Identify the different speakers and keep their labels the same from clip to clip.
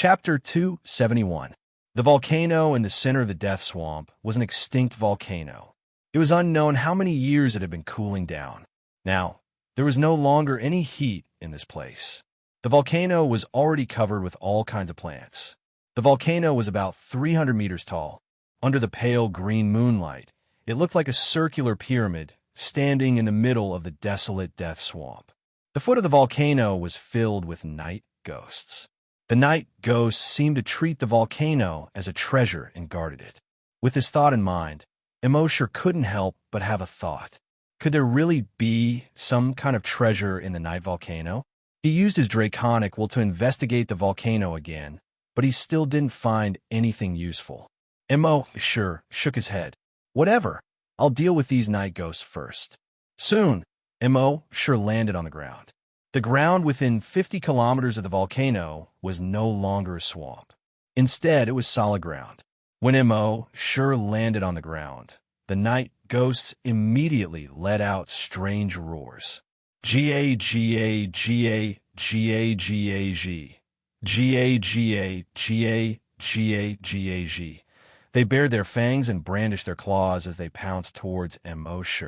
Speaker 1: Chapter 271. The volcano in the center of the Death Swamp was an extinct volcano. It was unknown how many years it had been cooling down. Now, there was no longer any heat in this place. The volcano was already covered with all kinds of plants. The volcano was about 300 meters tall. Under the pale green moonlight, it looked like a circular pyramid standing in the middle of the desolate Death Swamp. The foot of the volcano was filled with night ghosts. The night ghosts seemed to treat the volcano as a treasure and guarded it. With this thought in mind, Immerse couldn't help but have a thought. Could there really be some kind of treasure in the night volcano? He used his draconic will to investigate the volcano again, but he still didn't find anything useful. Immerse shook his head. Whatever, I'll deal with these night ghosts first. Soon, Immerse landed on the ground. The ground within 50 kilometers of the volcano was no longer a swamp. Instead, it was solid ground. When Immerse landed on the ground, the night ghosts immediately let out strange roars. G-A-G-A, G-A, G-A, G-A, G. G-A-G-A, G-A, G-A, G-A-G. They bared their fangs and brandished their claws as they pounced towards Immerse.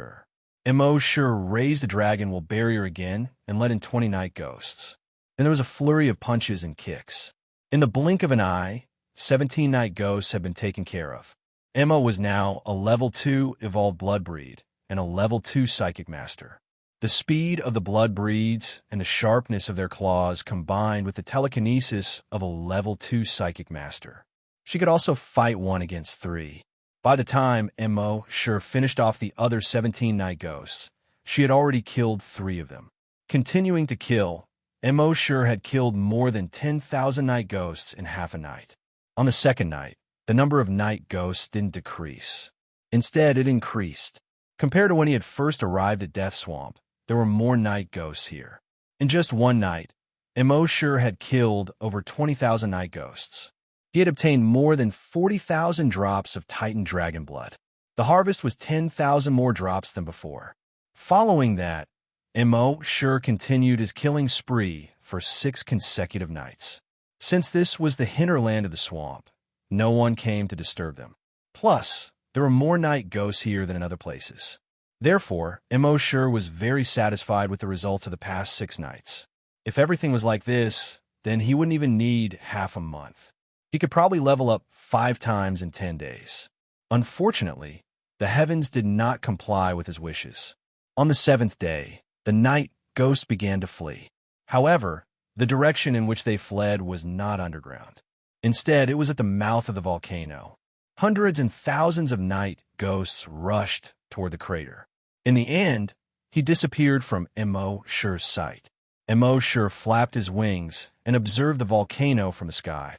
Speaker 1: Immerse raised the dragon will barrier again and let in 20 night ghosts. Then there was a flurry of punches and kicks. In the blink of an eye, 17 night ghosts had been taken care of. Emma was now a level 2 evolved blood breed and a level 2 psychic master. The speed of the blood breeds and the sharpness of their claws combined with the telekinesis of a level 2 psychic master. She could also fight 1 against 3. By the time Immerse finished off the other 17 night ghosts, she had already killed 3 of them. Continuing to kill, Immerse had killed more than 10,000 night ghosts in half a night. On the second night, the number of night ghosts didn't decrease. Instead, it increased. Compared to when he had first arrived at Death Swamp, there were more night ghosts here. In just one night, Immerse had killed over 20,000 night ghosts. He had obtained more than 40,000 drops of Titan dragon blood. The harvest was 10,000 more drops than before. Following that, Immerse continued his killing spree for 6 consecutive nights. Since this was the hinterland of the swamp, no one came to disturb them. Plus, there were more night ghosts here than in other places. Therefore, Immerse was very satisfied with the results of the past 6 nights. If everything was like this, then he wouldn't even need half a month. He could probably level up 5 times in 10 days. Unfortunately, the heavens did not comply with his wishes. On the 7th day, the night ghosts began to flee. However, the direction in which they fled was not underground. Instead, it was at the mouth of the volcano. Hundreds and thousands of night ghosts rushed toward the crater. In the end, he disappeared from Immerse's sight. Immerse flapped his wings and observed the volcano from the sky.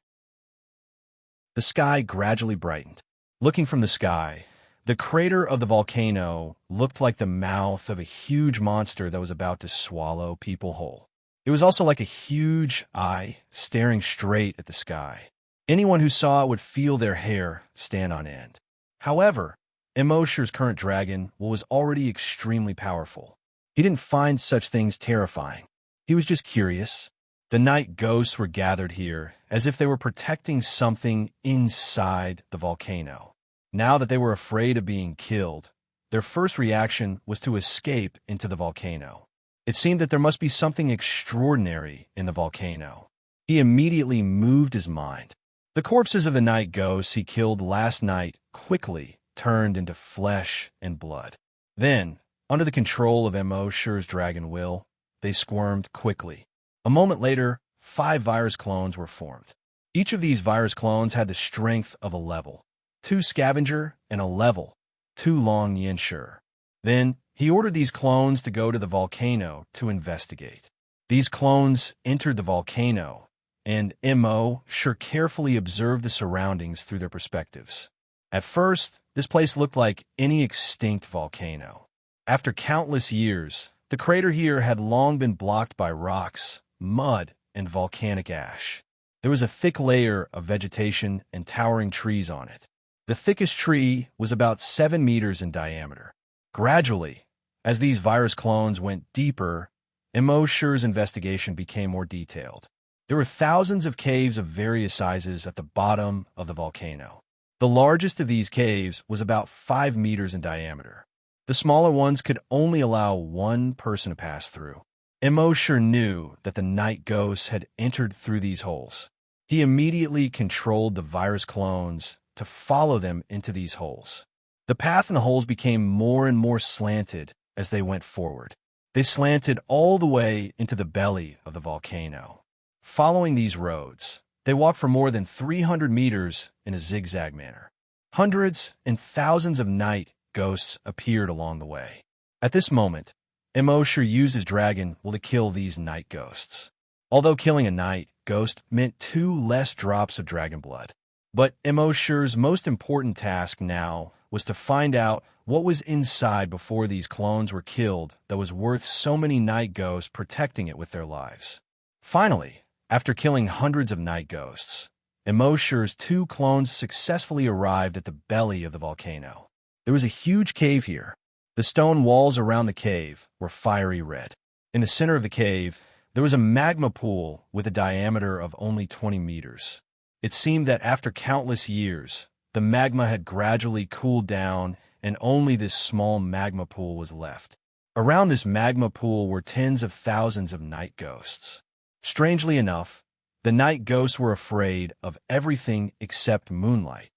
Speaker 1: The sky gradually brightened. Looking from the sky, the crater of the volcano looked like the mouth of a huge monster that was about to swallow people whole. It was also like a huge eye staring straight at the sky. Anyone who saw it would feel their hair stand on end. However, Immerse's current dragon was already extremely powerful. He didn't find such things terrifying. He was just curious. The night ghosts were gathered here as if they were protecting something inside the volcano. Now that they were afraid of being killed, their first reaction was to escape into the volcano. It seemed that there must be something extraordinary in the volcano. He immediately moved his mind. The corpses of the night ghosts he killed last night quickly turned into flesh and blood. Then, under the control of Immerse's dragon will, they squirmed quickly. A moment later, 5 virus clones were formed. Each of these virus clones had the strength of a level 2 scavenger and a level 2 long Yinshur. Then, he ordered these clones to go to the volcano to investigate. These clones entered the volcano, and Immerse carefully observed the surroundings through their perspectives. At first, this place looked like any extinct volcano. After countless years, the crater here had long been blocked by rocks, mud, and volcanic ash. There was a thick layer of vegetation and towering trees on it. The thickest tree was about 7 meters in diameter. Gradually, as these virus clones went deeper, Immerse's investigation became more detailed. There were thousands of caves of various sizes at the bottom of the volcano. The largest of these caves was about 5 meters in diameter. The smaller ones could only allow one person to pass through. Immerse knew that the night ghosts had entered through these holes. He immediately controlled the virus clones to follow them into these holes. The path in the holes became more and more slanted as they went forward. They slanted all the way into the belly of the volcano. Following these roads, they walked for more than 300 meters in a zigzag manner. Hundreds and thousands of night ghosts appeared along the way. At this moment, Immerse used his dragon will to kill these night ghosts. Although killing a night ghost meant 2 less drops of dragon blood. But Immerse's most important task now was to find out what was inside before these clones were killed that was worth so many night ghosts protecting it with their lives. Finally, after killing hundreds of night ghosts, Immerse's 2 clones successfully arrived at the belly of the volcano. There was a huge cave here. The stone walls around the cave were fiery red. In the center of the cave, there was a magma pool with a diameter of only 20 meters. It seemed that after countless years, the magma had gradually cooled down and only this small magma pool was left. Around this magma pool were tens of thousands of night ghosts. Strangely enough, the night ghosts were afraid of everything except moonlight.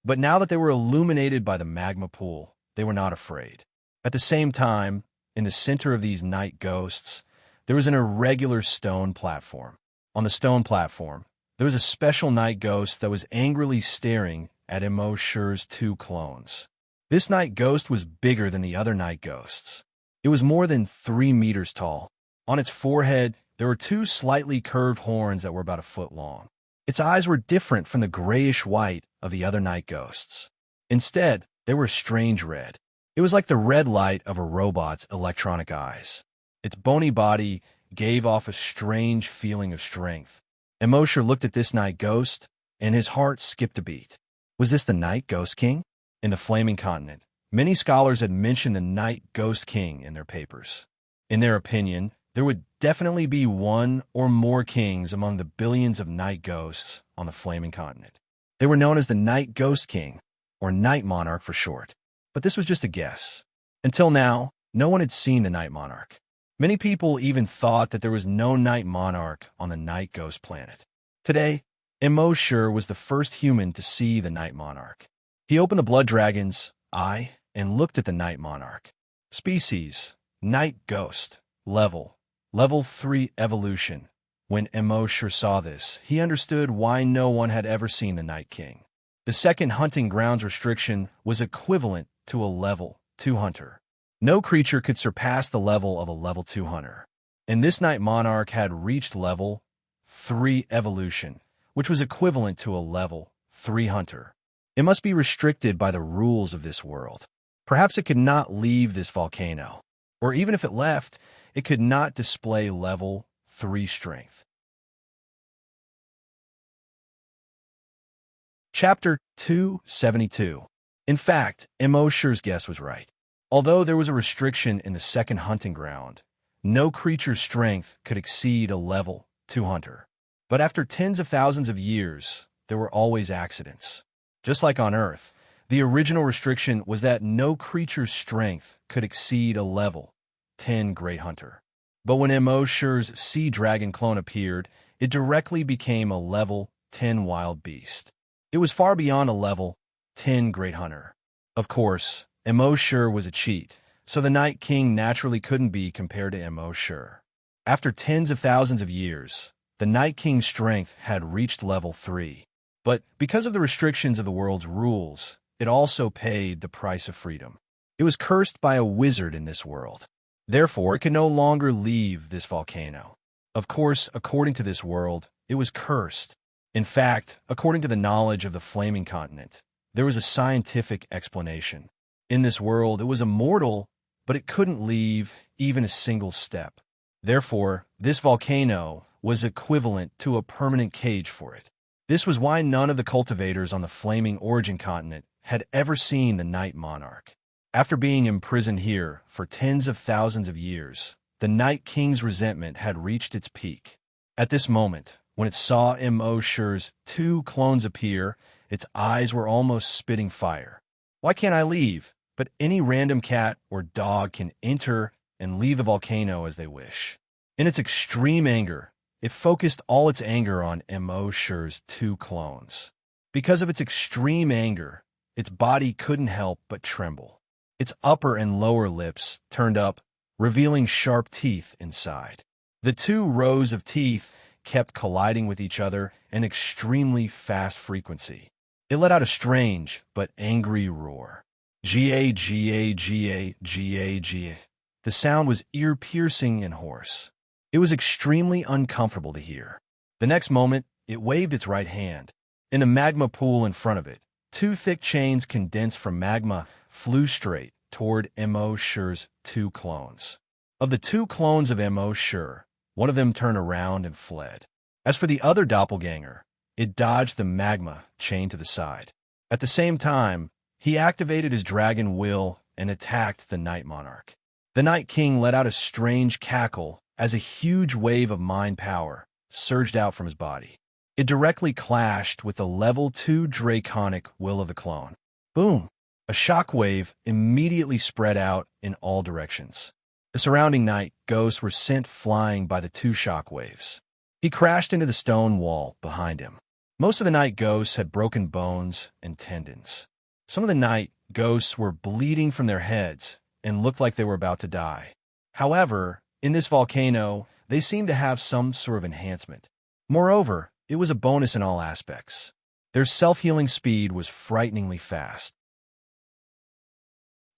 Speaker 1: But now that they were illuminated by the magma pool, they were not afraid. At the same time, in the center of these night ghosts, there was an irregular stone platform. On the stone platform, there was a special night ghost that was angrily staring at Immerse's 2 clones. This night ghost was bigger than the other night ghosts. It was more than 3 meters tall. On its forehead, there were 2 slightly curved horns that were about a foot long. Its eyes were different from the grayish-white of the other night ghosts. Instead, they were strange red. It was like the red light of a robot's electronic eyes. Its bony body gave off a strange feeling of strength. Immerse looked at this night ghost, and his heart skipped a beat. Was this the Night Ghost King? In the Flaming Continent, many scholars had mentioned the Night Ghost King in their papers. In their opinion, there would definitely be one or more kings among the billions of night ghosts on the Flaming Continent. They were known as the Night Ghost King, or Night Monarch for short. But this was just a guess. Until now, no one had seen the Night Monarch. Many people even thought that there was no Night Monarch on the Night Ghost planet. Today, Immerse was the first human to see the Night Monarch. He opened the Blood Dragon's eye and looked at the Night Monarch. Species, Night Ghost, Level 3 Evolution. When Immerse saw this, he understood why no one had ever seen the Night King. The second hunting grounds restriction was equivalent to a level 2 hunter. No creature could surpass the level of a level 2 hunter. And this Night Monarch had reached level 3 evolution, which was equivalent to a level 3 hunter. It must be restricted by the rules of this world. Perhaps it could not leave this volcano, or even if it left, it could not display level 3 strength. Chapter 272. In fact, Immerse's guess was right. Although there was a restriction in the second hunting ground, no creature's strength could exceed a level 2 hunter. But after tens of thousands of years, there were always accidents. Just like on Earth, the original restriction was that no creature's strength could exceed a level 10 Great Hunter. But when Immerse's sea dragon clone appeared, it directly became a level 10 Wild Beast. It was far beyond a level 10 Great Hunter. Of course, Immerse was a cheat, so the Night King naturally couldn't be compared to Immerse. After tens of thousands of years, the Night King's strength had reached level 3. But because of the restrictions of the world's rules, it also paid the price of freedom. It was cursed by a wizard in this world. Therefore, it could no longer leave this volcano. Of course, according to this world, it was cursed. In fact, according to the knowledge of the Flaming Continent, there was a scientific explanation. In this world, it was immortal, but it couldn't leave even a single step. Therefore, this volcano was equivalent to a permanent cage for it. This was why none of the cultivators on the Flaming Origin Continent had ever seen the Night Monarch. After being imprisoned here for tens of thousands of years, the Night King's resentment had reached its peak. At this moment, when it saw Immerse's two clones appear, its eyes were almost spitting fire. Why can't I leave? But any random cat or dog can enter and leave the volcano as they wish. In its extreme anger, it focused all its anger on Immerse's two clones. Because of its extreme anger, its body couldn't help but tremble. Its upper and lower lips turned up, revealing sharp teeth inside. The two rows of teeth kept colliding with each other at an extremely fast frequency. It let out a strange but angry roar. Ga. The sound was ear-piercing and hoarse. It was extremely uncomfortable to hear. The next moment, it waved its right hand. In a magma pool in front of it, two thick chains condensed from magma flew straight toward Immerse's two clones. Of the two clones of Immerse, one of them turned around and fled. As for the other doppelganger, it dodged the magma chain to the side. At the same time, he activated his dragon will and attacked the Night Monarch. The Night King let out a strange cackle as a huge wave of mind power surged out from his body. It directly clashed with the level 2 draconic will of the clone. Boom! A shockwave immediately spread out in all directions. The surrounding night ghosts were sent flying by the two shockwaves. He crashed into the stone wall behind him. Most of the night ghosts had broken bones and tendons. Some of the night ghosts were bleeding from their heads and looked like they were about to die. However, in this volcano, they seemed to have some sort of enhancement. Moreover, it was a bonus in all aspects. Their self-healing speed was frighteningly fast.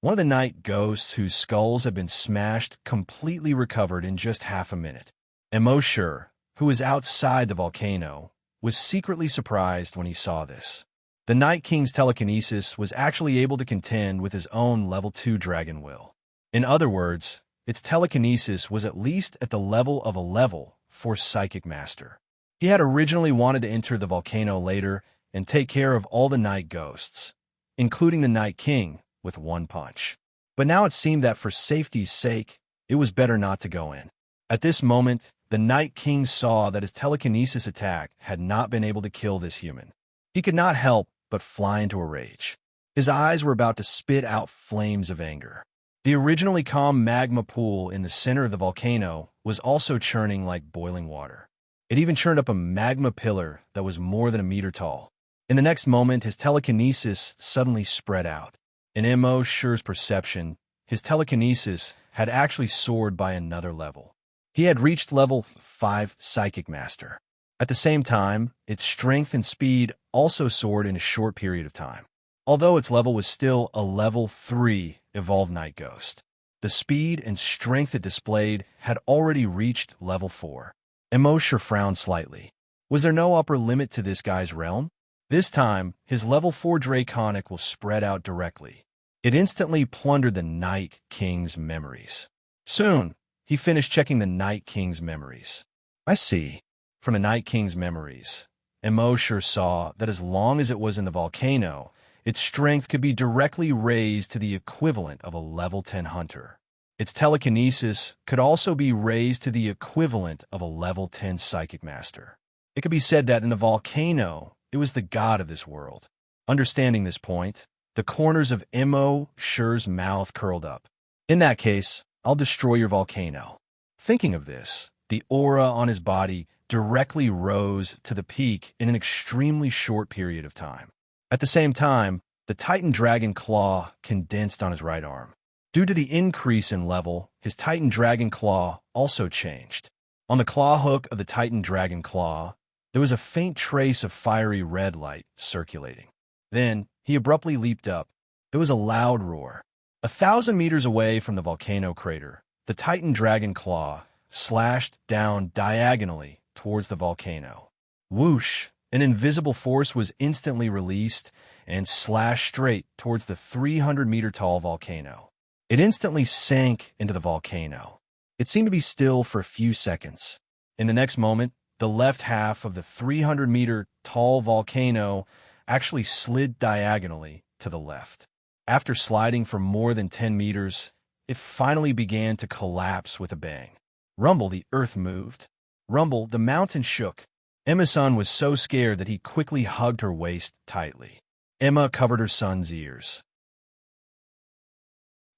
Speaker 1: One of the night ghosts whose skulls had been smashed completely recovered in just half a minute. Immerse, who was outside the volcano, was secretly surprised when he saw this. The Night King's telekinesis was actually able to contend with his own level 2 dragon will. In other words, its telekinesis was at least at the level of a level 4 psychic master. He had originally wanted to enter the volcano later and take care of all the night ghosts, including the Night King, with one punch. But now it seemed that for safety's sake, it was better not to go in. At this moment, the Night King saw that his telekinesis attack had not been able to kill this human. He could not help but fly into a rage. His eyes were about to spit out flames of anger. The originally calm magma pool in the center of the volcano was also churning like boiling water. It even churned up a magma pillar that was more than a meter tall. In the next moment, his telekinesis suddenly spread out. In Immerse's perception, his telekinesis had actually soared by another level. He had reached level 5 Psychic Master. At the same time, its strength and speed also soared in a short period of time. Although its level was still a level 3 Evolved Night Ghost, the speed and strength it displayed had already reached level 4. Immerse frowned slightly. Was there no upper limit to this guy's realm? This time, his level 4 Draconic will spread out directly. It instantly plundered the Night King's memories. Soon, he finished checking the Night King's memories. I see. From the Night King's memories, Immerse saw that as long as it was in the volcano, its strength could be directly raised to the equivalent of a level 10 hunter. Its telekinesis could also be raised to the equivalent of a level 10 psychic master. It could be said that in the volcano, it was the god of this world. Understanding this point, the corners of Immerse's mouth curled up. In that case, I'll destroy your volcano. Thinking of this, the aura on his body directly rose to the peak in an extremely short period of time. At the same time, the Titan Dragon Claw condensed on his right arm. Due to the increase in level, his Titan Dragon Claw also changed. On the claw hook of the Titan Dragon Claw, there was a faint trace of fiery red light circulating. Then, he abruptly leaped up. There was a loud roar. 1,000 meters away from the volcano crater, the Titan Dragon Claw slashed down diagonally towards the volcano. Whoosh! An invisible force was instantly released and slashed straight towards the 300-meter-tall volcano. It instantly sank into the volcano. It seemed to be still for a few seconds. In the next moment, the left half of the 300-meter-tall volcano actually slid diagonally to the left. After sliding for more than 10 meters, it finally began to collapse with a bang. Rumble, the earth moved. Rumble, the mountain shook. Emma's son was so scared that he quickly hugged her waist tightly. Emma covered her son's ears.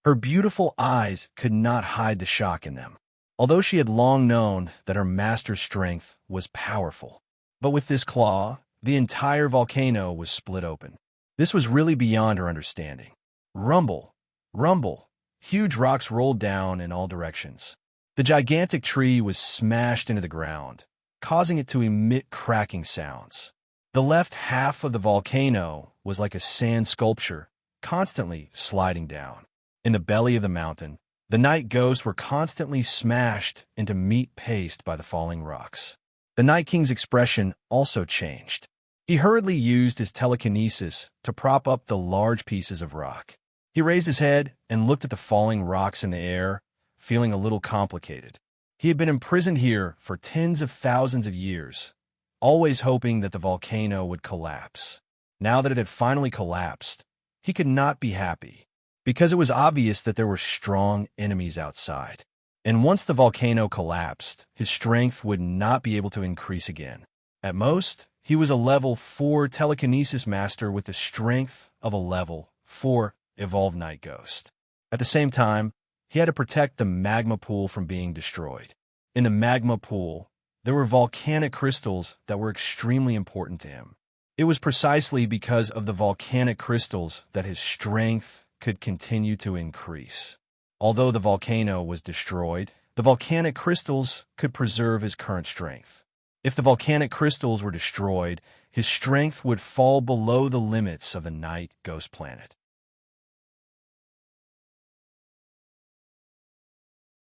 Speaker 1: Her beautiful eyes could not hide the shock in them, although she had long known that her master's strength was powerful. But with this claw, the entire volcano was split open. This was really beyond her understanding. Rumble, rumble, huge rocks rolled down in all directions. The gigantic tree was smashed into the ground, causing it to emit cracking sounds. The left half of the volcano was like a sand sculpture, constantly sliding down. In the belly of the mountain, the night ghosts were constantly smashed into meat paste by the falling rocks. The Night King's expression also changed. He hurriedly used his telekinesis to prop up the large pieces of rock. He raised his head and looked at the falling rocks in the air, feeling a little complicated. He had been imprisoned here for tens of thousands of years, always hoping that the volcano would collapse. Now that it had finally collapsed, he could not be happy, because it was obvious that there were strong enemies outside. And once the volcano collapsed, his strength would not be able to increase again. At most, he was a level 4 telekinesis master with the strength of a level 4 evolved night ghost. At the same time, he had to protect the magma pool from being destroyed. In the magma pool, there were volcanic crystals that were extremely important to him. It was precisely because of the volcanic crystals that his strength could continue to increase. Although the volcano was destroyed, the volcanic crystals could preserve his current strength. If the volcanic crystals were destroyed, his strength would fall below the limits of the night ghost planet.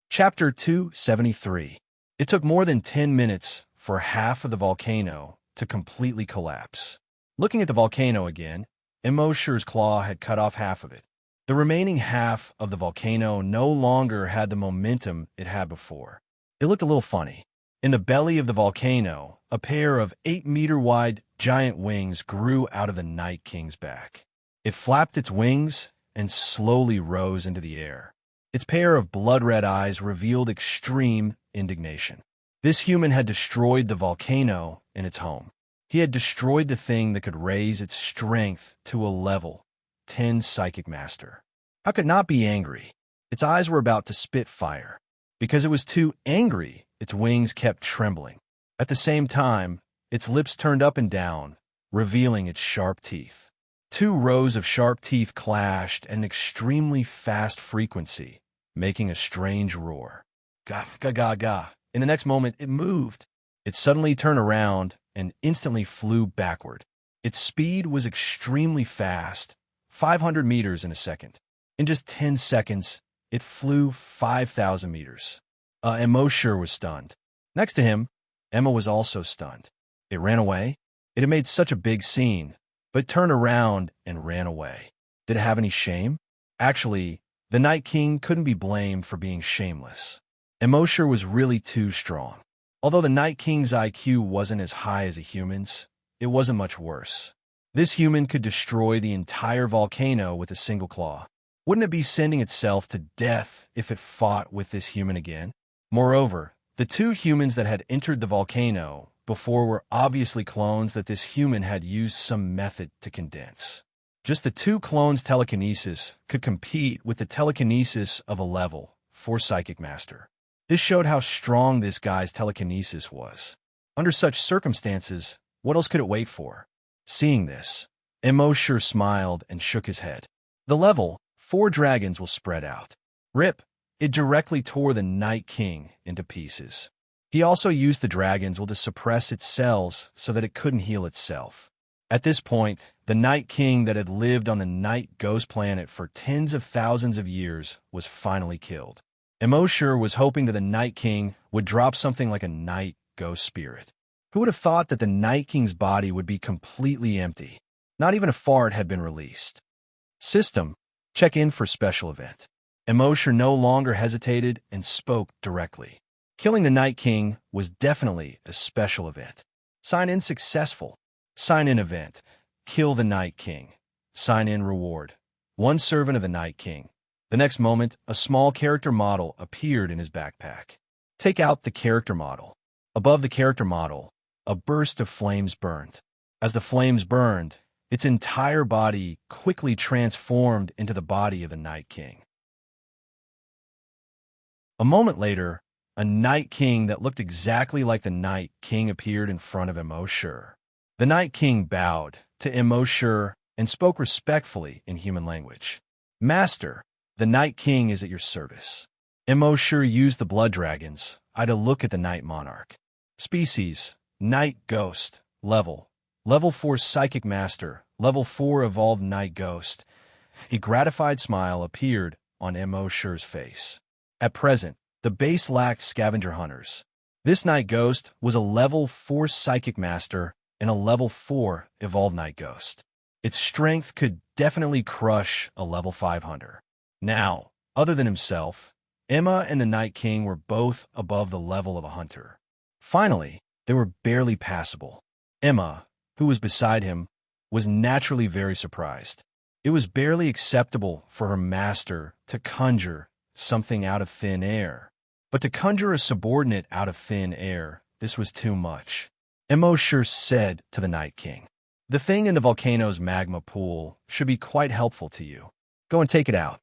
Speaker 1: Chapter 273. It took more than 10 minutes for half of the volcano to completely collapse. Looking at the volcano again, Immortal's claw had cut off half of it. The remaining half of the volcano no longer had the momentum it had before. It looked a little funny. In the belly of the volcano, a pair of 8-meter-wide giant wings grew out of the Night King's back. It flapped its wings and slowly rose into the air. Its pair of blood-red eyes revealed extreme indignation. This human had destroyed the volcano in its home. He had destroyed the thing that could raise its strength to a level 10 psychic master. How could it not be angry? Its eyes were about to spit fire. Because it was too angry, its wings kept trembling. At the same time, its lips turned up and down, revealing its sharp teeth. 2 rows of sharp teeth clashed at an extremely fast frequency, making a strange roar. Ga, ga, ga, ga. In the next moment, it moved. It suddenly turned around and instantly flew backward. Its speed was extremely fast, 500 meters in a second. In just 10 seconds, it flew 5,000 meters. Immortal was stunned. Next to him, Emma was also stunned. It ran away. It had made such a big scene, but turned around and ran away. Did it have any shame? Actually, the Night King couldn't be blamed for being shameless. Immortal was really too strong. Although the Night King's IQ wasn't as high as a human's, it wasn't much worse. This human could destroy the entire volcano with a single claw. Wouldn't it be sending itself to death if it fought with this human again? Moreover, the 2 humans that had entered the volcano before were obviously clones that this human had used some method to condense. Just the 2 clones' telekinesis could compete with the telekinesis of a level 4 psychic master. This showed how strong this guy's telekinesis was. Under such circumstances, what else could it wait for? Seeing this, Immortal smiled and shook his head. The level 4 dragons will spread out. Rip! It directly tore the Night King into pieces. He also used the dragon's will to suppress its cells so that it couldn't heal itself. At this point, the Night King that had lived on the Night Ghost planet for tens of thousands of years was finally killed. Immortal was hoping that the Night King would drop something like a Night Ghost spirit. Who would have thought that the Night King's body would be completely empty? Not even a fart had been released. System, check in for special event. Immortal no longer hesitated and spoke directly. Killing the Night King was definitely a special event. Sign in successful. Sign in event. Kill the Night King. Sign in reward. 1 servant of the Night King. The next moment, a small character model appeared in his backpack. Take out the character model. Above the character model, a burst of flames burned. As the flames burned, its entire body quickly transformed into the body of the Night King. A moment later, a Night King that looked exactly like the Night King appeared in front of Immerse. The Night King bowed to Immerse and spoke respectfully in human language. "Master, the Night King is at your service." Immerse used the blood dragons eye to look at the Night Monarch. Species: Night Ghost. Level 4 Psychic Master. Level 4 Evolved Night Ghost. A gratified smile appeared on Immerse's face. At present, the base lacked scavenger hunters. This Night Ghost was a Level 4 Psychic Master and a Level 4 Evolved Night Ghost. Its strength could definitely crush a Level 5 hunter. Now, other than himself, Emma and the Night King were both above the level of a hunter. Finally, they were barely passable. Emma, who was beside him, was naturally very surprised. It was barely acceptable for her master to conjure something out of thin air. But to conjure a subordinate out of thin air, this was too much. Immerse said to the Night King, "The thing in the volcano's magma pool should be quite helpful to you. Go and take it out."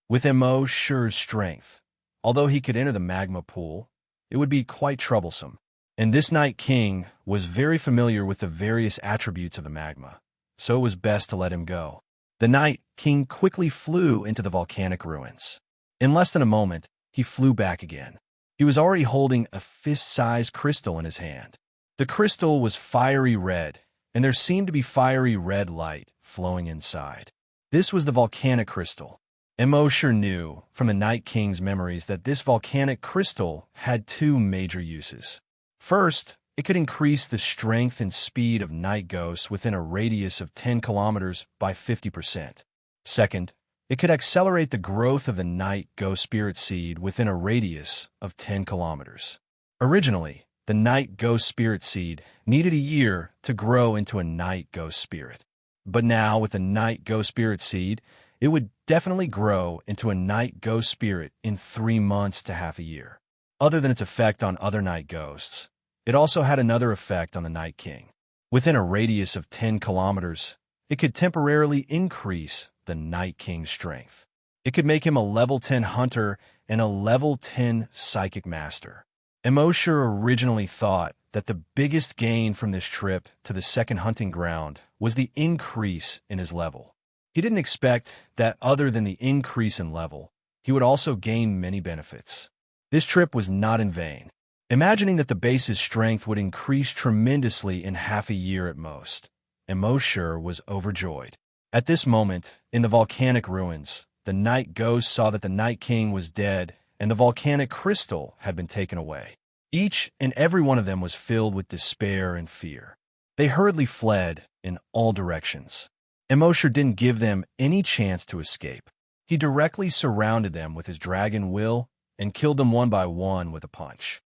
Speaker 1: With Immerse's strength, although he could enter the magma pool, it would be quite troublesome. And this Night King was very familiar with the various attributes of the magma, so it was best to let him go. The Night King quickly flew into the volcanic ruins. In less than a moment, he flew back again. He was already holding a fist-sized crystal in his hand. The crystal was fiery red, and there seemed to be fiery red light flowing inside. This was the volcanic crystal. Immerse knew from the Night King's memories that this volcanic crystal had two major uses. First, it could increase the strength and speed of night ghosts within a radius of 10 kilometers by 50%. Second, it could accelerate the growth of the night ghost spirit seed within a radius of 10 kilometers. Originally, the night ghost spirit seed needed a year to grow into a night ghost spirit. But now, with the night ghost spirit seed, it would definitely grow into a night ghost spirit in 3 months to half a year. Other than its effect on other night ghosts, it also had another effect on the Night King. Within a radius of 10 kilometers, it could temporarily increase the Night King's strength. It could make him a level 10 hunter and a level 10 psychic master. Immerse originally thought that the biggest gain from this trip to the second hunting ground was the increase in his level. He didn't expect that other than the increase in level, he would also gain many benefits. This trip was not in vain. Imagining that the base's strength would increase tremendously in half a year at most, Immerse was overjoyed. At this moment, in the volcanic ruins, the Night Ghost saw that the Night King was dead and the volcanic crystal had been taken away. Each and every one of them was filled with despair and fear. They hurriedly fled in all directions. Immerse didn't give them any chance to escape. He directly surrounded them with his dragon will and killed them one by one with a punch.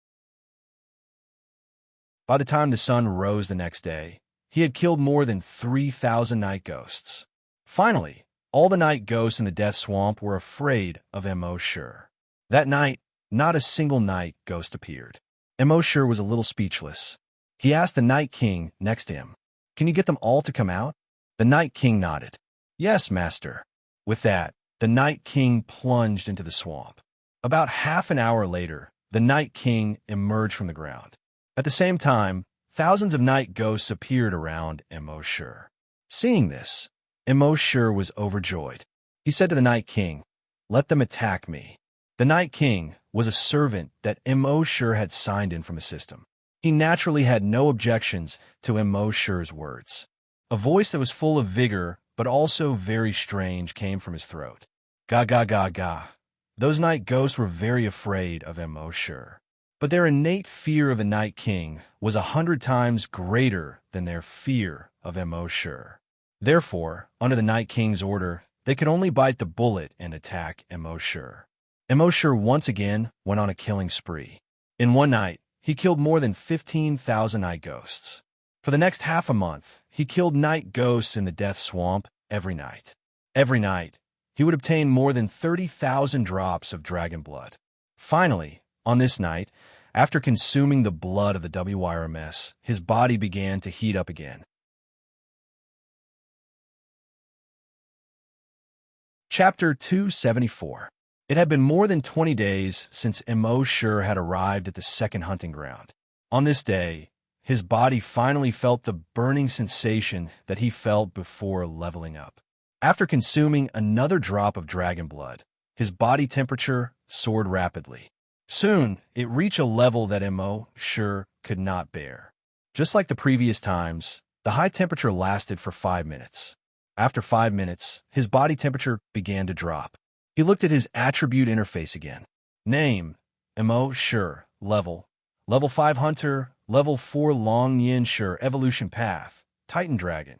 Speaker 1: By the time the sun rose the next day, he had killed more than 3,000 night ghosts. Finally, all the night ghosts in the Death Swamp were afraid of Immerse. That night, not a single night ghost appeared. Immerse was a little speechless. He asked the Night King next to him, "Can you get them all to come out?" The Night King nodded. "Yes, master." With that, the Night King plunged into the swamp. About half an hour later, the Night King emerged from the ground. At the same time, thousands of night ghosts appeared around Immerse. Seeing this, Immerse was overjoyed. He said to the Night King, "Let them attack me." The Night King was a servant that Immerse had signed in from the system. He naturally had no objections to Immerse's words. A voice that was full of vigor, but also very strange, came from his throat. "Ga ga ga ga." Those night ghosts were very afraid of Immerse. But their innate fear of the Night King was 100 times greater than their fear of Immerse. Therefore, under the Night King's order, they could only bite the bullet and attack Immerse. Immerse once again went on a killing spree. In one night, he killed more than 15,000 night ghosts. For the next half a month, he killed night ghosts in the Death Swamp every night. Every night, he would obtain more than 30,000 drops of dragon blood. Finally, on this night, After consuming the blood of the WIRMS, his body began to heat up again. Chapter 274. It had been more than 20 days since Immerse had arrived at the second hunting ground. On this day, his body finally felt the burning sensation that he felt before leveling up. After consuming another drop of dragon blood, his body temperature soared rapidly. Soon, it reached a level that Immerse could not bear. Just like the previous times, the high temperature lasted for 5 minutes. After 5 minutes, his body temperature began to drop. He looked at his attribute interface again. Name, Immerse, level 5 Hunter, level 4 Long Yin Sure, evolution path, Titan Dragon.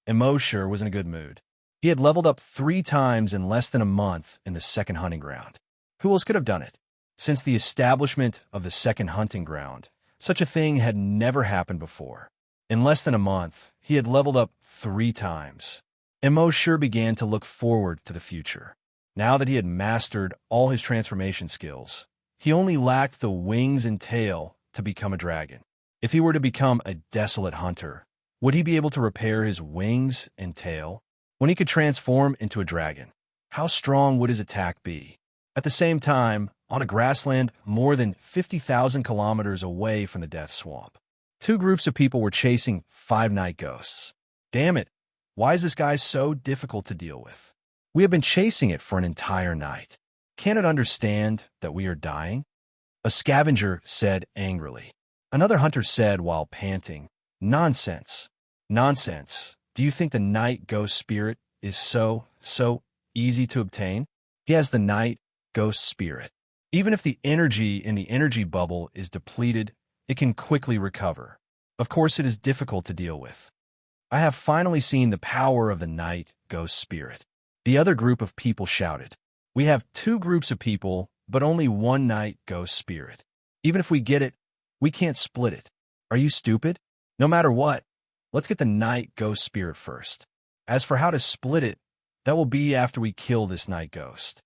Speaker 1: Immerse was in a good mood. He had leveled up 3 times in less than a month in the second hunting ground. Who else could have done it? Since the establishment of the second hunting ground, such a thing had never happened before. In less than a month, he had leveled up 3 times. Immerse began to look forward to the future. Now that he had mastered all his transformation skills, he only lacked the wings and tail to become a dragon. If he were to become a desolate hunter, would he be able to repair his wings and tail? When he could transform into a dragon, how strong would his attack be? At the same time, on a grassland more than 50,000 kilometers away from the Death Swamp, 2 groups of people were chasing 5 night ghosts. Damn it, why is this guy so difficult to deal with? We have been chasing it for an entire night. Can it understand that we are dying? A scavenger said angrily. Another hunter said while panting, Nonsense. Nonsense. Do you think the night ghost spirit is so easy to obtain? He has the night ghost spirit. Even if the energy in the energy bubble is depleted, it can quickly recover. Of course, it is difficult to deal with. I have finally seen the power of the night ghost spirit. The other group of people shouted. We have 2 groups of people, but only 1 night ghost spirit. Even if we get it, we can't split it. Are you stupid? No matter what, let's get the night ghost spirit first. As for how to split it, that will be after we kill this night ghost.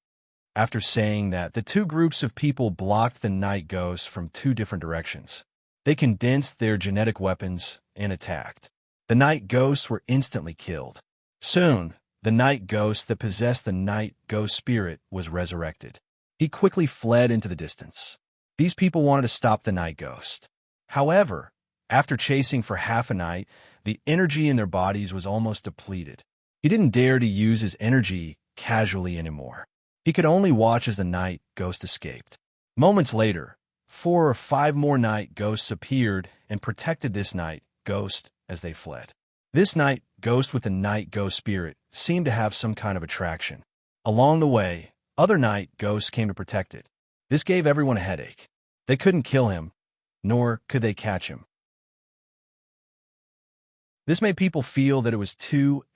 Speaker 1: After saying that, the 2 groups of people blocked the night ghost from 2 different directions. They condensed their genetic weapons and attacked. The night ghosts were instantly killed. Soon, the night ghost that possessed the night ghost spirit was resurrected. He quickly fled into the distance. These people wanted to stop the night ghost. However, after chasing for half a night, the energy in their bodies was almost depleted. He didn't dare to use his energy casually anymore. He could only watch as the night ghost escaped. Moments later, 4 or 5 more night ghosts appeared and protected this night ghost as they fled. This night ghost with the night ghost spirit seemed to have some kind of attraction. Along the way, other night ghosts came to protect it. This gave everyone a headache. They couldn't kill him, nor could they catch him. This made people feel that it was too ****.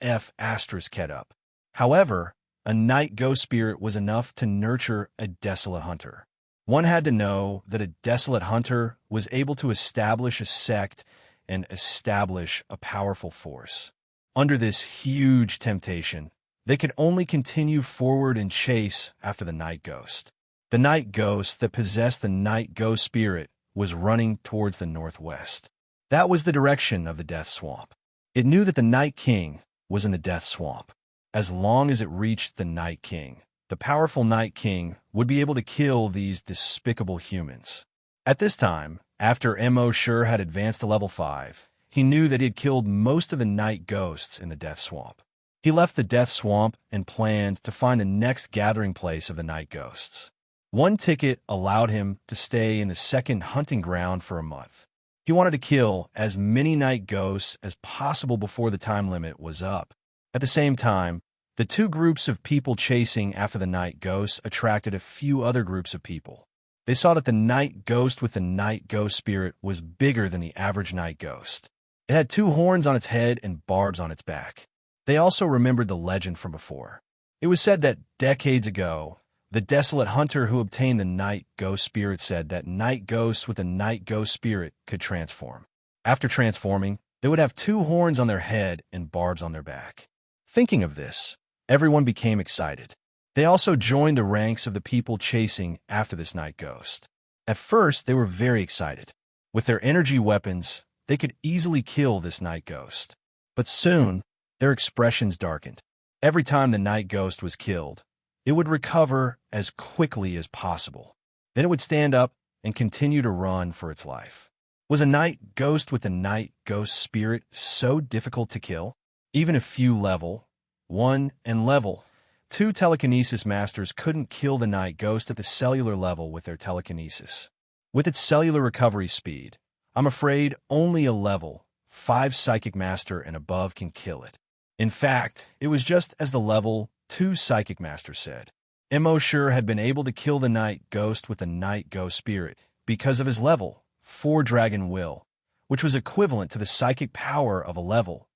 Speaker 1: However, a night ghost spirit was enough to nurture a desolate hunter. One had to know that a desolate hunter was able to establish a sect and establish a powerful force. Under this huge temptation, they could only continue forward and chase after the night ghost. The night ghost that possessed the night ghost spirit was running towards the northwest. That was the direction of the Death Swamp. It knew that the Night King was in the Death Swamp. As long as it reached the Night King, the powerful Night King would be able to kill these despicable humans. At this time, after Immerse had advanced to level 5, he knew that he had killed most of the night ghosts in the Death Swamp. He left the Death Swamp and planned to find the next gathering place of the night ghosts. 1 ticket allowed him to stay in the second hunting ground for a month. He wanted to kill as many night ghosts as possible before the time limit was up. At the same time, the 2 groups of people chasing after the night ghosts attracted a few other groups of people. They saw that the night ghost with the night ghost spirit was bigger than the average night ghost. It had 2 horns on its head and barbs on its back. They also remembered the legend from before. It was said that decades ago, the desolate hunter who obtained the night ghost spirit said that night ghosts with a night ghost spirit could transform. After transforming, they would have 2 horns on their head and barbs on their back. Thinking of this, everyone became excited. They also joined the ranks of the people chasing after this night ghost. At first, they were very excited. With their energy weapons, they could easily kill this night ghost. But soon, their expressions darkened. Every time the night ghost was killed, it would recover as quickly as possible. Then it would stand up and continue to run for its life. Was a night ghost with a night ghost spirit so difficult to kill? Even a few level 1 and level 2 telekinesis masters couldn't kill the night ghost at the cellular level with their telekinesis. With its cellular recovery speed, I'm afraid only a level 5 psychic master and above can kill it. In fact, it was just as the level 2 psychic master said. Immerse had been able to kill the night ghost with a night ghost spirit because of his level 4 dragon will, which was equivalent to the psychic power of a level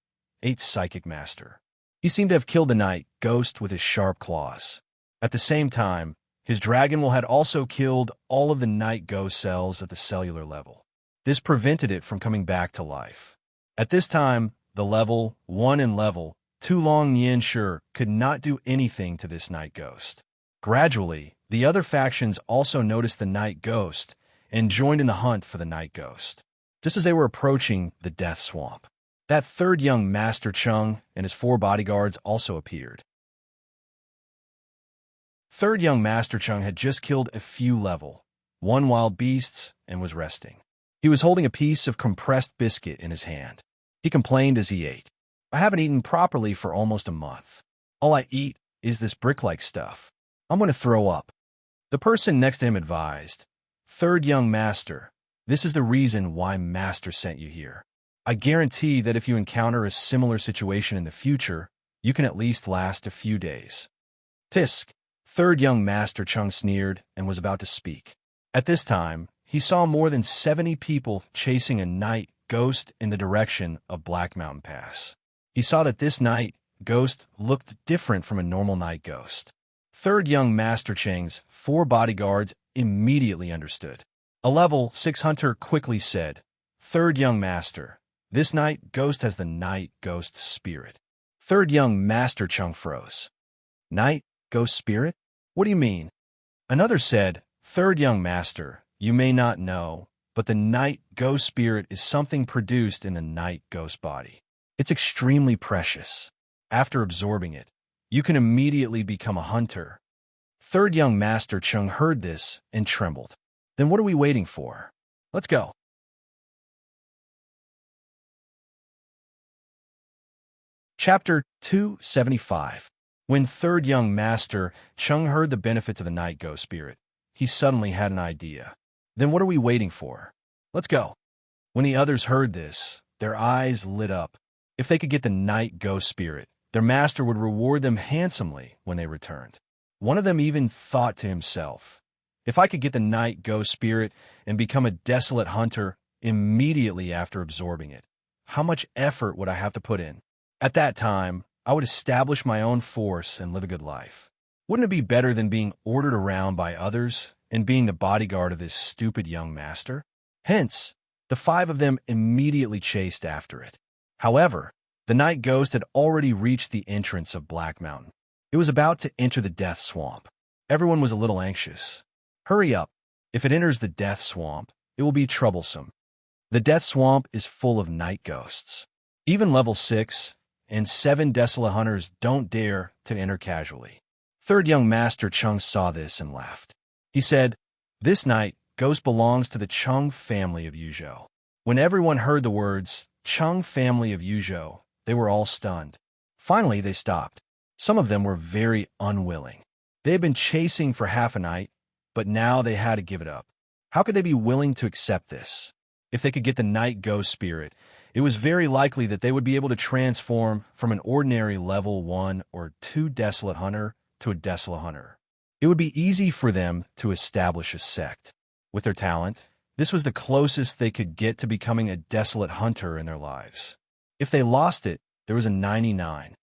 Speaker 1: 8 psychic master. He seemed to have killed the night ghost with his sharp claws. At the same time, his dragon will had also killed all of the night ghost cells at the cellular level. This prevented it from coming back to life. At this time, the level 1 and level 2 Long Nian could not do anything to this night ghost. Gradually, the other factions also noticed the night ghost and joined in the hunt for the night ghost. Just as they were approaching the death swamp, that third young Master Chung and his 4 bodyguards also appeared. Third young Master Chung had just killed a few level 1 wild beasts and was resting. He was holding a piece of compressed biscuit in his hand. He complained as he ate. I haven't eaten properly for almost a month. All I eat is this brick-like stuff. I'm going to throw up. The person next to him advised, Third young master, this is the reason why Master sent you here. I guarantee that if you encounter a similar situation in the future, you can at least last a few days. Tisk. Third young Master Chung sneered and was about to speak. At this time, he saw more than 70 people chasing a night ghost in the direction of Black Mountain Pass. He saw that this night ghost looked different from a normal night ghost. Third young Master Cheng's 4 bodyguards immediately understood. A level 6 hunter quickly said, Third young Master, this night ghost has the night ghost spirit. Third young Master Chung froze. Night ghost spirit? What do you mean? Another said, Third young Master, you may not know, but the night ghost spirit is something produced in the night ghost body. It's extremely precious. After absorbing it, you can immediately become a hunter. Third young Master Chung heard this and trembled. Then what are we waiting for? Let's go. Chapter 275. When third young Master Chung heard the benefits of the night ghost spirit, he suddenly had an idea. Then what are we waiting for? Let's go. When the others heard this, their eyes lit up. If they could get the night ghost spirit, their master would reward them handsomely when they returned. One of them even thought to himself, if I could get the night ghost spirit and become a desolate hunter immediately after absorbing it, how much effort would I have to put in? At that time, I would establish my own force and live a good life. Wouldn't it be better than being ordered around by others and being the bodyguard of this stupid young master? Hence, the 5 of them immediately chased after it. However, the night ghost had already reached the entrance of Black Mountain. It was about to enter the death swamp. Everyone was a little anxious. Hurry up. If it enters the death swamp, it will be troublesome. The death swamp is full of night ghosts. Even level 6 and 7 desolate hunters don't dare to enter casually. Third young Master Chung saw this and laughed. He said, This night ghost belongs to the Chung family of Yuzhou. When everyone heard the words, Chung family of Yuzhou, they were all stunned. Finally, they stopped. Some of them were very unwilling. They had been chasing for half a night, but now they had to give it up. How could they be willing to accept this? If they could get the night ghost spirit, it was very likely that they would be able to transform from an ordinary level 1 or 2 desolate hunter to a desolate hunter. It would be easy for them to establish a sect. With their talent, this was the closest they could get to becoming a desolate hunter in their lives. If they lost it, there was a 99%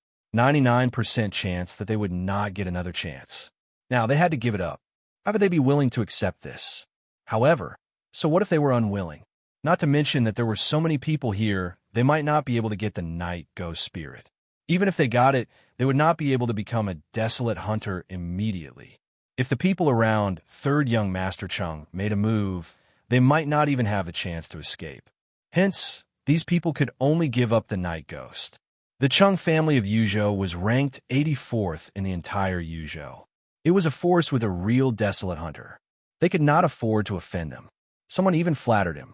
Speaker 1: chance that they would not get another chance. Now, they had to give it up. How could they be willing to accept this? However, so what if they were unwilling? Not to mention that there were so many people here, they might not be able to get the night ghost spirit. Even if they got it, they would not be able to become a desolate hunter immediately. If the people around third young Master Chung made a move, they might not even have the chance to escape. Hence, these people could only give up the night ghost. The Chung family of Yuzhou was ranked 84th in the entire Yuzhou. It was a force with a real desolate hunter. They could not afford to offend them. Someone even flattered him.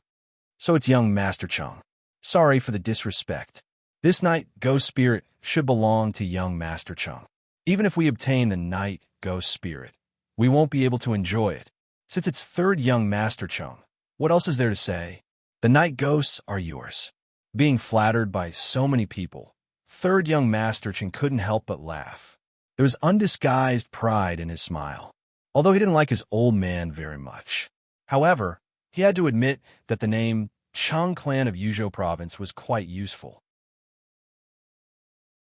Speaker 1: So it's young Master Chung. Sorry for the disrespect. This night ghost spirit should belong to young Master Chung. Even if we obtain the night ghost spirit, we won't be able to enjoy it. Since it's third young Master Chung, what else is there to say? The night ghosts are yours. Being flattered by so many people, third young Master Chung couldn't help but laugh. There was undisguised pride in his smile, although he didn't like his old man very much. However, he had to admit that the name Chung clan of Yuzhou province was quite useful.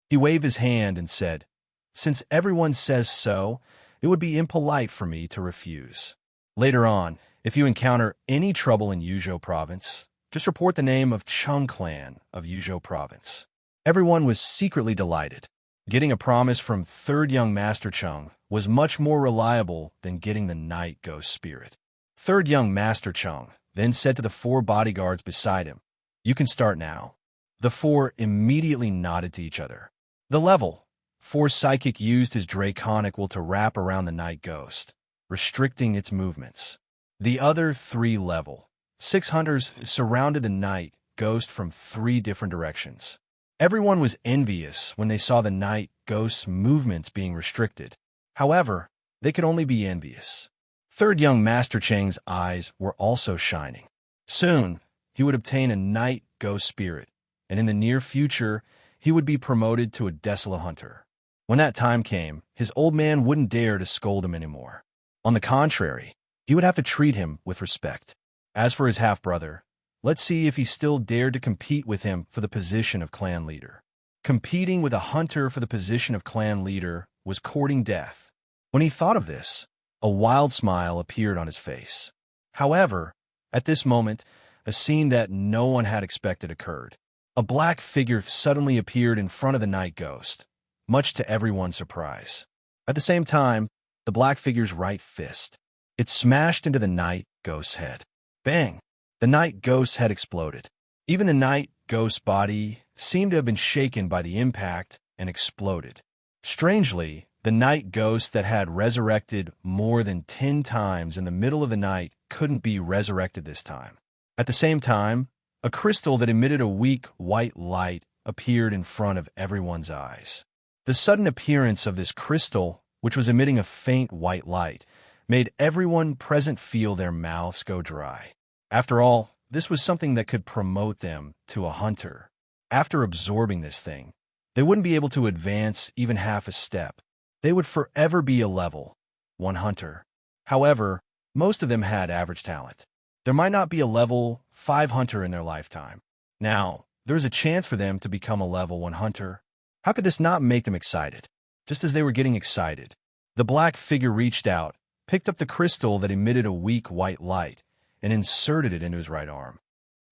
Speaker 1: He waved his hand and said, "Since everyone says so, it would be impolite for me to refuse. Later on, if you encounter any trouble in Yuzhou province, just report the name of Chung clan of Yuzhou province." Everyone was secretly delighted. Getting a promise from third young Master Chung was much more reliable than getting the night ghost spirit. Third young Master Chung then said to the 4 bodyguards beside him, "You can start now." The 4 immediately nodded to each other. The level 4 psychic used his draconic will to wrap around the night ghost, restricting its movements. The other 3 level 6 hunters surrounded the night ghost from 3 different directions. Everyone was envious when they saw the night ghost's movements being restricted. However, they could only be envious. Third young Master Cheng's eyes were also shining. Soon, he would obtain a night ghost spirit, and in the near future, he would be promoted to a desolate hunter. When that time came, his old man wouldn't dare to scold him anymore. On the contrary, he would have to treat him with respect. As for his half-brother, let's see if he still dared to compete with him for the position of clan leader. Competing with a hunter for the position of clan leader was courting death. When he thought of this, a wild smile appeared on his face. However, at this moment, a scene that no one had expected occurred. A black figure suddenly appeared in front of the night ghost, much to everyone's surprise. At the same time, the black figure's right fist. It smashed into the night ghost's head. Bang! The night ghost's head exploded. Even the night ghost's body seemed to have been shaken by the impact and exploded. Strangely, the night ghost that had resurrected more than 10 times in the middle of the night couldn't be resurrected this time. At the same time, a crystal that emitted a weak white light appeared in front of everyone's eyes. The sudden appearance of this crystal, which was emitting a faint white light, made everyone present feel their mouths go dry. After all, this was something that could promote them to a hunter. After absorbing this thing, they wouldn't be able to advance even half a step. They would forever be a level 1 hunter. However, most of them had average talent. There might not be a level 5 hunter in their lifetime. Now, there is a chance for them to become a level 1 hunter. How could this not make them excited? Just as they were getting excited, the black figure reached out, picked up the crystal that emitted a weak white light, and inserted it into his right arm.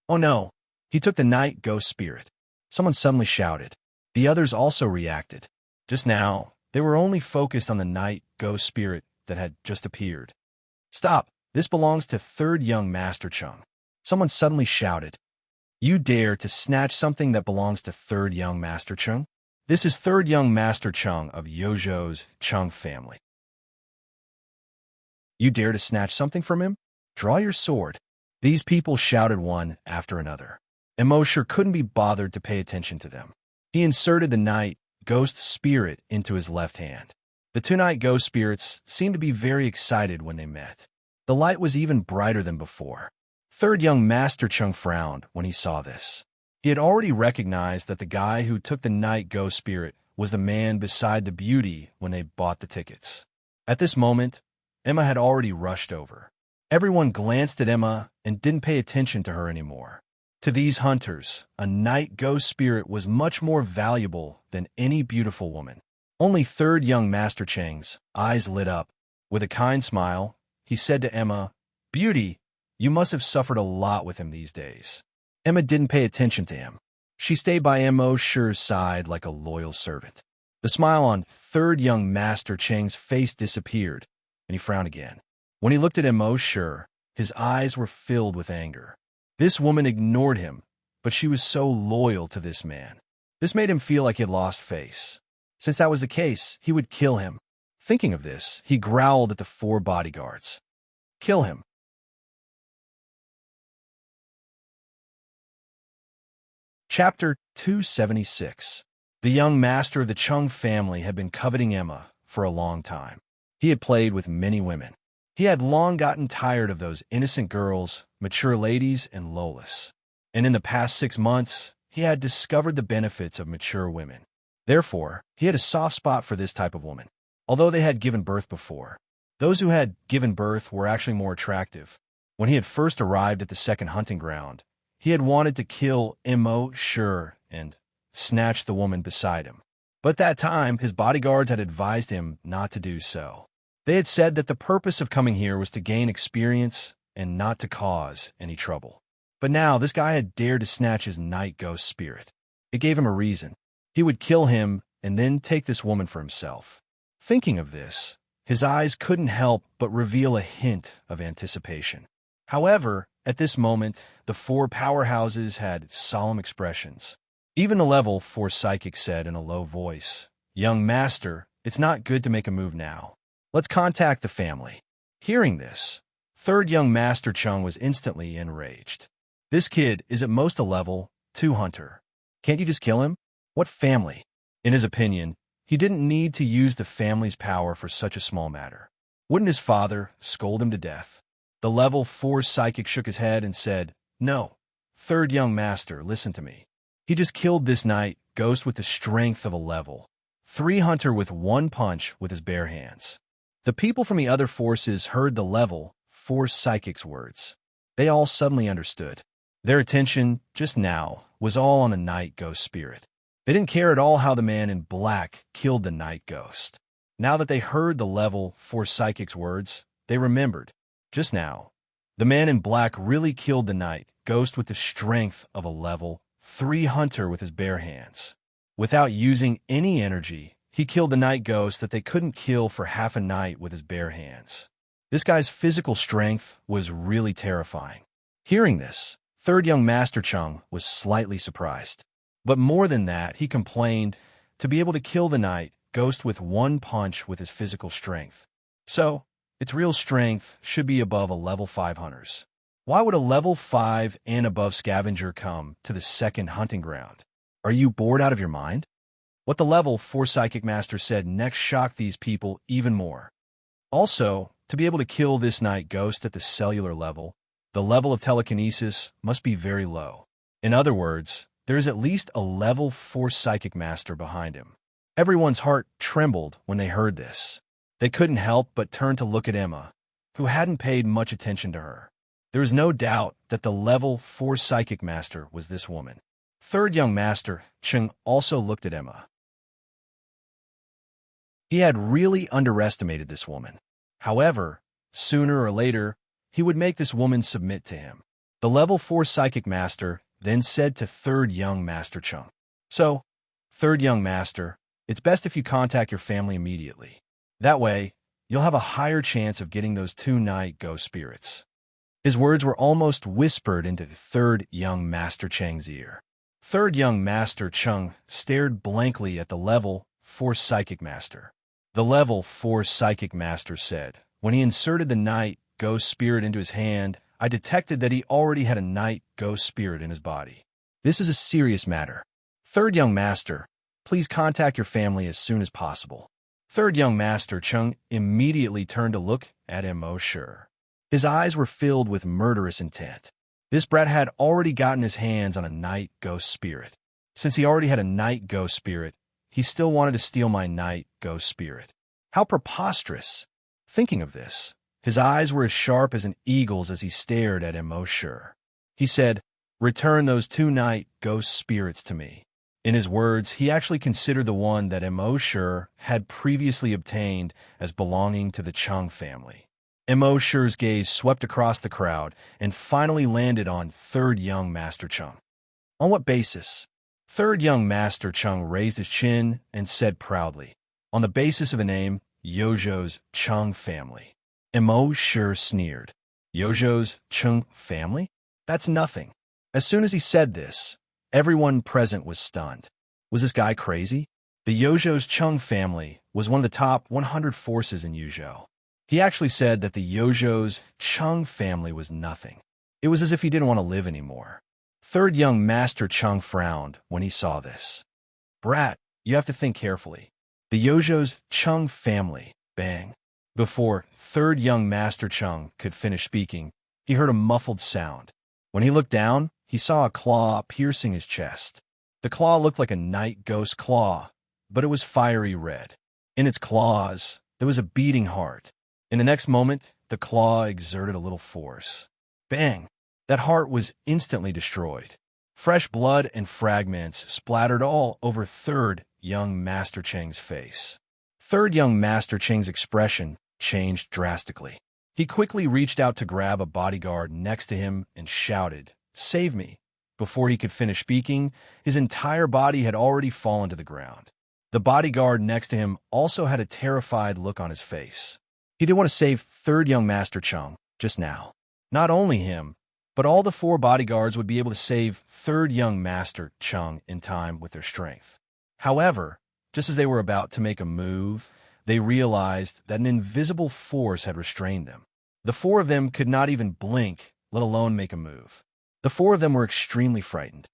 Speaker 1: Oh no! He took the night ghost spirit. Someone suddenly shouted. The others also reacted. Just now, they were only focused on the night ghost spirit that had just appeared. Stop! This belongs to third young Master Chung. Someone suddenly shouted. You dare to snatch something that belongs to third young Master Chung? This is third young Master Chung of Yozhou's Chung family. You dare to snatch something from him? Draw your sword. These people shouted one after another. Immerse couldn't be bothered to pay attention to them. He inserted the night ghost spirit into his left hand. The 2 night ghost spirits seemed to be very excited when they met. The light was even brighter than before. Third young Master Chung frowned when he saw this. He had already recognized that the guy who took the night ghost spirit was the man beside the beauty when they bought the tickets. At this moment, Emma had already rushed over. Everyone glanced at Emma and didn't pay attention to her anymore. To these hunters, a night ghost spirit was much more valuable than any beautiful woman. Only third young Master Cheng's eyes lit up. With a kind smile, he said to Emma, Beauty, you must have suffered a lot with him these days. Emma didn't pay attention to him. She stayed by Immerse's side like a loyal servant. The smile on third young Master Cheng's face disappeared, and he frowned again. When he looked at Immerse, his eyes were filled with anger. This woman ignored him, but she was so loyal to this man. This made him feel like he had lost face. Since that was the case, he would kill him. Thinking of this, he growled at the 4 bodyguards. Kill him. Chapter 276. The young master of the Chung family had been coveting Emma for a long time. He had played with many women. He had long gotten tired of those innocent girls, mature ladies, and lawless. And in the past 6 months, he had discovered the benefits of mature women. Therefore, he had a soft spot for this type of woman. Although they had given birth before, those who had given birth were actually more attractive. When he had first arrived at the second hunting ground, he had wanted to kill Immerse and snatch the woman beside him. But at that time, his bodyguards had advised him not to do so. They had said that the purpose of coming here was to gain experience and not to cause any trouble. But now, this guy had dared to snatch his night ghost spirit. It gave him a reason. He would kill him and then take this woman for himself. Thinking of this, his eyes couldn't help but reveal a hint of anticipation. However, at this moment, the 4 powerhouses had solemn expressions. Even the level 4 psychic said in a low voice, "Young master, it's not good to make a move now. Let's contact the family." Hearing this, 3rd young master Chung was instantly enraged. This kid is at most a level 2 hunter. Can't you just kill him? What family? In his opinion, he didn't need to use the family's power for such a small matter. Wouldn't his father scold him to death? The level 4 psychic shook his head and said, "No, 3rd young master, listen to me. He just killed this night ghost with the strength of a level 3 hunter with 1 punch with his bare hands." The people from the other forces heard the level 4 psychic's words. They all suddenly understood. Their attention, just now, was all on the night ghost spirit. They didn't care at all how the man in black killed the night ghost. Now that they heard the level 4 psychic's words, they remembered. Just now, the man in black really killed the night ghost with the strength of a level 3 hunter with his bare hands. Without using any energy, he killed the night ghost that they couldn't kill for half a night with his bare hands. This guy's physical strength was really terrifying. Hearing this, 3rd young master Chung was slightly surprised. But more than that, he complained to be able to kill the night ghost with 1 punch with his physical strength. So, its real strength should be above a level 5 hunters. Why would a level 5 and above scavenger come to the second hunting ground? Are you bored out of your mind? What the level 4 psychic master said next shocked these people even more. Also, to be able to kill this night ghost at the cellular level, the level of telekinesis must be very low. In other words, there is at least a level 4 psychic master behind him. Everyone's heart trembled when they heard this. They couldn't help but turn to look at Emma, who hadn't paid much attention to her. There was no doubt that the level 4 psychic master was this woman. 3rd young master Chung also looked at Emma. He had really underestimated this woman. However, sooner or later, he would make this woman submit to him. The level 4 psychic master then said to 3rd young master Chung, "So, 3rd young master, it's best if you contact your family immediately. That way, you'll have a higher chance of getting those 2 night ghost spirits." His words were almost whispered into 3rd young master Chang's ear. 3rd young master Chung stared blankly at the level 4 psychic master. The level 4 psychic master said, "When he inserted the night ghost spirit into his hand, I detected that he already had a night ghost spirit in his body. This is a serious matter. 3rd young master, please contact your family as soon as possible." 3rd young master Chung immediately turned to look at Immerse. His eyes were filled with murderous intent. This brat had already gotten his hands on a night ghost spirit. Since he already had a night ghost spirit, he still wanted to steal my night ghost spirit. How preposterous! Thinking of this, his eyes were as sharp as an eagle's as he stared at Immerse. He said, "Return those 2 night ghost spirits to me." In his words, he actually considered the one that Immerse had previously obtained as belonging to the Chung family. Immerse's gaze swept across the crowd and finally landed on 3rd young master Chung. "On what basis?" 3rd young master Chung raised his chin and said proudly, "On the basis of the name Yojo's Chung family." Immerse sneered. Yojo's Chung family? That's nothing. As soon as he said this, everyone present was stunned. Was this guy crazy? The Yojo's Chung family was one of the top 100 forces in Yuzhou. He actually said that the Yojo's Chung family was nothing. It was as if he didn't want to live anymore. Third young Master Chung frowned when he saw this. Brat, you have to think carefully. The Yojo's Chung family, bang. Before third young Master Chung could finish speaking, he heard a muffled sound. When he looked down, he saw a claw piercing his chest. The claw looked like a night ghost claw, but it was fiery red. In its claws, there was a beating heart. In the next moment, the claw exerted a little force. Bang! That heart was instantly destroyed. Fresh blood and fragments splattered all over third young Master Cheng's face. Third young Master Cheng's expression changed drastically. He quickly reached out to grab a bodyguard next to him and shouted, "Save me!" Before he could finish speaking, his entire body had already fallen to the ground. The bodyguard next to him also had a terrified look on his face. He didn't want to save third young Master Chung just now. Not only him, but all the 4 bodyguards would be able to save third young Master Chung in time with their strength. However, just as they were about to make a move, they realized that an invisible force had restrained them. The 4 of them could not even blink, let alone make a move. The 4 of them were extremely frightened.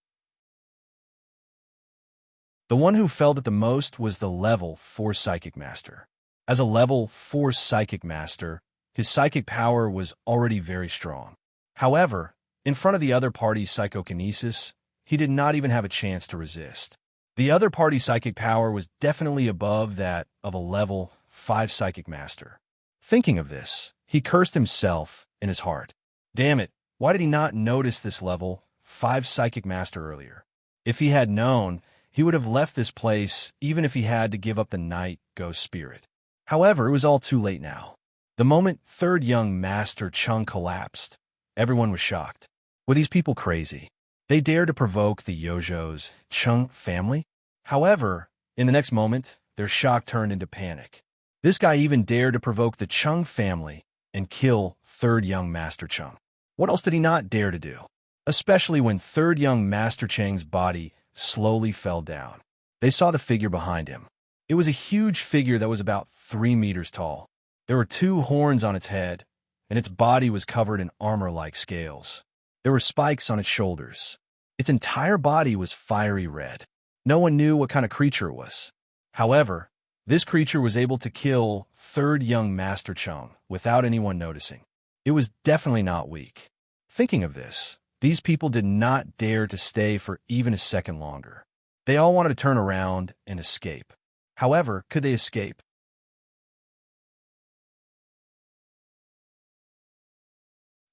Speaker 1: The one who felt it the most was the level 4 Psychic Master. As a level 4 Psychic Master, his psychic power was already very strong. However, in front of the other party's psychokinesis, he did not even have a chance to resist. The other party's psychic power was definitely above that of a level 5 Psychic Master. Thinking of this, he cursed himself in his heart. Damn it, why did he not notice this level 5 Psychic Master earlier? If he had known, he would have left this place even if he had to give up the night ghost spirit. However, it was all too late now. The moment third young Master Chung collapsed, everyone was shocked. Were these people crazy? They dared to provoke the Yojo's Chung family? However, in the next moment, their shock turned into panic. This guy even dared to provoke the Chung family and kill third young Master Chung. What else did he not dare to do? Especially when third young Master Cheng's body slowly fell down. They saw the figure behind him. It was a huge figure that was about 3 meters tall. There were 2 horns on its head, and its body was covered in armor-like scales. There were spikes on its shoulders. Its entire body was fiery red. No one knew what kind of creature it was. However, this creature was able to kill third young Master Chung without anyone noticing. It was definitely not weak. Thinking of this, these people did not dare to stay for even a second longer. They all wanted to turn around and escape. However, could they escape?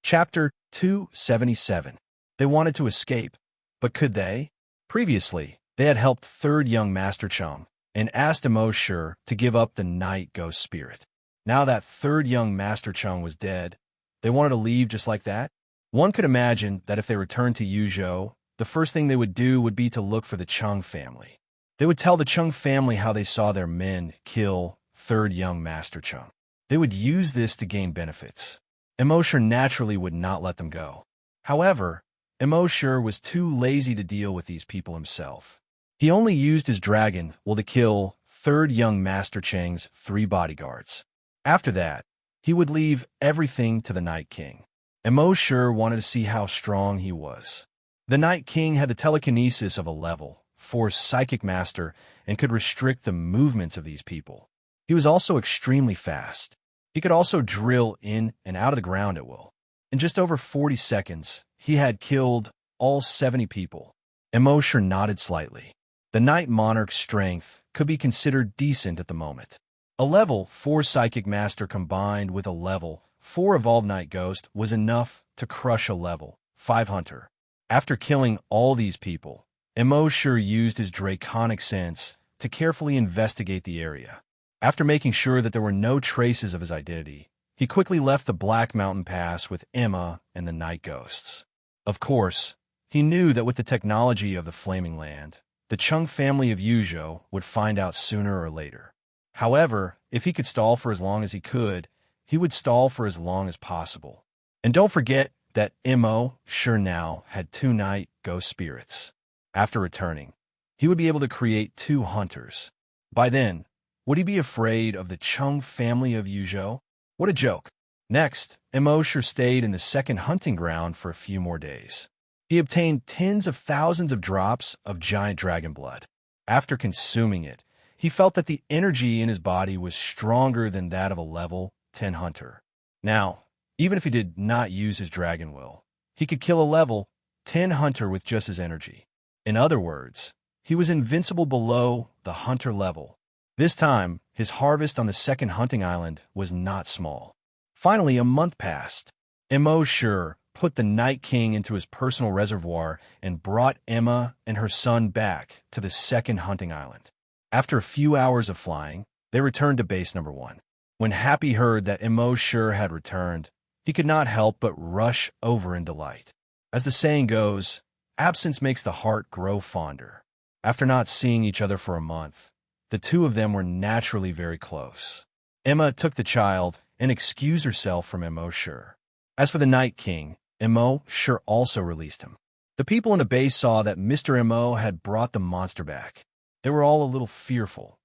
Speaker 1: Chapter 277. They wanted to escape, but could they? Previously, they had helped third young Master Chung and asked Immerse to give up the night ghost spirit. Now that third young Master Chung was dead, they wanted to leave just like that? One could imagine that if they returned to Yuzhou, the first thing they would do would be to look for the Chung family. They would tell the Chung family how they saw their men kill third young Master Chung. They would use this to gain benefits. Immerse naturally would not let them go. However, Immerse was too lazy to deal with these people himself. He only used his dragon will to kill third young Master Cheng's 3 bodyguards. After that, he would leave everything to the Night King. Immerse wanted to see how strong he was. The Night King had the telekinesis of a level 4 Psychic Master and could restrict the movements of these people. He was also extremely fast. He could also drill in and out of the ground at will. In just over 40 seconds, he had killed all 70 people. Immerse nodded slightly. The Night Monarch's strength could be considered decent at the moment. A level 4 Psychic Master combined with a level 4 Evolved Night Ghost was enough to crush a level 5 Hunter. After killing all these people, Immerse used his draconic sense to carefully investigate the area. After making sure that there were no traces of his identity, he quickly left the Black Mountain Pass with Emma and the Night Ghosts. Of course, he knew that with the technology of the Flaming Land, the Chung family of Yuzhou would find out sooner or later. However, if he could stall for as long as he could, he would stall for as long as possible. And don't forget that Immerse now had 2 night ghost spirits. After returning, he would be able to create 2 hunters. By then, would he be afraid of the Chung family of Yuzhou? What a joke. Next, Immerse stayed in the second hunting ground for a few more days. He obtained tens of thousands of drops of giant dragon blood. After consuming it, he felt that the energy in his body was stronger than that of a level 10 hunter. Now, even if he did not use his dragon will, he could kill a level 10 hunter with just his energy. In other words, he was invincible below the hunter level. This time, his harvest on the second hunting island was not small. Finally, a month passed. Immerse put the Night King into his personal reservoir and brought Emma and her son back to the second hunting island. After a few hours of flying, they returned to base number 1. When Happy heard that Immerse had returned, he could not help but rush over in delight. As the saying goes, absence makes the heart grow fonder. After not seeing each other for a month, the two of them were naturally very close. Emma took the child and excused herself from Immerse. As for the Night King, Immerse also released him. The people in the base saw that Mr. Mo had brought the monster back. They were all a little fearful.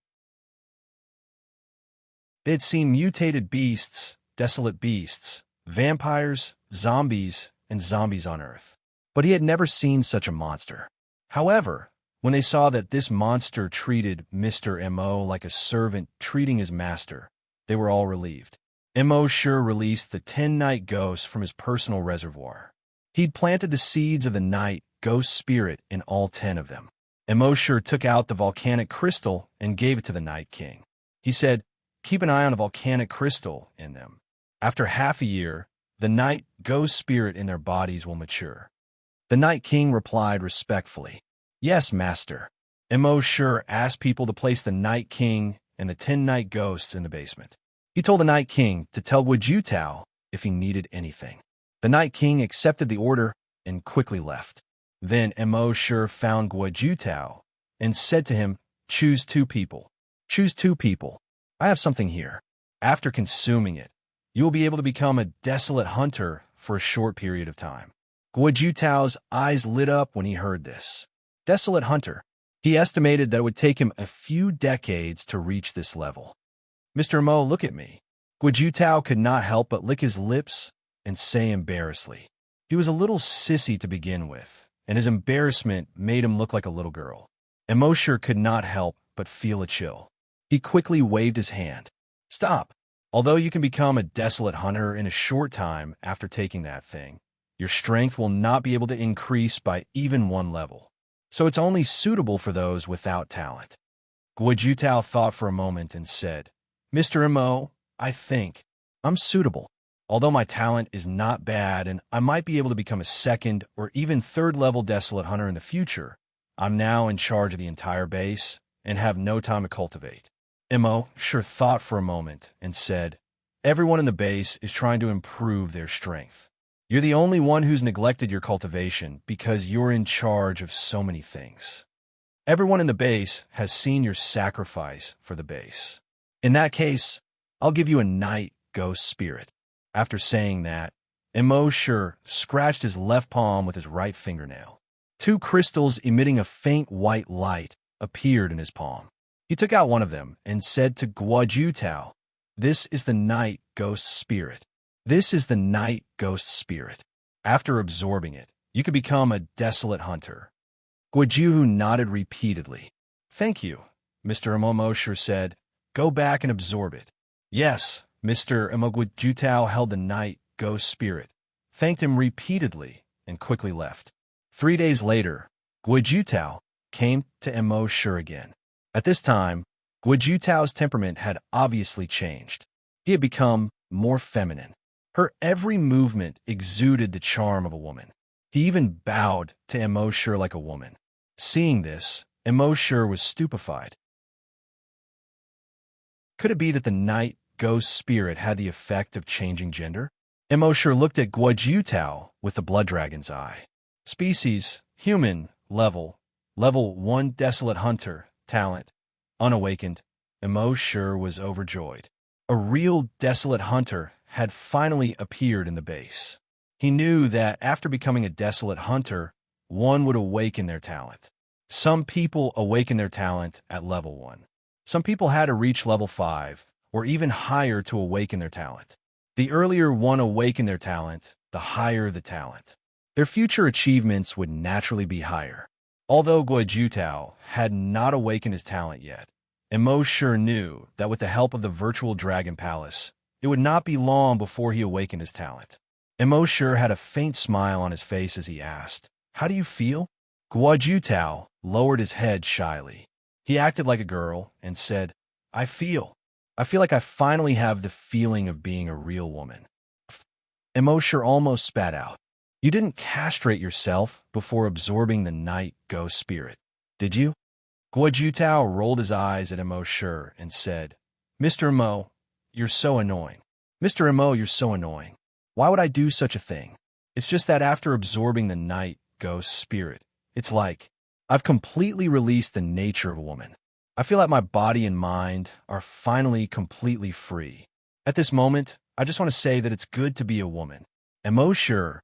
Speaker 1: They had seen mutated beasts, desolate beasts, vampires, zombies, and zombies on Earth. But he had never seen such a monster. However, when they saw that this monster treated Mr. Mo like a servant treating his master, they were all relieved. Immerse released the 10 night ghosts from his personal reservoir. He'd planted the seeds of the night ghost spirit in all 10 of them. Immerse took out the volcanic crystal and gave it to the Night King. He said, "Keep an eye on the volcanic crystal in them. After half a year, the night ghost spirit in their bodies will mature." The Night King replied respectfully, "Yes, master." Immerse asked people to place the Night King and the 10 night ghosts in the basement. He told the Night King to tell Guojutao if he needed anything. The Night King accepted the order and quickly left. Then Immerse found Guojutao and said to him, "Choose 2 people. Choose 2 people. I have something here. After consuming it, you will be able to become a desolate hunter for a short period of time." Guojutao's eyes lit up when he heard this. Desolate hunter. He estimated that it would take him a few decades to reach this level. "Mr. Mo, look at me." Guojutao could not help but lick his lips and say embarrassedly. He was a little sissy to begin with, and his embarrassment made him look like a little girl. Immerse could not help but feel a chill. He quickly waved his hand. "Stop. Although you can become a desolate hunter in a short time after taking that thing, your strength will not be able to increase by even 1 level. So it's only suitable for those without talent." Guojutao thought for a moment and said, "Mr. Mo, I think I'm suitable. Although my talent is not bad and I might be able to become a 2nd or even 3rd level desolate hunter in the future, I'm now in charge of the entire base and have no time to cultivate." Immerse thought for a moment and said, "Everyone in the base is trying to improve their strength. You're the only one who's neglected your cultivation because you're in charge of so many things. Everyone in the base has seen your sacrifice for the base. In that case, I'll give you a night ghost spirit." After saying that, Immerse scratched his left palm with his right fingernail. 2 crystals emitting a faint white light appeared in his palm. He took out one of them and said to Guojutao, "This is the night ghost spirit. This is the night ghost spirit. After absorbing it, you can become a desolate hunter." Guoju nodded repeatedly. "Thank you," Mr. Immerse said. "Go back and absorb it." "Yes." Mr. Guojutao held the night ghost spirit, thanked him repeatedly, and quickly left. 3 days later, Guojutao came to Immerse again. At this time, Guojutao's temperament had obviously changed. He had become more feminine. Her every movement exuded the charm of a woman. He even bowed to Immerse like a woman. Seeing this, Immerse was stupefied. Could it be that the night ghost spirit had the effect of changing gender? Immerse looked at Guojutao with the blood dragon's eye. Species, human, level 1 desolate hunter, talent, unawakened. Immerse was overjoyed. A real desolate hunter had finally appeared in the base. He knew that after becoming a desolate hunter, one would awaken their talent. Some people awaken their talent at level 1. Some people had to reach level 5, or even higher to awaken their talent. The earlier one awakened their talent, the higher the talent. Their future achievements would naturally be higher. Although Guojutao had not awakened his talent yet, Immerse knew that with the help of the virtual dragon palace, it would not be long before he awakened his talent. Immerse had a faint smile on his face as he asked, "How do you feel?" Guojutao lowered his head shyly. He acted like a girl and said, I feel like I finally have the feeling of being a real woman." Immerse almost spat out. "You didn't castrate yourself before absorbing the night ghost spirit, did you?" Guojutao rolled his eyes at Immerse and said, "Mr. Mo, you're so annoying. Mr. Mo, you're so annoying. Why would I do such a thing? It's just that after absorbing the night ghost spirit, it's like I've completely released the nature of a woman. I feel like my body and mind are finally completely free. At this moment, I just want to say that it's good to be a woman." Immerse.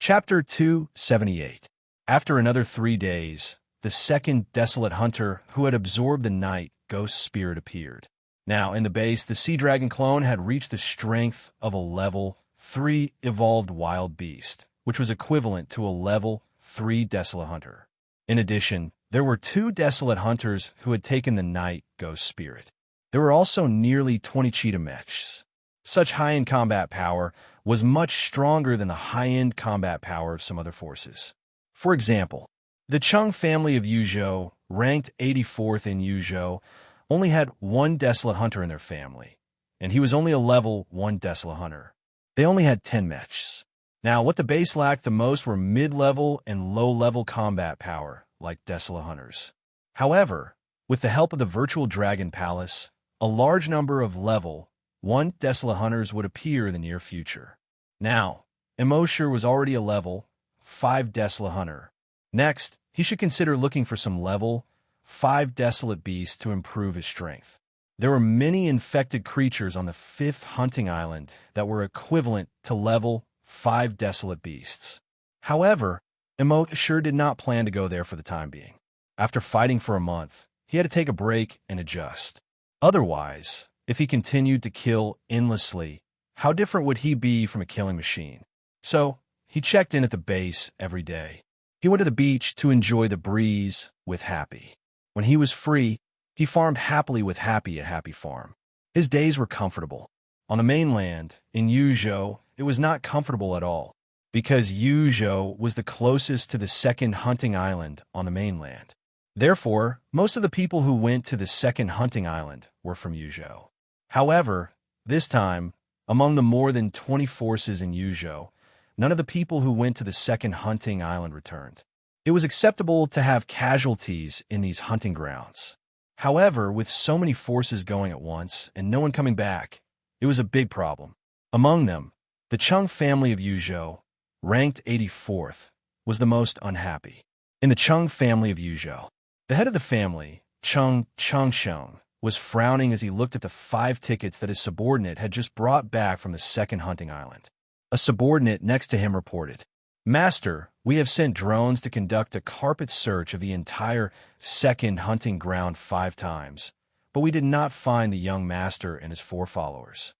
Speaker 1: Chapter 278. After another 3 days, the second desolate hunter who had absorbed the night ghost spirit appeared. Now, in the base, the sea dragon clone had reached the strength of a level 3 evolved wild beast, which was equivalent to a level 3 desolate hunter. In addition, there were 2 desolate hunters who had taken the night ghost spirit. There were also nearly 20 cheetah mechs. Such high-end combat power was much stronger than the high-end combat power of some other forces. For example, the Chung family of Yuzhou, ranked 84th in Yuzhou, only had 1 desolate hunter in their family, and he was only a level 1 desolate hunter. They only had 10 mechs. Now, what the base lacked the most were mid-level and low-level combat power, like desolate hunters. However, with the help of the virtual dragon palace, a large number of level 1 desolate hunters would appear in the near future. Now, Immerse was already a level 5 desolate hunter. Next, he should consider looking for some level 5 desolate beasts to improve his strength. There were many infected creatures on the 5th hunting island that were equivalent to level 5 desolate beasts. However, Immerse did not plan to go there for the time being. After fighting for a month, he had to take a break and adjust. Otherwise, if he continued to kill endlessly, how different would he be from a killing machine? So, he checked in at the base every day. He went to the beach to enjoy the breeze with Happy. When he was free, he farmed happily with Happy at Happy Farm. His days were comfortable. On the mainland, in Yuzhou, it was not comfortable at all, because Yuzhou was the closest to the 2nd hunting island on the mainland. Therefore, most of the people who went to the 2nd hunting island were from Yuzhou. However, this time, among the more than 20 forces in Yuzhou, none of the people who went to the 2nd hunting island returned. It was acceptable to have casualties in these hunting grounds. However, with so many forces going at once and no one coming back, it was a big problem. Among them, the Chung family of Yuzhou, ranked 84th, was the most unhappy. In the Chung family of Yuzhou, the head of the family, Chung Changsheng, was frowning as he looked at the 5 tickets that his subordinate had just brought back from the 2nd hunting island. A subordinate next to him reported, "Master, we have sent drones to conduct a carpet search of the entire 2nd hunting ground 5 times, but we did not find the young master and his 4 followers."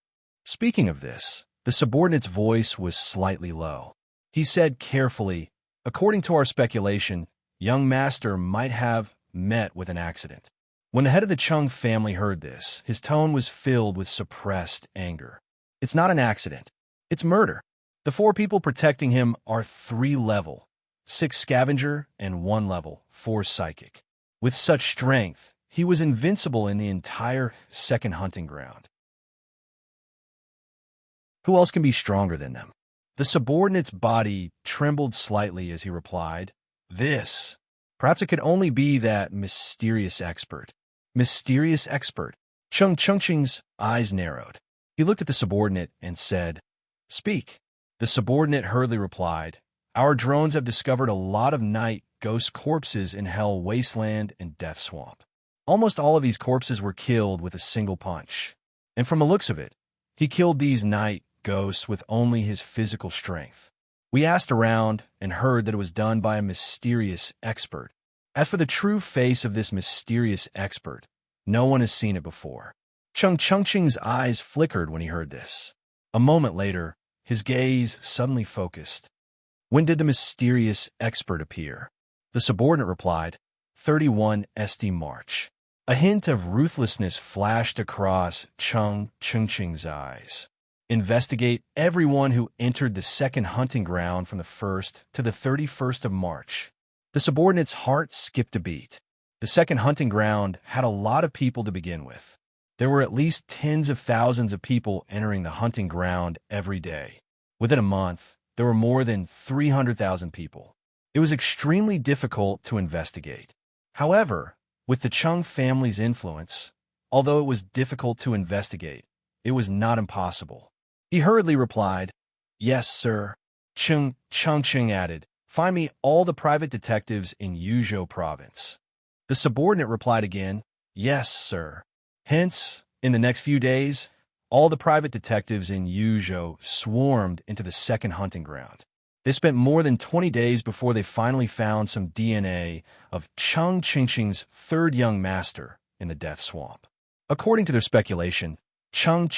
Speaker 1: Speaking of this, the subordinate's voice was slightly low. He said carefully, "According to our speculation, young master might have met with an accident." When the head of the Chung family heard this, his tone was filled with suppressed anger. "It's not an accident. It's murder. The 4 people protecting him are 3 level, 6 scavenger, and 1 level, 4 psychic. With such strength, he was invincible in the entire 2nd hunting ground. Who else can be stronger than them?" The subordinate's body trembled slightly as he replied, "This. Perhaps it could only be that mysterious expert." Mysterious expert. Chung Cheng's eyes narrowed. He looked at the subordinate and said, "Speak." The subordinate hurriedly replied, "Our drones have discovered a lot of night ghost corpses in Hell Wasteland and Death Swamp. Almost all of these corpses were killed with a single punch. And from the looks of it, he killed these night ghosts with only his physical strength. We asked around and heard that it was done by a mysterious expert. As for the true face of this mysterious expert, no one has seen it before. Cheng's eyes flickered when he heard this. A moment later, his gaze suddenly focused. When did the mysterious expert appear? The subordinate replied, 31 SD March. A hint of ruthlessness flashed across Cheng's eyes. Investigate everyone who entered the second hunting ground from the 1st to the 31st of March. The subordinate's heart skipped a beat. The second hunting ground had a lot of people to begin with. There were at least tens of thousands of people entering the hunting ground every day. Within a month, there were more than 300,000 people. It was extremely difficult to investigate. However, with the Cheng family's influence, although it was difficult to investigate, it was not impossible. He hurriedly replied, "Yes, sir." Cheng added, "Find me all the private detectives in Yuzhou province." The subordinate replied again, "Yes, sir." Hence, in the next few days, all the private detectives in Yuzhou swarmed into the second hunting ground. They spent more than 20 days before they finally found some DNA of Cheng's third young master in the Death Swamp. According to their speculation, Cheng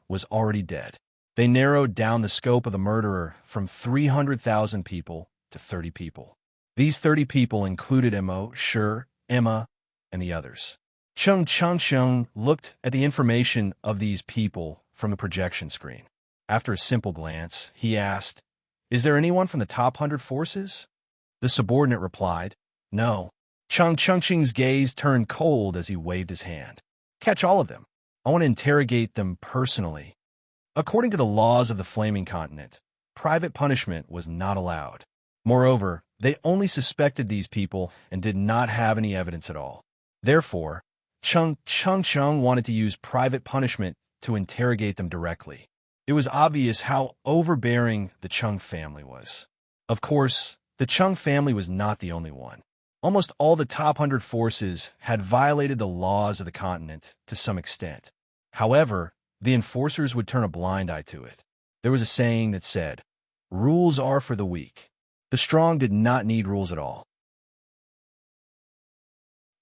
Speaker 1: was already dead. They narrowed down the scope of the murderer from 300,000 people to 30 people. These 30 people included Immerse, Emma, and the others. Cheng looked at the information of these people from the projection screen. After a simple glance, he asked, "Is there anyone from the top 100 forces?" The subordinate replied, "No." Cheng's gaze turned cold as he waved his hand. "Catch all of them. I want to interrogate them personally." According to the laws of the Flaming Continent, private punishment was not allowed. Moreover, they only suspected these people and did not have any evidence at all. Therefore, Cheng wanted to use private punishment to interrogate them directly. It was obvious how overbearing the Cheng family was. Of course, the Cheng family was not the only one. Almost all the top 100 forces had violated the laws of the continent to some extent. However, the enforcers would turn a blind eye to it. There was a saying that said, "Rules are for the weak." The strong did not need rules at all.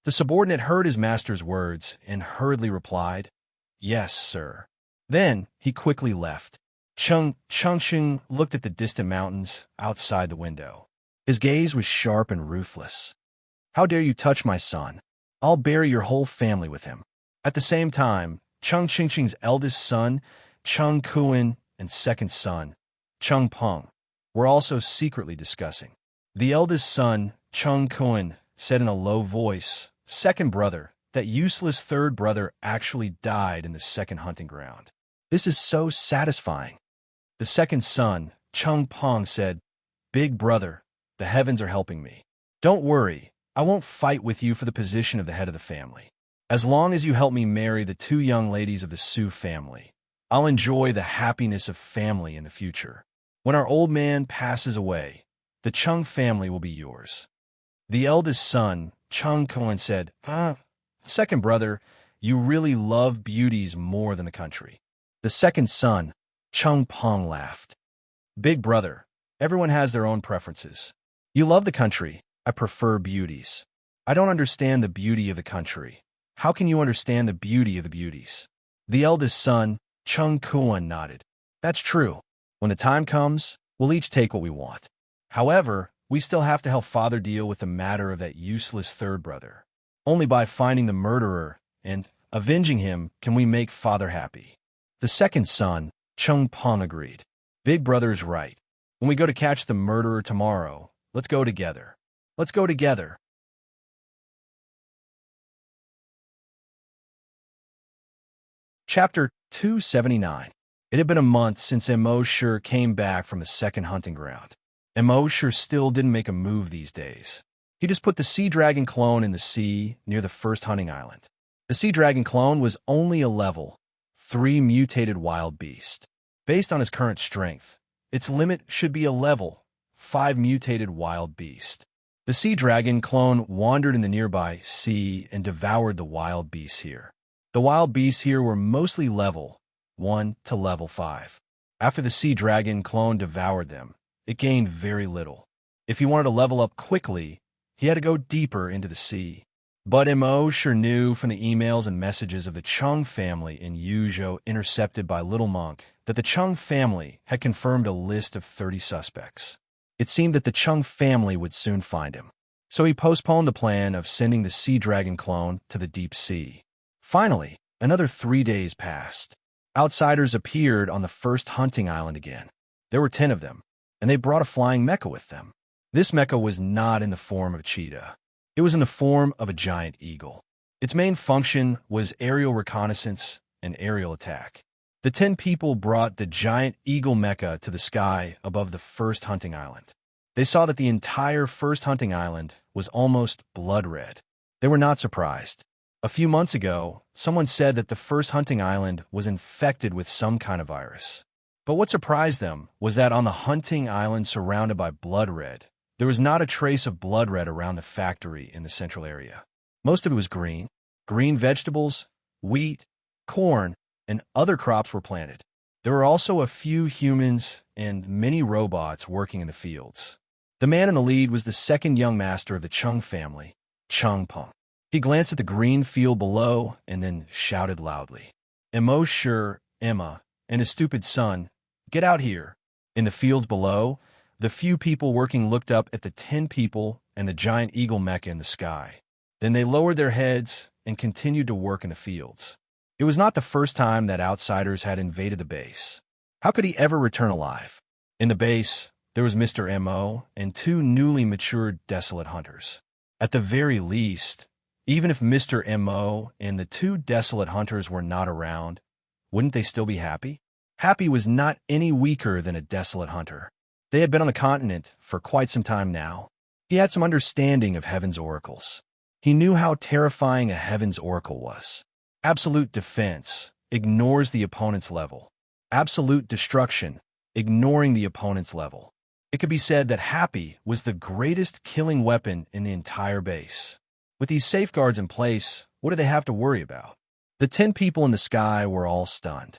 Speaker 1: The subordinate heard his master's words and hurriedly replied, "Yes, sir." Then he quickly left. Cheng looked at the distant mountains outside the window. His gaze was sharp and ruthless. "How dare you touch my son? I'll bury your whole family with him." At the same time, Cheng's eldest son, Cheng Kuan, and second son, Cheng Peng, were also secretly discussing. The eldest son, Cheng Kuan, said in a low voice, "Second brother, that useless third brother actually died in the second hunting ground. This is so satisfying." The second son, Cheng Peng, said, "Big brother, the heavens are helping me. Don't worry, I won't fight with you for the position of the head of the family. As long as you help me marry the two young ladies of the Su family, I'll enjoy the happiness of family in the future. When our old man passes away, the Cheng family will be yours." The eldest son, Cheng Kuan, said, "Second brother, you really love beauties more than the country." The second son, Cheng Peng, laughed. "Big brother, everyone has their own preferences. You love the country, I prefer beauties. I don't understand the beauty of the country. How can you understand the beauty of the beauties?" The eldest son, Cheng Kuan, nodded. "That's true. When the time comes, we'll each take what we want. However, we still have to help father deal with the matter of that useless third brother. Only by finding the murderer and avenging him can we make father happy." The second son, Cheng Peng, agreed. "Big brother is right. When we go to catch the murderer tomorrow, let's go together. Let's go together." Chapter 279. It had been a month since Immerse came back from the second hunting ground. Immerse still didn't make a move these days. He just put the sea dragon clone in the sea near the first hunting island. The sea dragon clone was only a level 3 mutated wild beast. Based on his current strength, its limit should be a level 5 mutated wild beast. The sea dragon clone wandered in the nearby sea and devoured the wild beasts here. The wild beasts here were mostly level 1 to level 5. After the sea dragon clone devoured them, it gained very little. If he wanted to level up quickly, he had to go deeper into the sea. But Mo sure knew from the emails and messages of the Chung family in Yuzhou intercepted by Little Monk that the Chung family had confirmed a list of 30 suspects. It seemed that the Chung family would soon find him. So he postponed the plan of sending the sea dragon clone to the deep sea. Finally, another 3 days passed. Outsiders appeared on the first hunting island again. There were 10 of them, and they brought a flying mecha with them. This mecha was not in the form of a cheetah. It was in the form of a giant eagle. Its main function was aerial reconnaissance and aerial attack. The 10 people brought the giant eagle mecha to the sky above the first hunting island. They saw that the entire first hunting island was almost blood red. They were not surprised. A few months ago, someone said that the first hunting island was infected with some kind of virus. But what surprised them was that on the hunting island surrounded by blood red, there was not a trace of blood red around the factory in the central area. Most of it was green. Green vegetables, wheat, corn, and other crops were planted. There were also a few humans and many robots working in the fields. The man in the lead was the second young master of the Chung family, Chung Peng. He glanced at the green field below and then shouted loudly, "Mo sure, Emma, and his stupid son, get out here." In the fields below, the few people working looked up at the 10 people and the giant eagle mecha in the sky. Then they lowered their heads and continued to work in the fields. It was not the first time that outsiders had invaded the base. How could he ever return alive? In the base, there was Mr. Mo and 2 newly matured desolate hunters. At the very least, even if Mr. Mo and the 2 desolate hunters were not around, wouldn't they still be happy? Happy was not any weaker than a desolate hunter. They had been on the continent for quite some time now. He had some understanding of Heaven's oracles. He knew how terrifying a Heaven's oracle was. Absolute defense ignores the opponent's level. Absolute destruction, ignoring the opponent's level. It could be said that Happy was the greatest killing weapon in the entire base. With these safeguards in place, what do they have to worry about? The 10 people in the sky were all stunned.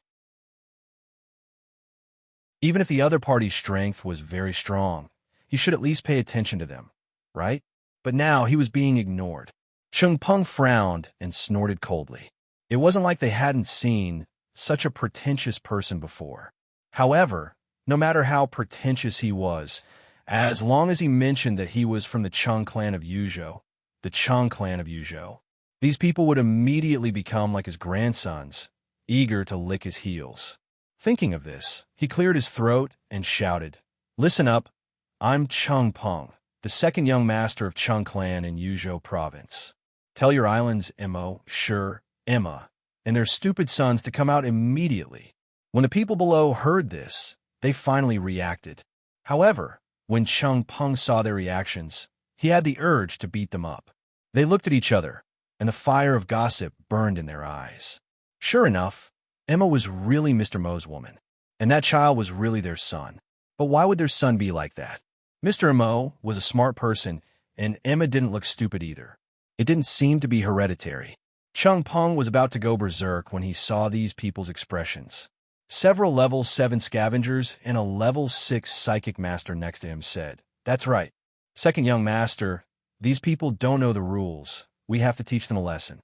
Speaker 1: Even if the other party's strength was very strong, he should at least pay attention to them, right? But now he was being ignored. Chung Peng frowned and snorted coldly. It wasn't like they hadn't seen such a pretentious person before. However, no matter how pretentious he was, as long as he mentioned that he was from the Chung clan of Yuzhou, the Chung clan of Yuzhou, these people would immediately become like his grandsons, eager to lick his heels. Thinking of this, he cleared his throat and shouted, "Listen up, I'm Chung Peng, the second young master of Chung clan in Yuzhou province. Tell your island's Mo, sure, Emma, and their stupid sons to come out immediately." When the people below heard this, they finally reacted. However, when Chung Peng saw their reactions, he had the urge to beat them up. They looked at each other, and the fire of gossip burned in their eyes. Sure enough, Emma was really Mr. Mo's woman, and that child was really their son. But why would their son be like that? Mr. Mo was a smart person, and Emma didn't look stupid either. It didn't seem to be hereditary. Chung Peng was about to go berserk when he saw these people's expressions. Several level 7 scavengers and a level 6 psychic master next to him said, "That's right. Second young master, these people don't know the rules. We have to teach them a lesson."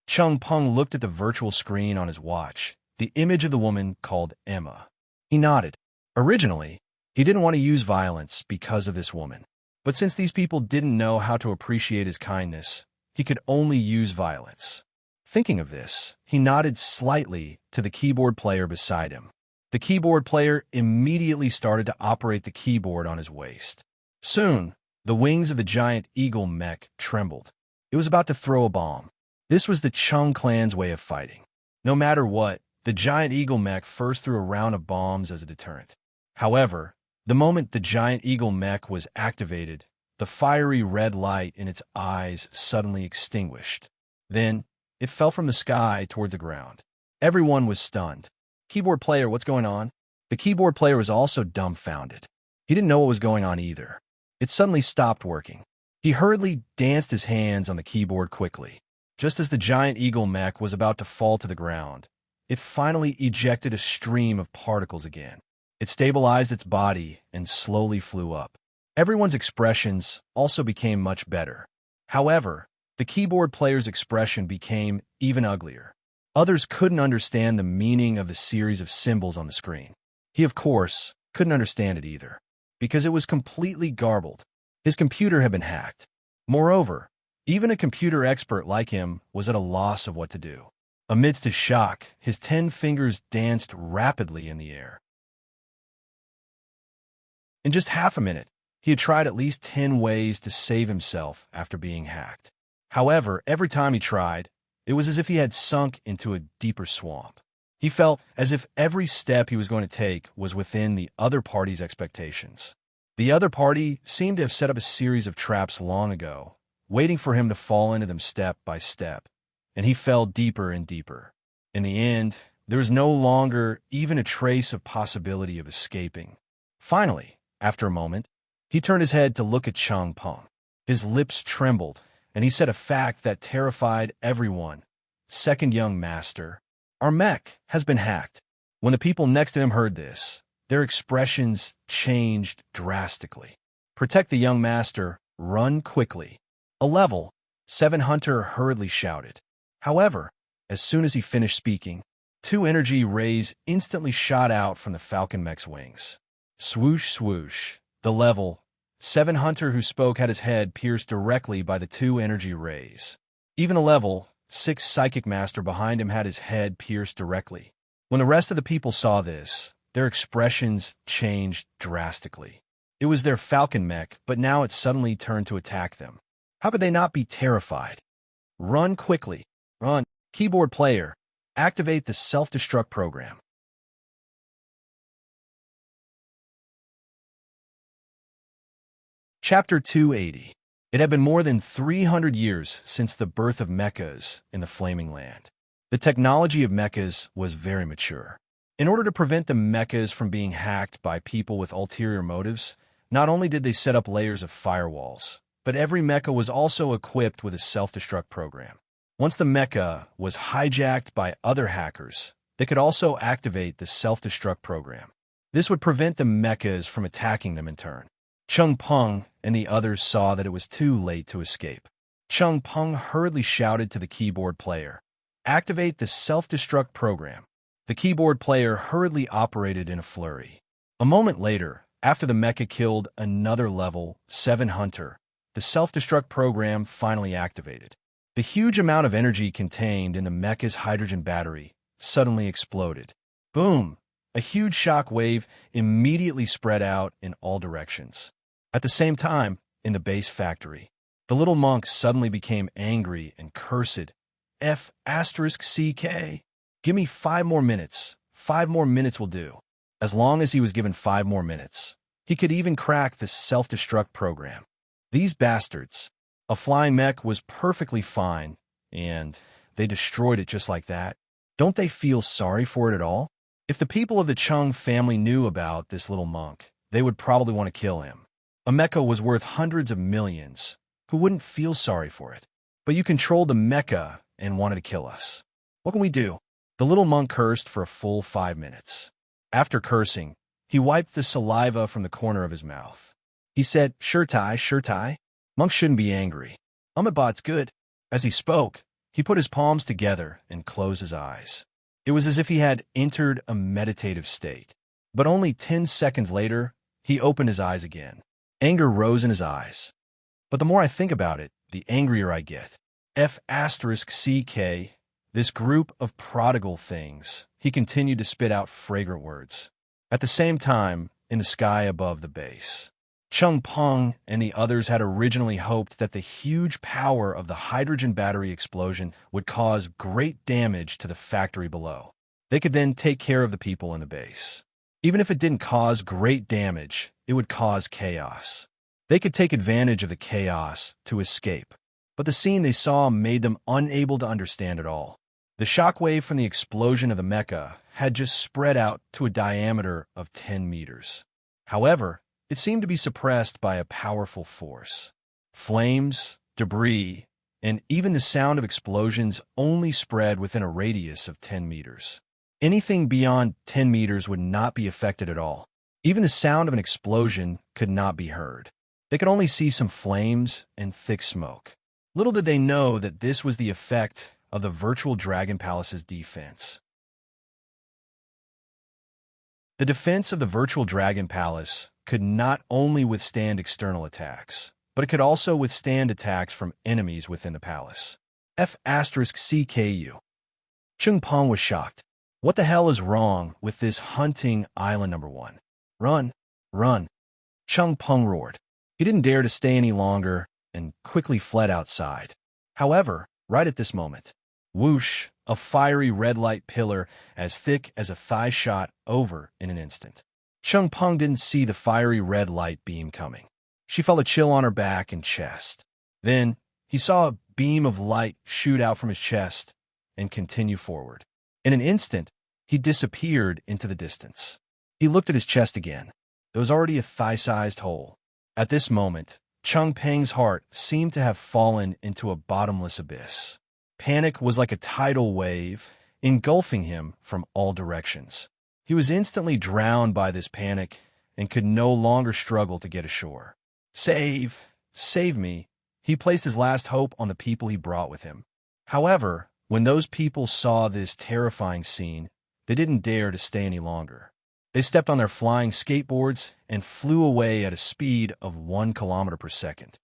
Speaker 1: Chung Peng looked at the virtual screen on his watch, the image of the woman called Emma. He nodded. Originally, he didn't want to use violence because of this woman. But since these people didn't know how to appreciate his kindness, he could only use violence. Thinking of this, he nodded slightly to the keyboard player beside him. The keyboard player immediately started to operate the keyboard on his waist. Soon, the wings of the giant eagle mech trembled. It was about to throw a bomb. This was the Chung clan's way of fighting. No matter what, the giant eagle mech first threw a round of bombs as a deterrent. However, the moment the giant eagle mech was activated, the fiery red light in its eyes suddenly extinguished. Then, it fell from the sky toward the ground. Everyone was stunned. "Keyboard player, what's going on?" The keyboard player was also dumbfounded. He didn't know what was going on either. It suddenly stopped working. He hurriedly danced his hands on the keyboard quickly. Just as the giant eagle mech was about to fall to the ground, it finally ejected a stream of particles again. It stabilized its body and slowly flew up. Everyone's expressions also became much better. However, the keyboard player's expression became even uglier. Others couldn't understand the meaning of the series of symbols on the screen. He, of course, couldn't understand it either, because it was completely garbled. His computer had been hacked. Moreover, even a computer expert like him was at a loss of what to do. Amidst his shock, his 10 fingers danced rapidly in the air. In just half a minute, he had tried at least 10 ways to save himself after being hacked. However, every time he tried, it was as if he had sunk into a deeper swamp. He felt as if every step he was going to take was within the other party's expectations. The other party seemed to have set up a series of traps long ago, waiting for him to fall into them step by step, and he fell deeper and deeper. In the end, there was no longer even a trace of possibility of escaping. Finally, after a moment, he turned his head to look at Chung Peng. His lips trembled, and he said a fact that terrified everyone. "Second young master, our mech has been hacked." When the people next to him heard this, their expressions changed drastically. "Protect the young master, run quickly." "A level 7 hunter hurriedly shouted. However, as soon as he finished speaking, 2 energy rays instantly shot out from the Falcon mech's wings. Swoosh, swoosh. The level 7 hunter who spoke had his head pierced directly by the 2 energy rays. Even the level 6 psychic master behind him had his head pierced directly. When the rest of the people saw this, their expressions changed drastically. It was their Falcon mech, but now it suddenly turned to attack them. How could they not be terrified? Run quickly. Run. Keyboard player, activate the self-destruct program. Chapter 280. It had been more than 300 years since the birth of mechas in the Flaming Land. The technology of mechas was very mature. In order to prevent the mechas from being hacked by people with ulterior motives, not only did they set up layers of firewalls, but every mecha was also equipped with a self-destruct program. Once the mecha was hijacked by other hackers, they could also activate the self-destruct program. This would prevent the mechas from attacking them in turn. Chung Peng and the others saw that it was too late to escape. Chung Peng hurriedly shouted to the keyboard player, "Activate the self-destruct program." The keyboard player hurriedly operated in a flurry. A moment later, after the mecha killed another level 7 hunter, the self-destruct program finally activated. The huge amount of energy contained in the mecha's hydrogen battery suddenly exploded. Boom! A huge shock wave immediately spread out in all directions. At the same time, in the base factory, the little monk suddenly became angry and cursed. F***CK. Give me 5 more minutes. 5 more minutes will do. As long as he was given 5 more minutes, he could even crack the self-destruct program. These bastards. A flying mech was perfectly fine, and they destroyed it just like that. Don't they feel sorry for it at all? If the people of the Chung family knew about this little monk, they would probably want to kill him. A mecha was worth hundreds of millions. Who wouldn't feel sorry for it? But you controlled the mecha and wanted to kill us. What can we do? The little monk cursed for a full 5 minutes. After cursing, he wiped the saliva from the corner of his mouth. He said, sure tie. Monk shouldn't be angry. Umabot's good. As he spoke, he put his palms together and closed his eyes. It was as if he had entered a meditative state. But only 10 seconds later, he opened his eyes again. Anger rose in his eyes. But the more I think about it, the angrier I get. F***CK, this group of prodigal things. He continued to spit out fragrant words. At the same time, in the sky above the base, Chung Peng and the others had originally hoped that the huge power of the hydrogen battery explosion would cause great damage to the factory below. They could then take care of the people in the base. Even if it didn't cause great damage, it would cause chaos. They could take advantage of the chaos to escape. But the scene they saw made them unable to understand it all. The shockwave from the explosion of the mecha had just spread out to a diameter of 10 meters. However, it seemed to be suppressed by a powerful force. Flames, debris, and even the sound of explosions only spread within a radius of 10 meters. Anything beyond 10 meters would not be affected at all. Even the sound of an explosion could not be heard. They could only see some flames and thick smoke. Little did they know that this was the effect of the virtual Dragon Palace's defense. The defense of the virtual Dragon Palace could not only withstand external attacks, but it could also withstand attacks from enemies within the palace. F*CKU. Chung Peng was shocked. What the hell is wrong with this hunting island number 1? Run, run. Chung Peng roared. He didn't dare to stay any longer and quickly fled outside. However, right at this moment, whoosh, a fiery red light pillar as thick as a thigh shot over in an instant. Chung Peng didn't see the fiery red light beam coming. She felt a chill on her back and chest. Then, he saw a beam of light shoot out from his chest and continue forward. In an instant, he disappeared into the distance. He looked at his chest again. There was already a thigh-sized hole. At this moment, Chung Peng's heart seemed to have fallen into a bottomless abyss. Panic was like a tidal wave, engulfing him from all directions. He was instantly drowned by this panic and could no longer struggle to get ashore. Save me. He placed his last hope on the people he brought with him. However, when those people saw this terrifying scene, they didn't dare to stay any longer. They stepped on their flying skateboards and flew away at a speed of 1 kilometer per second.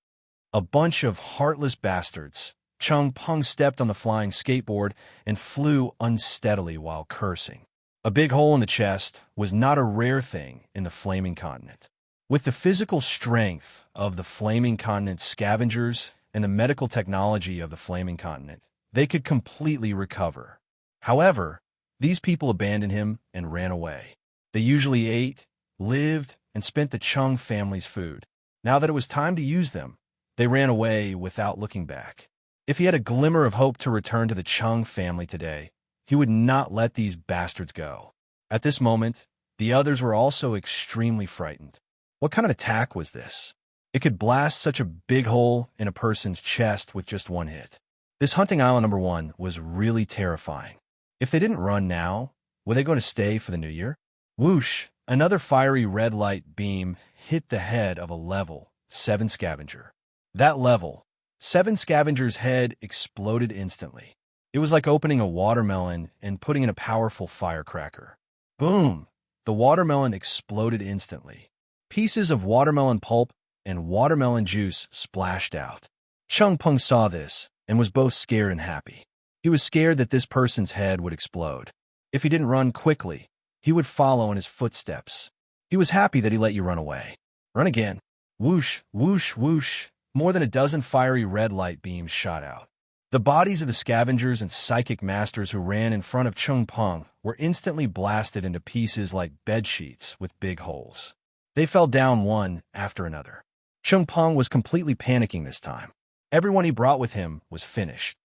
Speaker 1: A bunch of heartless bastards. Chung Peng stepped on the flying skateboard and flew unsteadily while cursing. A big hole in the chest was not a rare thing in the Flaming Continent. With the physical strength of the Flaming Continent's scavengers and the medical technology of the Flaming Continent, they could completely recover. However, these people abandoned him and ran away. They usually ate, lived, and spent the Chung family's food. Now that it was time to use them, they ran away without looking back. If he had a glimmer of hope to return to the Chung family today, he would not let these bastards go. At this moment, the others were also extremely frightened. What kind of attack was this? It could blast such a big hole in a person's chest with just one hit. This hunting island number 1 was really terrifying. If they didn't run now, were they going to stay for the new year? Whoosh! Another fiery red light beam hit the head of a level 7 scavenger. That level 7 scavenger's head exploded instantly. It was like opening a watermelon and putting in a powerful firecracker. Boom! The watermelon exploded instantly. Pieces of watermelon pulp and watermelon juice splashed out. Chung Peng saw this and was both scared and happy. He was scared that this person's head would explode. If he didn't run quickly, he would follow in his footsteps. He was happy that he let you run away. Run again. Whoosh, whoosh, whoosh. More than a dozen fiery red light beams shot out. The bodies of the scavengers and psychic masters who ran in front of Chung Peng were instantly blasted into pieces like bed sheets with big holes. They fell down one after another. Chung Peng was completely panicking this time. Everyone he brought with him was finished.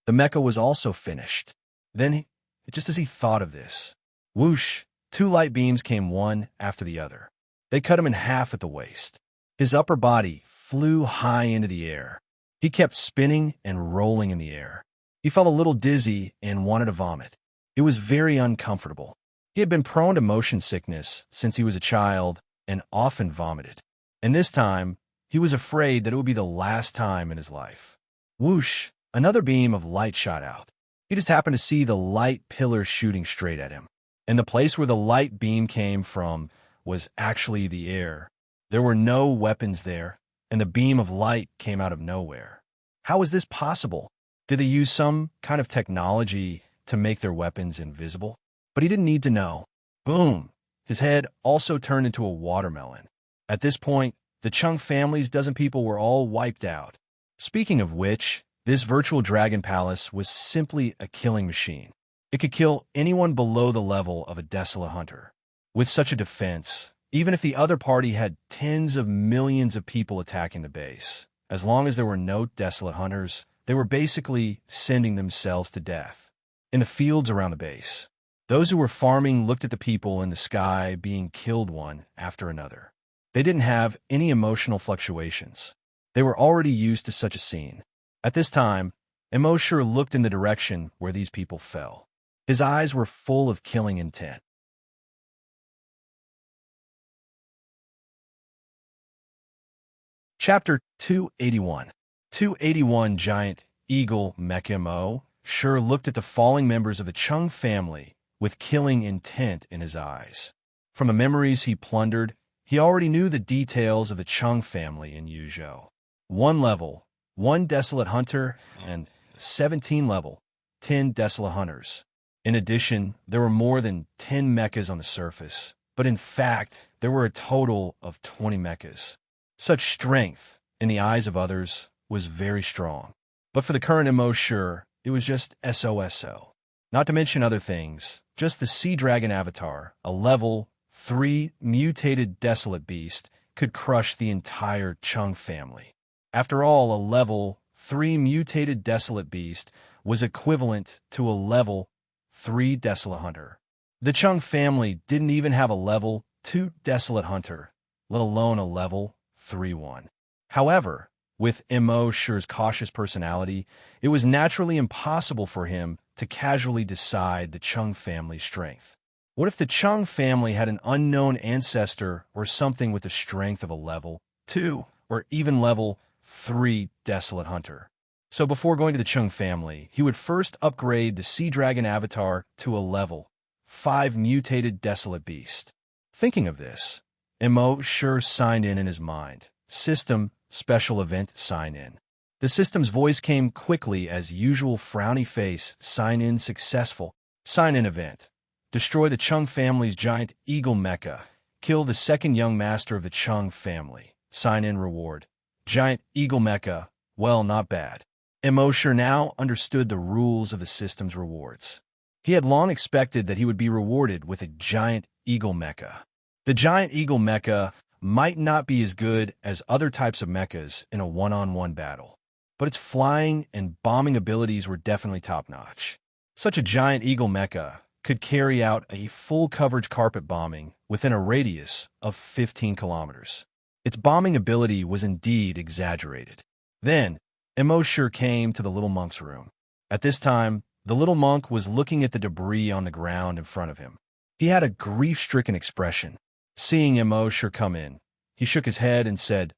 Speaker 1: The mecha was also finished. Then, just as he thought of this, whoosh, 2 light beams came one after the other. They cut him in half at the waist. His upper body flew high into the air. He kept spinning and rolling in the air. He felt a little dizzy and wanted to vomit. It was very uncomfortable. He had been prone to motion sickness since he was a child and often vomited. And this time, he was afraid that it would be the last time in his life. Whoosh! Another beam of light shot out. He just happened to see the light pillar shooting straight at him. And the place where the light beam came from was actually the air. There were no weapons there, and the beam of light came out of nowhere. How was this possible? Did they use some kind of technology to make their weapons invisible? But he didn't need to know. Boom! His head also turned into a watermelon. At this point, the Chung family's dozen people were all wiped out. Speaking of which, this virtual dragon palace was simply a killing machine. It could kill anyone below the level of a desolate hunter. With such a defense, even if the other party had tens of millions of people attacking the base, as long as there were no desolate hunters, they were basically sending themselves to death. In the fields around the base, those who were farming looked at the people in the sky being killed one after another. They didn't have any emotional fluctuations. They were already used to such a scene. At this time, Immerse looked in the direction where these people fell. His eyes were full of killing intent. Chapter 281. 281 Giant Eagle Mecha Immerse looked at the falling members of the Chung family with killing intent in his eyes. From the memories he plundered, he already knew the details of the Chung family in Yuzhou. 1 level, 1 desolate hunter, and 17 level, 10 desolate hunters. In addition, there were more than 10 mechas on the surface, but in fact, there were a total of 20 mechas. Such strength, in the eyes of others, was very strong. But for the current Immerse, it was just SOSO. Not to mention other things, just the Sea Dragon avatar, a level 3 mutated desolate beast, could crush the entire Chung family. After all, a level 3 mutated desolate beast was equivalent to a level 3 desolate hunter. The Chung family didn't even have a level 2 desolate hunter, let alone a level 3 one. However, with Immerse's cautious personality, it was naturally impossible for him to casually decide the Chung family's strength. What if the Chung family had an unknown ancestor or something with the strength of a level 2 or even level 3 desolate hunter? So before going to the Chung family, he would first upgrade the Sea Dragon avatar to a level 5 mutated desolate beast. Thinking of this, Immerse signed in his mind. System special event sign in. The system's voice came quickly as usual frowny face sign in successful. Sign in event. Destroy the Chung family's giant eagle mecha. Kill the second young master of the Chung family. Sign in reward. Giant eagle mecha. Well, not bad. Immerse now understood the rules of the system's rewards. He had long expected that he would be rewarded with a giant eagle mecha. The giant eagle mecha might not be as good as other types of mechas in a one-on-one battle, but its flying and bombing abilities were definitely top-notch. Such a giant eagle mecha could carry out a full coverage carpet bombing within a radius of 15 kilometers. Its bombing ability was indeed exaggerated. Then, Immerse came to the little monk's room. At this time, the little monk was looking at the debris on the ground in front of him. He had a grief-stricken expression. Seeing Immerse come in, he shook his head and said,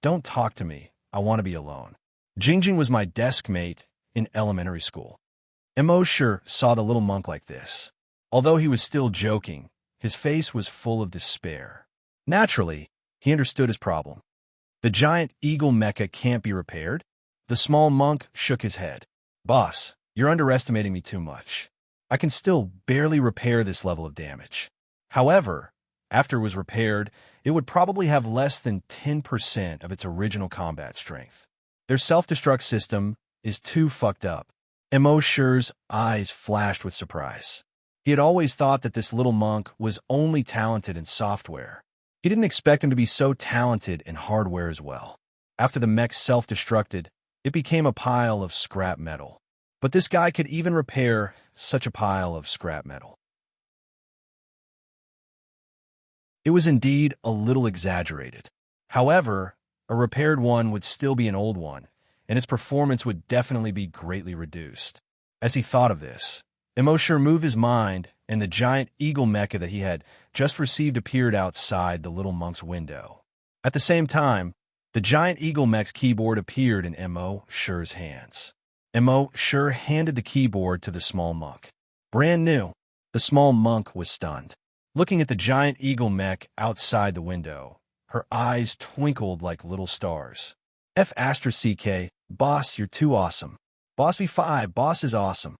Speaker 1: "Don't talk to me. I want to be alone. Jingjing was my desk mate in elementary school." Immerse saw the little monk like this. Although he was still joking, his face was full of despair. Naturally, he understood his problem. The giant eagle mecha can't be repaired? The small monk shook his head. "Boss, you're underestimating me too much. I can still barely repair this level of damage. However, after it was repaired, it would probably have less than 10% of its original combat strength. Their self-destruct system is too fucked up." Immerse's eyes flashed with surprise. He had always thought that this little monk was only talented in software. He didn't expect him to be so talented in hardware as well. After the mech self-destructed, it became a pile of scrap metal. But this guy could even repair such a pile of scrap metal. It was indeed a little exaggerated. However, a repaired one would still be an old one, and its performance would definitely be greatly reduced. As he thought of this, Immerse moved his mind, and the giant eagle mecha that he had just received appeared outside the little monk's window. At the same time, the giant eagle mech's keyboard appeared in Immerse's hands. Immerse handed the keyboard to the small monk. Brand new. The small monk was stunned. Looking at the giant eagle mech outside the window, her eyes twinkled like little stars. F***, boss, you're too awesome. Boss V5, boss is awesome.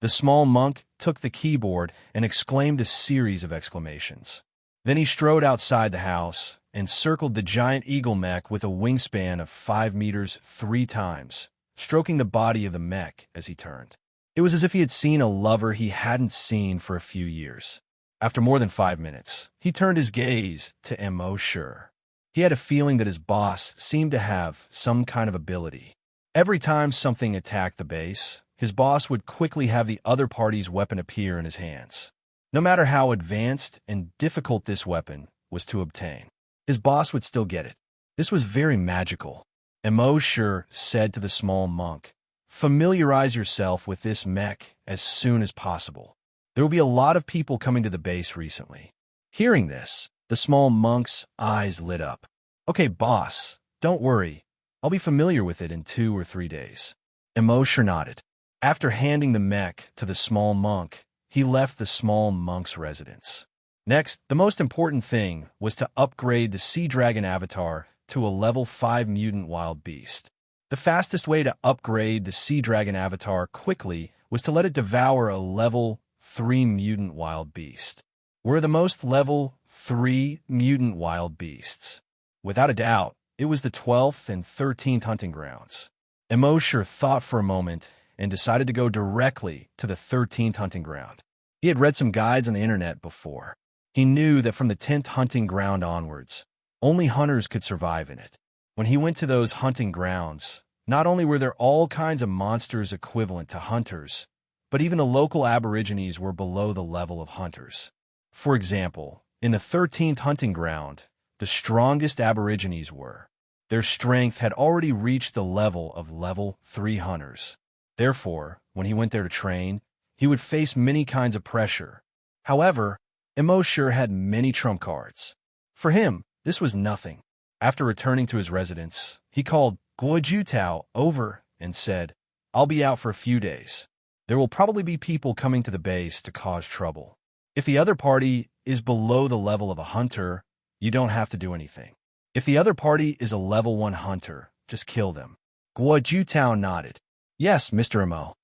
Speaker 1: The small monk took the keyboard and exclaimed a series of exclamations. Then he strode outside the house and circled the giant eagle mech with a wingspan of 5 meters 3 times, stroking the body of the mech as he turned. It was as if he had seen a lover he hadn't seen for a few years. After more than 5 minutes, he turned his gaze to Immerse. He had a feeling that his boss seemed to have some kind of ability. Every time something attacked the base, his boss would quickly have the other party's weapon appear in his hands. No matter how advanced and difficult this weapon was to obtain. his boss would still get it. This was very magical. Immerse said to the small monk, "Familiarize yourself with this mech as soon as possible. There will be a lot of people coming to the base recently." Hearing this, the small monk's eyes lit up. "Okay, boss, don't worry. I'll be familiar with it in 2 or 3 days." Immerse nodded. After handing the mech to the small monk, he left the small monk's residence. Next, the most important thing was to upgrade the Sea Dragon avatar to a level 5 mutant wild beast. The fastest way to upgrade the Sea Dragon avatar quickly was to let it devour a level 3 mutant wild beast. Were the most level 3 mutant wild beasts? Without a doubt, it was the 12th and 13th hunting grounds. Immerse thought for a moment and decided to go directly to the 13th hunting ground. He had read some guides on the internet before. He knew that from the 10th hunting ground onwards, only hunters could survive in it. When he went to those hunting grounds, not only were there all kinds of monsters equivalent to hunters, but even the local aborigines were below the level of hunters. For example, in the 13th hunting ground, the strongest aborigines were. Their strength had already reached the level of level 3 hunters. Therefore, when he went there to train, he would face many kinds of pressure. However, Immerse had many trump cards. For him, this was nothing. After returning to his residence, he called Guojutao over and said, "I'll be out for a few days. There will probably be people coming to the base to cause trouble. If the other party is below the level of a hunter, you don't have to do anything. If the other party is a level 1 hunter, just kill them." Guojutao nodded. "Yes, Mr. Imo."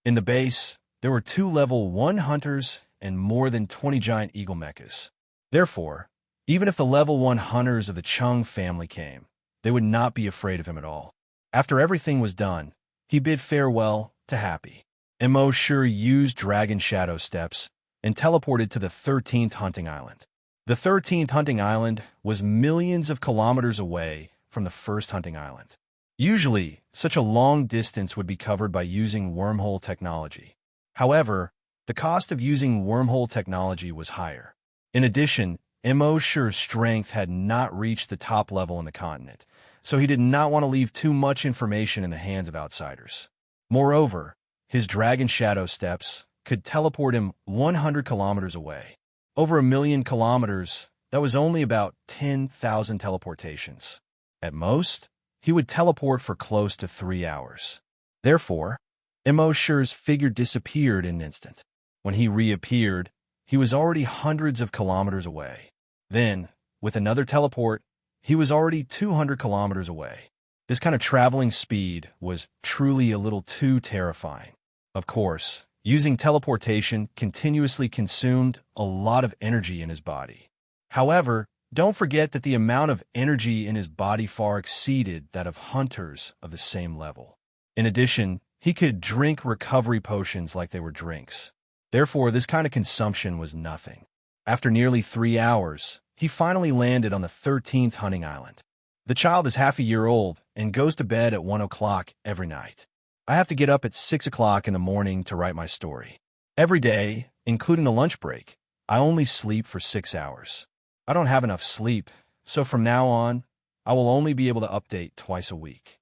Speaker 1: In the base, there were 2 level 1 hunters and more than 20 giant eagle mechas. Therefore, even if the level 1 hunters of the Chung family came, they would not be afraid of him at all. After everything was done, he bid farewell to Happy. Immerse used Dragon Shadow Steps and teleported to the 13th hunting island. The 13th hunting island was millions of kilometers away from the first hunting island. Usually, such a long distance would be covered by using wormhole technology. However, the cost of using wormhole technology was higher. In addition, Immerse's strength had not reached the top level in the continent, so he did not want to leave too much information in the hands of outsiders. Moreover, his Dragon Shadow Steps could teleport him 100 kilometers away. Over 1,000,000 kilometers, that was only about 10,000 teleportations. At most, he would teleport for close to 3 hours. Therefore, Immerse's figure disappeared in an instant. When he reappeared, he was already hundreds of kilometers away. Then, with another teleport, he was already 200 kilometers away. This kind of traveling speed was truly a little too terrifying. Of course, using teleportation continuously consumed a lot of energy in his body. However, don't forget that the amount of energy in his body far exceeded that of hunters of the same level. In addition, he could drink recovery potions like they were drinks. Therefore, this kind of consumption was nothing. After nearly 3 hours, he finally landed on the 13th hunting island. The child is half a year old and goes to bed at 1 o'clock every night. I have to get up at 6 o'clock in the morning to write my story. Every day, including the lunch break, I only sleep for 6 hours. I don't have enough sleep, so from now on, I will only be able to update twice a week.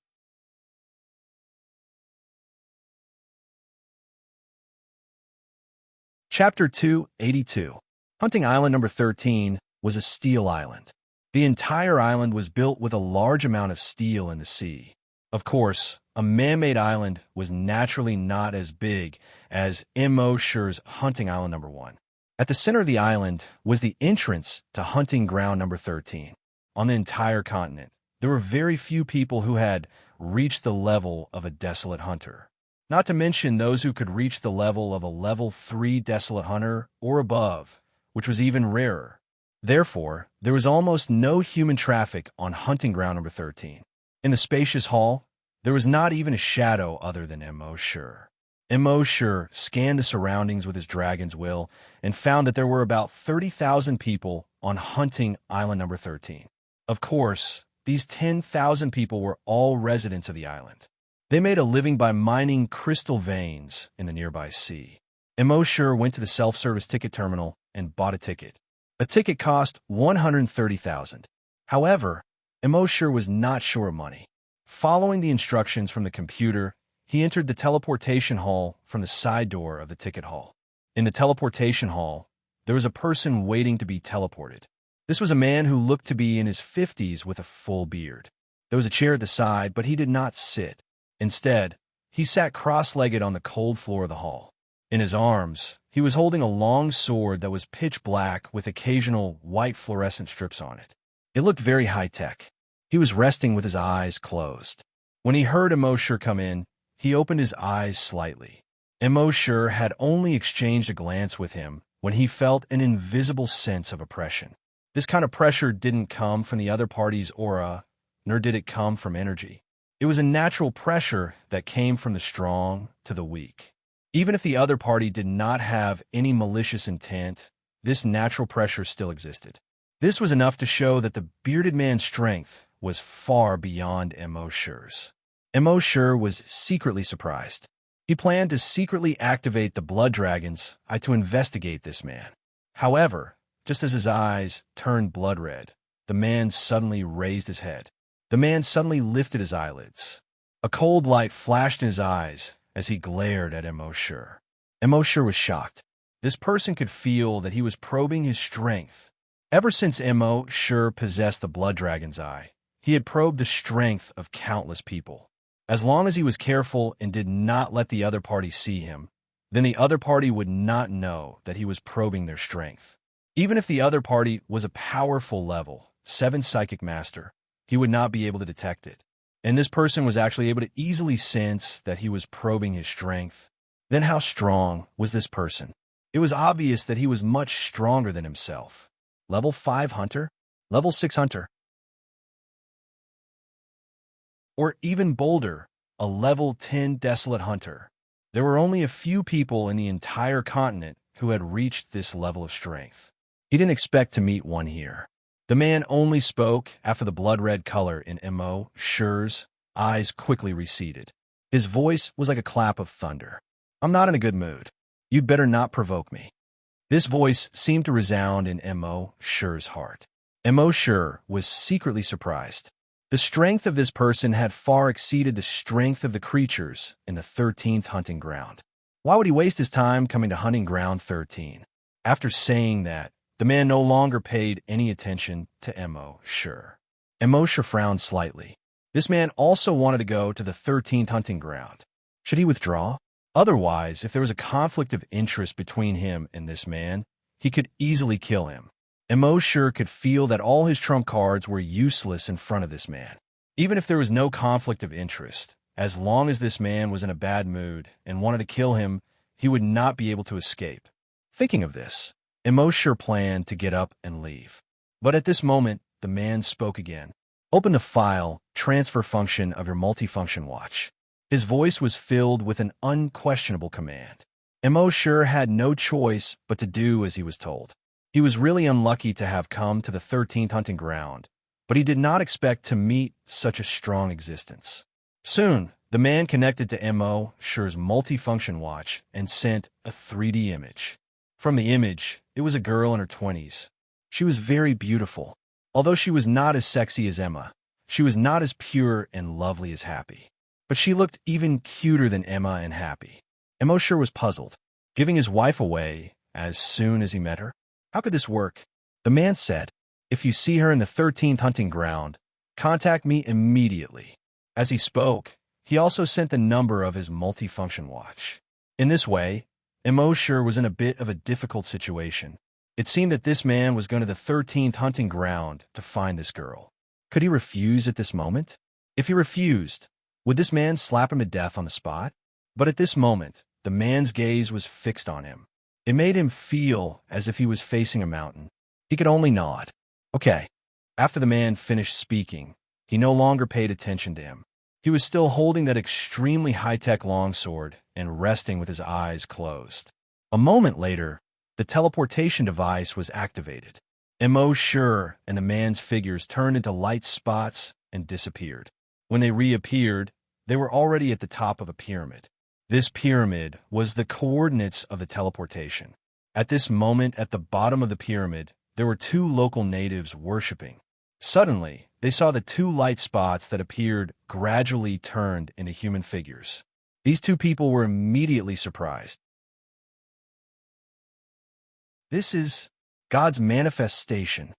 Speaker 1: Chapter 282. Hunting Island number 13 was a steel island. The entire island was built with a large amount of steel in the sea. Of course, a man-made island was naturally not as big as Immerse's Hunting Island number 1. At the center of the island was the entrance to Hunting Ground number 13. On the entire continent, there were very few people who had reached the level of a desolate hunter. Not to mention those who could reach the level of a level 3 desolate hunter or above, which was even rarer. Therefore, there was almost no human traffic on Hunting Ground number 13. In the spacious hall, there was not even a shadow other than Immerse. Immerse scanned the surroundings with his dragon's will and found that there were about 30,000 people on Hunting Island number 13. Of course, these 10,000 people were all residents of the island. They made a living by mining crystal veins in the nearby sea. Immerse went to the self-service ticket terminal and bought a ticket. A ticket cost 130,000. However, Immerse was not sure of money. Following the instructions from the computer, he entered the teleportation hall from the side door of the ticket hall. In the teleportation hall, there was a person waiting to be teleported. This was a man who looked to be in his 50s with a full beard. There was a chair at the side, but he did not sit. Instead, he sat cross-legged on the cold floor of the hall. In his arms, he was holding a long sword that was pitch black with occasional white fluorescent strips on it. It looked very high-tech. He was resting with his eyes closed. When he heard Immerse come in, he opened his eyes slightly. Immerse had only exchanged a glance with him when he felt an invisible sense of oppression. This kind of pressure didn't come from the other party's aura, nor did it come from energy. It was a natural pressure that came from the strong to the weak. Even if the other party did not have any malicious intent, this natural pressure still existed. This was enough to show that the bearded man's strength was far beyond Immerse's. Immerse was secretly surprised. He planned to secretly activate the blood dragons to investigate this man. However, just as his eyes turned blood red, the man suddenly raised his head. The man suddenly lifted his eyelids. A cold light flashed in his eyes as he glared at Immerse. Immerse was shocked. This person could feel that he was probing his strength. Ever since Immerse possessed the blood dragon's eye, he had probed the strength of countless people. As long as he was careful and did not let the other party see him, then the other party would not know that he was probing their strength. Even if the other party was a powerful level 7 psychic master, he would not be able to detect it. And this person was actually able to easily sense that he was probing his strength. Then how strong was this person? It was obvious that he was much stronger than himself. Level 5 hunter? Level 6 hunter? Or even bolder, a level 10 desolate hunter. There were only a few people in the entire continent who had reached this level of strength. He didn't expect to meet one here. The man only spoke after the blood-red color in Immerse's eyes quickly receded. His voice was like a clap of thunder. "I'm not in a good mood. You'd better not provoke me." This voice seemed to resound in Immerse's heart. Immerse was secretly surprised. The strength of this person had far exceeded the strength of the creatures in the 13th hunting ground. Why would he waste his time coming to hunting ground 13? After saying that, the man no longer paid any attention to Immerse. Immerse frowned slightly. This man also wanted to go to the 13th hunting ground. Should he withdraw? Otherwise, if there was a conflict of interest between him and this man, he could easily kill him. Immerse could feel that all his trump cards were useless in front of this man. Even if there was no conflict of interest, as long as this man was in a bad mood and wanted to kill him, he would not be able to escape. Thinking of this, Immerse planned to get up and leave. But at this moment, the man spoke again. "Open the file transfer function of your multifunction watch." His voice was filled with an unquestionable command. Immerse had no choice but to do as he was told. He was really unlucky to have come to the 13th hunting ground, but he did not expect to meet such a strong existence. Soon, the man connected to Immerse's multifunction watch and sent a 3D image. From the image, it was a girl in her 20s. She was very beautiful. Although she was not as sexy as Emma, she was not as pure and lovely as Happy. But she looked even cuter than Emma and Happy. Immerse was puzzled, giving his wife away as soon as he met her. How could this work? The man said, "If you see her in the 13th hunting ground, contact me immediately." As he spoke, he also sent the number of his multifunction watch. In this way, Immerse was in a bit of a difficult situation. It seemed that this man was going to the 13th hunting ground to find this girl. Could he refuse at this moment? If he refused, would this man slap him to death on the spot? But at this moment, the man's gaze was fixed on him. It made him feel as if he was facing a mountain. He could only nod. Okay. After the man finished speaking, he no longer paid attention to him. He was still holding that extremely high-tech longsword and resting with his eyes closed. A moment later, the teleportation device was activated. Immerse and the man's figures turned into light spots and disappeared. When they reappeared, they were already at the top of a pyramid. This pyramid was the coordinates of the teleportation. At this moment, at the bottom of the pyramid, there were two local natives worshipping. Suddenly, they saw the two light spots that appeared gradually turned into human figures. These two people were immediately surprised. This is God's manifestation.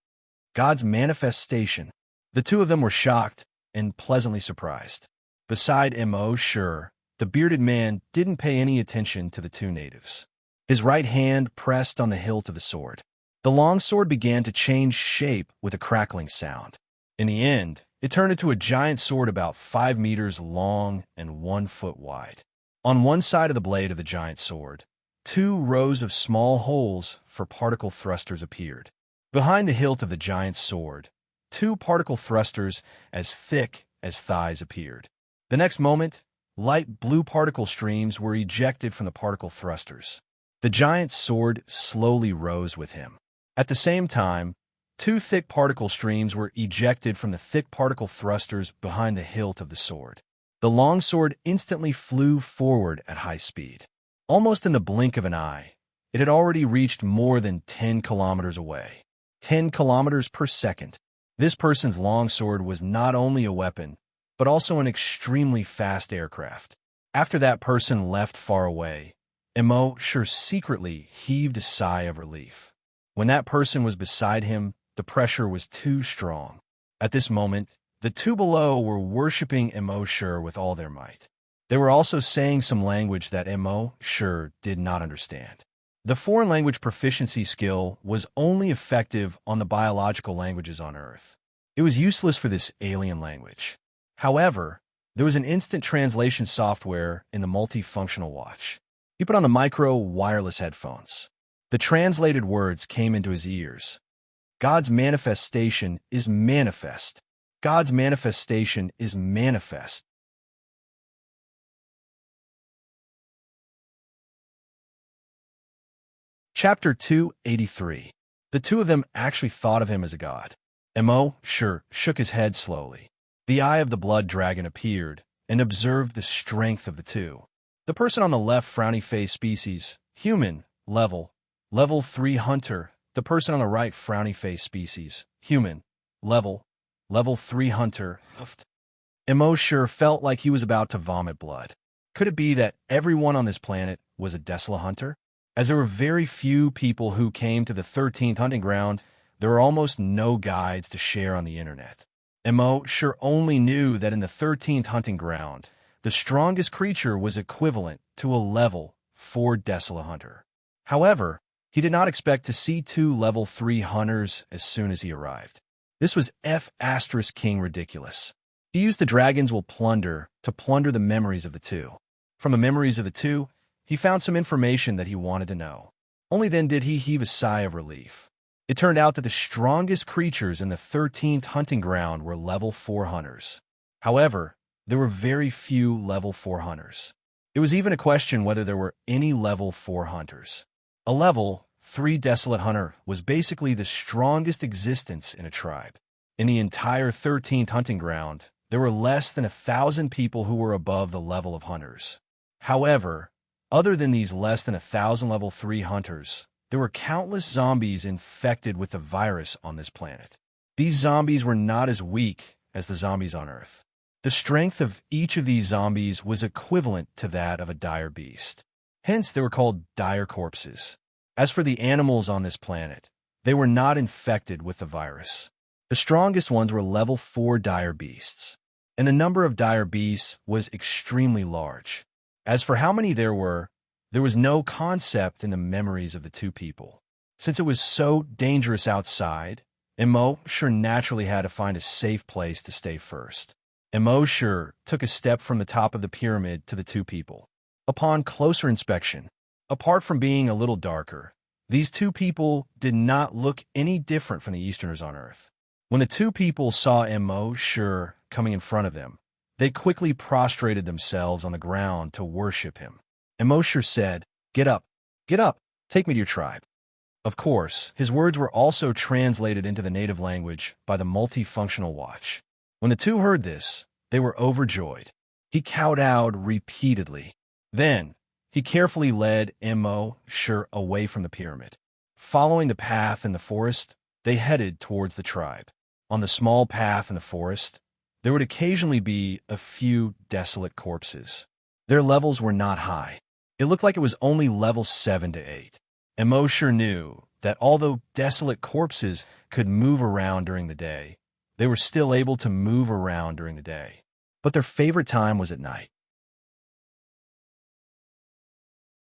Speaker 1: God's manifestation. The two of them were shocked and pleasantly surprised. Beside Immerse, the bearded man didn't pay any attention to the two natives. His right hand pressed on the hilt of the sword. The long sword began to change shape with a crackling sound. In the end, it turned into a giant sword about 5 meters long and 1 foot wide. On one side of the blade of the giant sword, 2 rows of small holes for particle thrusters appeared. Behind the hilt of the giant sword, 2 particle thrusters as thick as thighs appeared. The next moment, light blue particle streams were ejected from the particle thrusters. The giant sword slowly rose with him. At the same time, 2 thick particle streams were ejected from the thick particle thrusters behind the hilt of the sword. The long sword instantly flew forward at high speed. Almost in the blink of an eye, it had already reached more than 10 kilometers away. 10 kilometers per second. This person's longsword was not only a weapon, but also an extremely fast aircraft. After that person left far away, Immerse secretly heaved a sigh of relief. When that person was beside him, the pressure was too strong. At this moment, the two below were worshipping Immerse with all their might. They were also saying some language that Immerse did not understand. The foreign language proficiency skill was only effective on the biological languages on Earth. It was useless for this alien language. However, there was an instant translation software in the multifunctional watch. He put on the micro wireless headphones. The translated words came into his ears. God's manifestation is manifest. God's manifestation is manifest. Chapter 283. The two of them actually thought of him as a god. Immerse shook his head slowly. The eye of the blood dragon appeared and observed the strength of the two. The person on the left, frowny face species, human, level 3 hunter. The person on the right, frowny face species, human, level 3 hunter. Immerse felt like he was about to vomit blood. Could it be that everyone on this planet was a desolate hunter? As there were very few people who came to the 13th hunting ground, there were almost no guides to share on the internet. Immerse only knew that in the 13th hunting ground, the strongest creature was equivalent to a level 4 desolate hunter. However, he did not expect to see 2 level 3 hunters as soon as he arrived. This was King ridiculous. He used the dragons will plunder to plunder the memories of the two. From the memories of the two, he found some information that he wanted to know. Only then did he heave a sigh of relief. It turned out that the strongest creatures in the 13th hunting ground were level 4 hunters. However, there were very few level 4 hunters. It was even a question whether there were any level 4 hunters. A level 3 desolate hunter was basically the strongest existence in a tribe. In the entire 13th hunting ground, there were less than 1,000 people who were above the level of hunters. However, other than these less than 1,000 level 3 hunters, there were countless zombies infected with the virus on this planet. These zombies were not as weak as the zombies on Earth. The strength of each of these zombies was equivalent to that of a dire beast. Hence, they were called dire corpses. As for the animals on this planet, they were not infected with the virus. The strongest ones were level 4 dire beasts, and the number of dire beasts was extremely large. As for how many there was no concept in the memories of the two people. Since it was so dangerous outside, Immerse naturally had to find a safe place to stay first. Immerse took a step from the top of the pyramid to the two people. Upon closer inspection, apart from being a little darker, these two people did not look any different from the Easterners on Earth. When the two people saw Immerse coming in front of them, they quickly prostrated themselves on the ground to worship him. Immerse said, get up, take me to your tribe." Of course, his words were also translated into the native language by the multifunctional watch. When the two heard this, they were overjoyed. He kowtowed repeatedly. Then, he carefully led Immerse away from the pyramid. Following the path in the forest, they headed towards the tribe. On the small path in the forest, there would occasionally be a few desolate corpses. Their levels were not high. It looked like it was only level 7 to 8. Immerse knew that although desolate corpses could move around during the day, they were still able to move around during the day. But their favorite time was at night.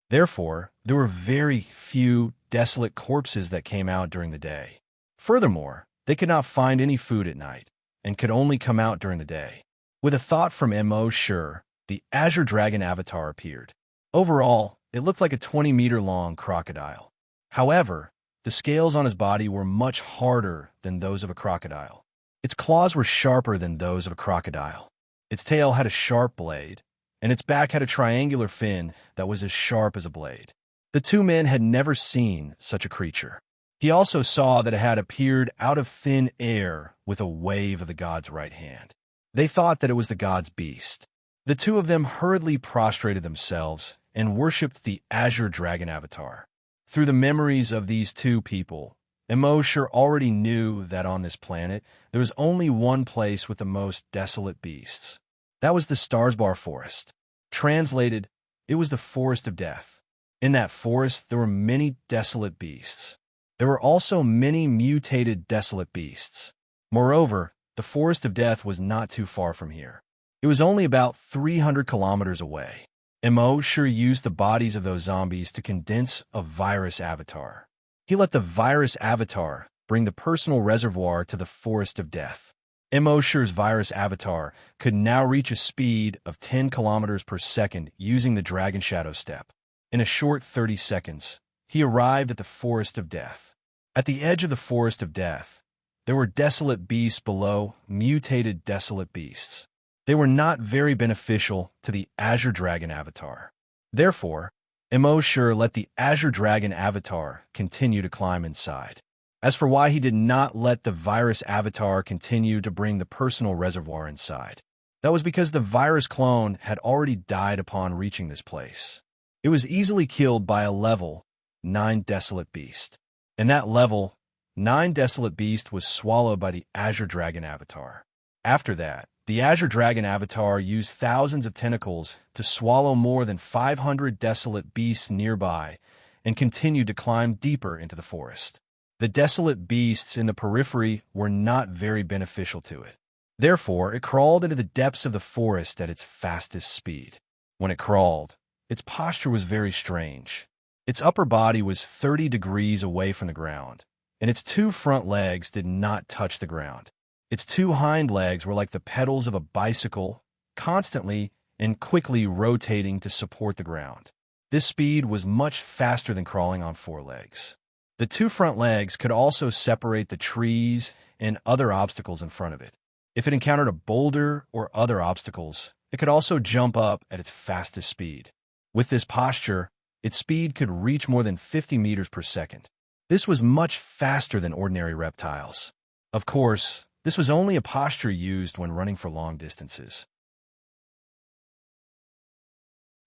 Speaker 1: Therefore, there were very few desolate corpses that came out during the day. Furthermore, they could not find any food at night, and could only come out during the day. With a thought from Immerse, the Azure Dragon avatar appeared. Overall, it looked like a 20-meter-long crocodile. However, the scales on his body were much harder than those of a crocodile. Its claws were sharper than those of a crocodile. Its tail had a sharp blade, and its back had a triangular fin that was as sharp as a blade. The two men had never seen such a creature. He also saw that it had appeared out of thin air with a wave of the god's right hand. They thought that it was the god's beast. The two of them hurriedly prostrated themselves and worshipped the Azure Dragon avatar. Through the memories of these two people, Immerse already knew that on this planet there was only one place with the most desolate beasts. That was the Starsbar Forest. Translated, it was the Forest of Death. In that forest, there were many desolate beasts. There were also many mutated desolate beasts. Moreover, the Forest of Death was not too far from here. It was only about 300 kilometers away. Immerse used the bodies of those zombies to condense a virus avatar. He let the virus avatar bring the personal reservoir to the Forest of Death. Immerse's virus avatar could now reach a speed of 10 kilometers per second using the Dragon Shadow Step. In a short 30 seconds, he arrived at the Forest of Death. At the edge of the Forest of Death, there were desolate beasts below, mutated desolate beasts. They were not very beneficial to the Azure Dragon avatar. Therefore, Immerse let the Azure Dragon avatar continue to climb inside. As for why he did not let the virus avatar continue to bring the personal reservoir inside, that was because the virus clone had already died upon reaching this place. It was easily killed by a level 9 desolate beast. And that level 9 desolate beast was swallowed by the Azure Dragon avatar. After that, the Azure Dragon avatar used thousands of tentacles to swallow more than 500 desolate beasts nearby and continued to climb deeper into the forest. The desolate beasts in the periphery were not very beneficial to it. Therefore, it crawled into the depths of the forest at its fastest speed. When it crawled, its posture was very strange. Its upper body was 30 degrees away from the ground, and its 2 front legs did not touch the ground. Its 2 hind legs were like the pedals of a bicycle, constantly and quickly rotating to support the ground. This speed was much faster than crawling on 4 legs. The 2 front legs could also separate the trees and other obstacles in front of it. If it encountered a boulder or other obstacles, it could also jump up at its fastest speed. With this posture, its speed could reach more than 50 meters per second. This was much faster than ordinary reptiles. Of course, this was only a posture used when running for long distances.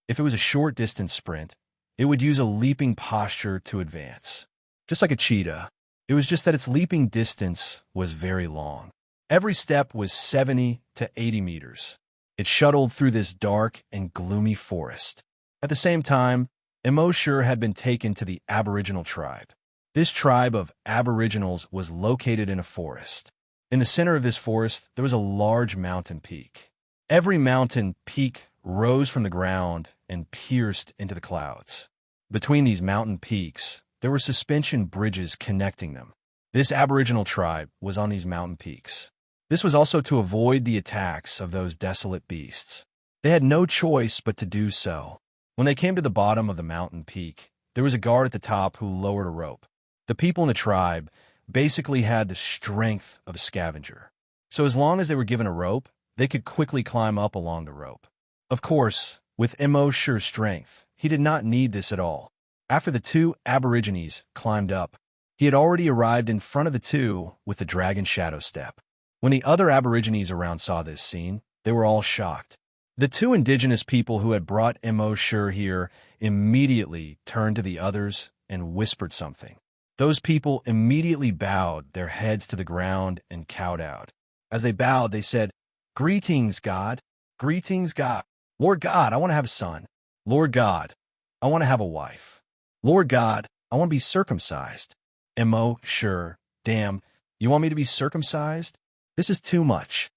Speaker 1: If it was a short distance sprint, it would use a leaping posture to advance. Just like a cheetah, it was just that its leaping distance was very long. Every step was 70 to 80 meters. It shuttled through this dark and gloomy forest. At the same time, Immerse had been taken to the Aboriginal tribe. This tribe of Aboriginals was located in a forest. In the center of this forest, there was a large mountain peak. Every mountain peak rose from the ground and pierced into the clouds. Between these mountain peaks, there were suspension bridges connecting them. This Aboriginal tribe was on these mountain peaks. This was also to avoid the attacks of those desolate beasts. They had no choice but to do so. When they came to the bottom of the mountain peak, there was a guard at the top who lowered a rope. The people in the tribe basically had the strength of a scavenger. So as long as they were given a rope, they could quickly climb up along the rope. Of course, with Immerse's strength, he did not need this at all. After the 2 Aborigines climbed up, he had already arrived in front of the 2 with the Dragon Shadow Step. When the other Aborigines around saw this scene, they were all shocked. The 2 indigenous people who had brought Immerse here immediately turned to the others and whispered something. Those people immediately bowed their heads to the ground and kowtowed. As they bowed, they said, "Greetings, God. Greetings, God. Lord God, I want to have a son. Lord God, I want to have a wife. Lord God, I want to be circumcised." Mo, sure, damn, you want me to be circumcised? This is too much.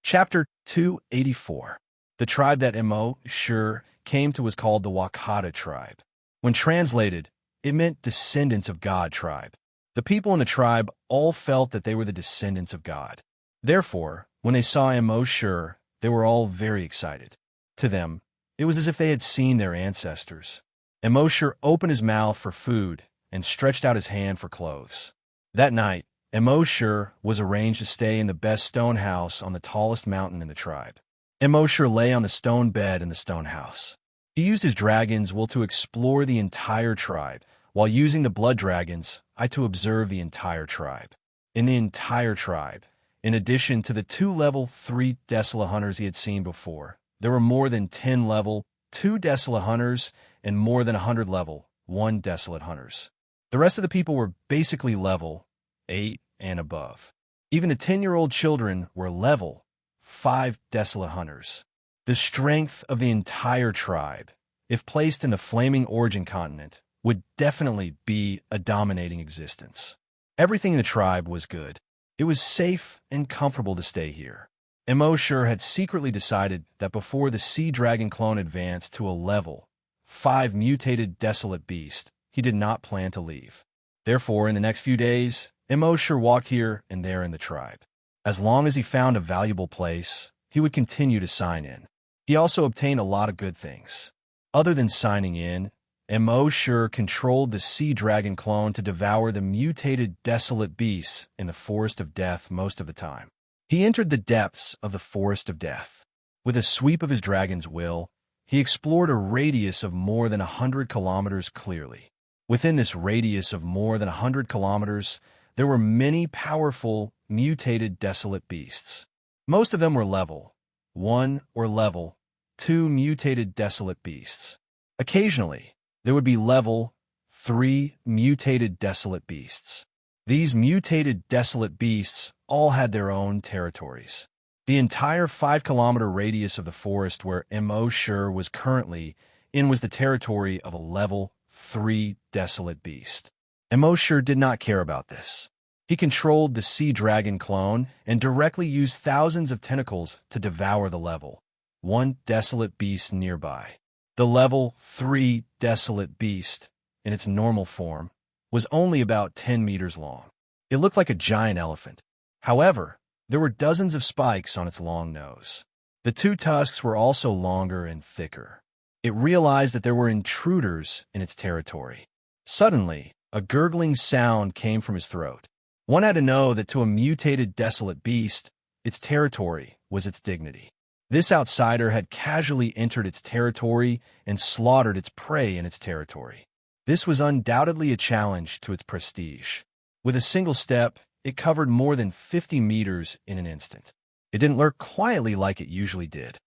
Speaker 1: Chapter 284. The tribe that Mo, sure, came to was called the Wakata tribe. When translated, it meant descendants of God tribe. The people in the tribe all felt that they were the descendants of God. Therefore, when they saw Mo, sure, they were all very excited. To them, it was as if they had seen their ancestors. Mo, sure, opened his mouth for food and stretched out his hand for clothes. That night, Immerse was arranged to stay in the best stone house on the tallest mountain in the tribe. Immerse lay on the stone bed in the stone house. He used his dragon's will to explore the entire tribe, while using the blood dragon's eye to observe the entire tribe. In the entire tribe, in addition to the 2 level 3 desolate hunters he had seen before, there were more than 10 level 2 desolate hunters and more than 100 level 1 desolate hunters. The rest of the people were basically level 8 and above. Even the 10-year-old children were level 5 desolate hunters. The strength of the entire tribe, if placed in the flaming origin continent, would definitely be a dominating existence. Everything in the tribe was good. It was safe and comfortable to stay here. Immerse had secretly decided that before the sea dragon clone advanced to a level 5 mutated desolate beast, he did not plan to leave. Therefore, in the next few days, Immerse walked here and there in the tribe. As long as he found a valuable place, he would continue to sign in. He also obtained a lot of good things. Other than signing in, Immerse controlled the sea dragon clone to devour the mutated desolate beasts in the Forest of Death most of the time. He entered the depths of the Forest of Death. With a sweep of his dragon's will, he explored a radius of more than 100 kilometers clearly. Within this radius of more than 100 kilometers, there were many powerful, mutated desolate beasts. Most of them were level 1 or level 2 mutated desolate beasts. Occasionally, there would be level 3 mutated desolate beasts. These mutated desolate beasts all had their own territories. The entire 5-kilometer radius of the forest where Immerse was currently in was the territory of a level 3 desolate beast. Immerse did not care about this. He controlled the sea dragon clone and directly used thousands of tentacles to devour the level 1 desolate beast nearby. The level 3 desolate beast, in its normal form, was only about 10 meters long. It looked like a giant elephant. However, there were dozens of spikes on its long nose. The 2 tusks were also longer and thicker. It realized that there were intruders in its territory. Suddenly, a gurgling sound came from his throat. One had to know that to a mutated desolate beast, its territory was its dignity. This outsider had casually entered its territory and slaughtered its prey in its territory. This was undoubtedly a challenge to its prestige. With a single step, it covered more than 50 meters in an instant. It didn't lurk quietly like it usually did.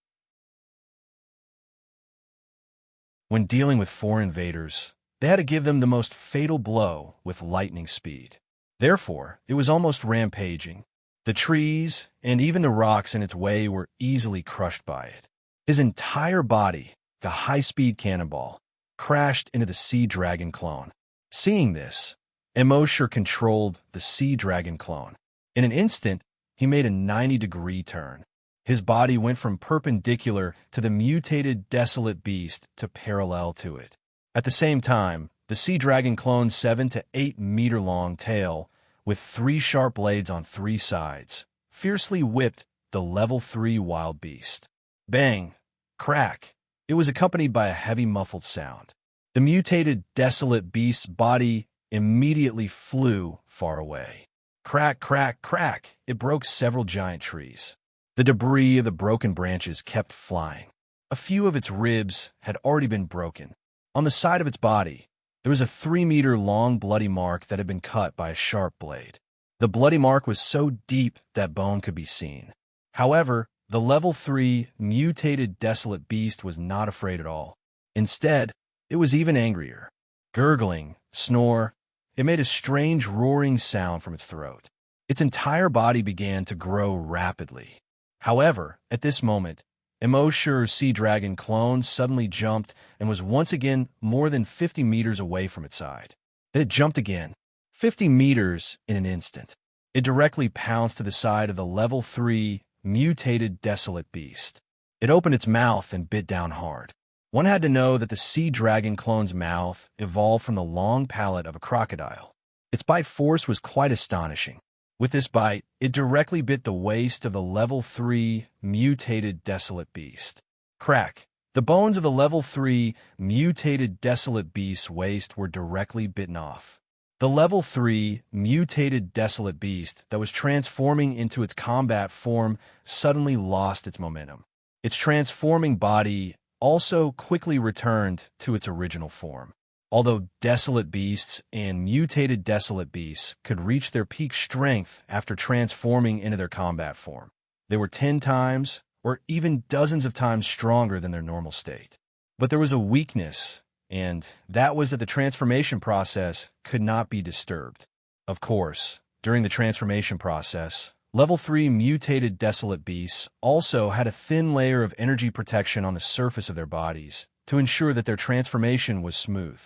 Speaker 1: When dealing with foreign invaders, they had to give them the most fatal blow with lightning speed. Therefore, it was almost rampaging. The trees and even the rocks in its way were easily crushed by it. His entire body, like a high-speed cannonball, crashed into the sea dragon clone. Seeing this, Immerse controlled the sea dragon clone. In an instant, he made a 90-degree turn. His body went from perpendicular to the mutated desolate beast to parallel to it. At the same time, the sea dragon clone's 7 to 8 meter long tail, with 3 sharp blades on 3 sides, fiercely whipped the level 3 wild beast. Bang! Crack! It was accompanied by a heavy muffled sound. The mutated desolate beast's body immediately flew far away. Crack, crack, crack! It broke several giant trees. The debris of the broken branches kept flying. A few of its ribs had already been broken. On the side of its body, there was a 3-meter-long bloody mark that had been cut by a sharp blade. The bloody mark was so deep that bone could be seen. However, The level 3 mutated desolate beast was not afraid at all. Instead, it was even angrier. Gurgling, snore, it made a strange roaring sound from its throat. Its entire body began to grow rapidly. However, at this moment, Immerse's sea dragon clone suddenly jumped and was once again more than 50 meters away from its side. Then it jumped again, 50 meters in an instant. It directly pounced to the side of the level 3 mutated desolate beast. It opened its mouth and bit down hard. One had to know that the sea dragon clone's mouth evolved from the long palate of a crocodile. Its bite force was quite astonishing. With this bite, it directly bit the waist of the level 3 mutated desolate beast. Crack! The bones of the level 3 mutated desolate beast's waist were directly bitten off. The level 3 mutated desolate beast that was transforming into its combat form suddenly lost its momentum. Its transforming body also quickly returned to its original form. Although desolate beasts and mutated desolate beasts could reach their peak strength after transforming into their combat form, they were 10 times or even dozens of times stronger than their normal state. But there was a weakness, and that was that the transformation process could not be disturbed. Of course, during the transformation process, level 3 mutated desolate beasts also had a thin layer of energy protection on the surface of their bodies to ensure that their transformation was smooth.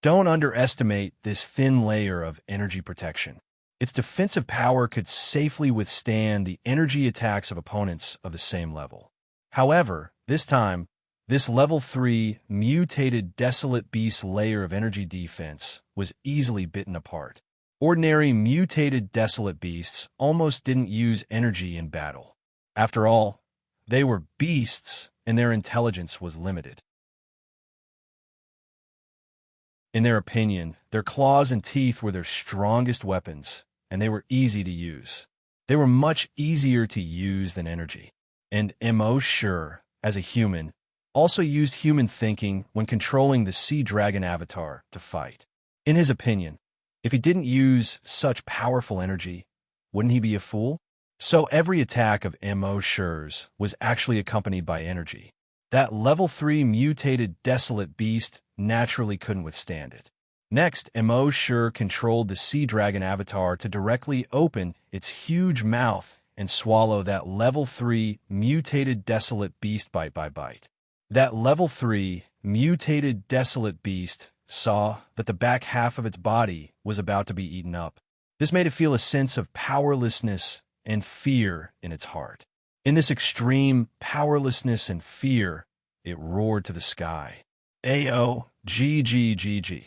Speaker 1: Don't underestimate this thin layer of energy protection. Its defensive power could safely withstand the energy attacks of opponents of the same level. However, this time, this level 3 mutated desolate beast layer of energy defense was easily bitten apart. Ordinary mutated desolate beasts almost didn't use energy in battle. After all, they were beasts and their intelligence was limited. In their opinion, their claws and teeth were their strongest weapons, and they were easy to use. They were much easier to use than energy. And Immerse, as a human, also used human thinking when controlling the sea dragon avatar to fight. In his opinion, if he didn't use such powerful energy, wouldn't he be a fool? So every attack of Immerse's was actually accompanied by energy. That level 3 mutated desolate beast naturally couldn't withstand it. Next, Immerse controlled the sea dragon avatar to directly open its huge mouth and swallow that level 3 mutated desolate beast bite by bite. That level 3 mutated desolate beast saw that the back half of its body was about to be eaten up. This made it feel a sense of powerlessness and fear in its heart. In this extreme powerlessness and fear, it roared to the sky. Ao, GGGG.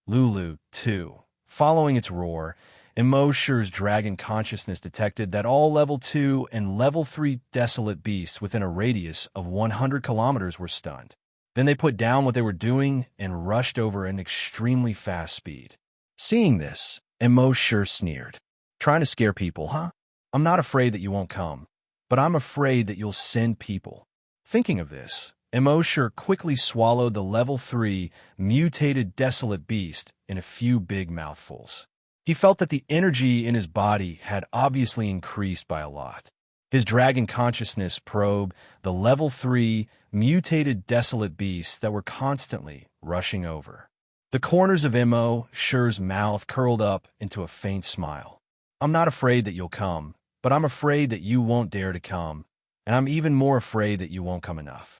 Speaker 1: Lulu, too. Following its roar, Immerse's dragon consciousness detected that all level 2 and level 3 desolate beasts within a radius of 100 kilometers were stunned. Then they put down what they were doing and rushed over at an extremely fast speed. Seeing this, Immerse sneered. Trying to scare people, huh? I'm not afraid that you won't come, but I'm afraid that you'll send people. Thinking of this, Immerse quickly swallowed the level 3 mutated desolate beast in a few big mouthfuls. He felt that the energy in his body had obviously increased by a lot. His dragon consciousness probed the level 3 mutated desolate beasts that were constantly rushing over. The corners of Immerse's mouth curled up into a faint smile. I'm not afraid that you'll come, but I'm afraid that you won't dare to come, and I'm even more afraid that you won't come enough.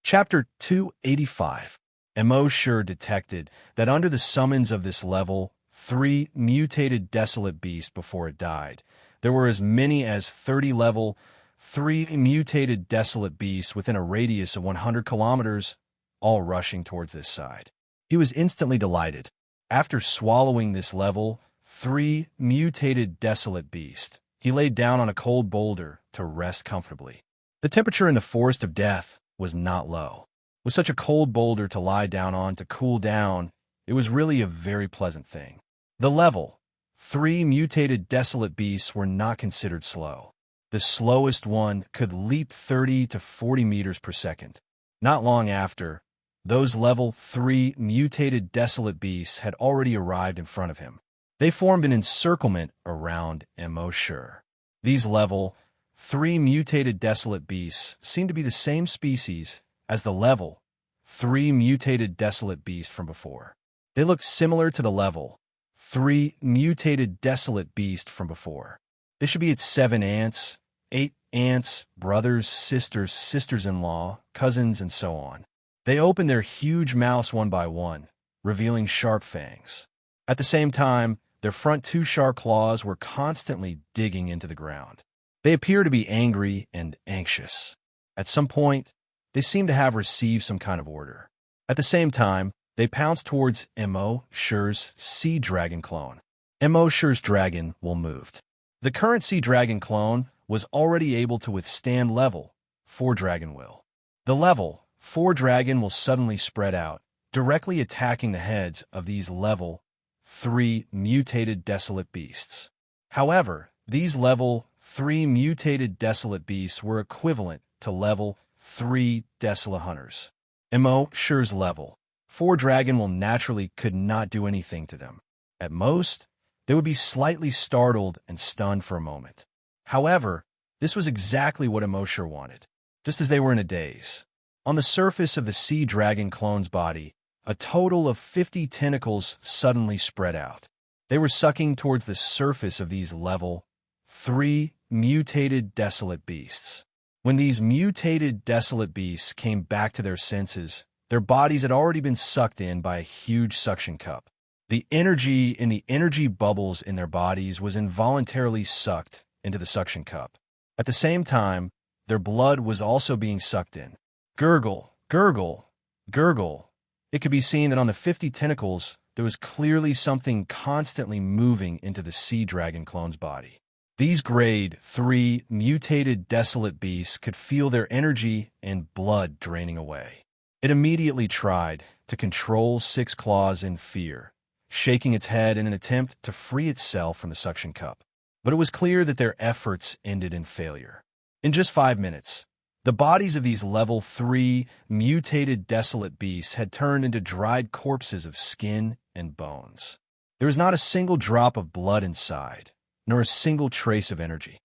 Speaker 1: Chapter 285. Immerse detected that under the summons of this level 3 mutated desolate beast before it died, there were as many as 30 level 3 mutated desolate beasts within a radius of 100 kilometers, all rushing towards this side. He was instantly delighted. After swallowing this level 3 mutated desolate beast, he laid down on a cold boulder to rest comfortably. The temperature in the forest of death was not low. With such a cold boulder to lie down on to cool down, it was really a very pleasant thing. The level 3 mutated desolate beasts were not considered slow. The slowest one could leap 30 to 40 meters per second. Not long after, those level 3 mutated desolate beasts had already arrived in front of him. They formed an encirclement around Immerse. These level 3 mutated desolate beasts seem to be the same species as the level 3 mutated desolate beast from before. They look similar to the level 3 mutated desolate beast from before. They should be its 7 aunts, 8 aunts, brothers, sisters, sisters-in-law, cousins, and so on. They opened their huge mouths one by one, revealing sharp fangs. At the same time, their front 2 sharp claws were constantly digging into the ground. They appear to be angry and anxious. At some point, they seem to have received some kind of order. At the same time, they pounced towards Immerse's sea dragon clone. Immerse's dragon will moved. The current sea dragon clone was already able to withstand level 4 dragon will. The level 4 dragon will suddenly spread out, directly attacking the heads of these level 3 mutated desolate beasts. However, these level 3 mutated desolate beasts were equivalent to level 3 desolate hunters. Immerse's level 4 dragon will naturally could not do anything to them. At most, they would be slightly startled and stunned for a moment. However, this was exactly what Immerse wanted, just as they were in a daze. On the surface of the sea dragon clone's body, a total of 50 tentacles suddenly spread out. They were sucking towards the surface of these level 3 mutated desolate beasts. When these mutated desolate beasts came back to their senses, their bodies had already been sucked in by a huge suction cup. The energy in the energy bubbles in their bodies was involuntarily sucked into the suction cup. At the same time, their blood was also being sucked in. Gurgle, gurgle, gurgle. It could be seen that on the 50 tentacles, there was clearly something constantly moving into the sea dragon clone's body. These grade 3 mutated desolate beasts could feel their energy and blood draining away. It immediately tried to control 6 claws in fear, shaking its head in an attempt to free itself from the suction cup. But it was clear that their efforts ended in failure. In just 5 minutes, the bodies of these level 3 mutated desolate beasts had turned into dried corpses of skin and bones. There was not a single drop of blood inside, nor a single trace of energy.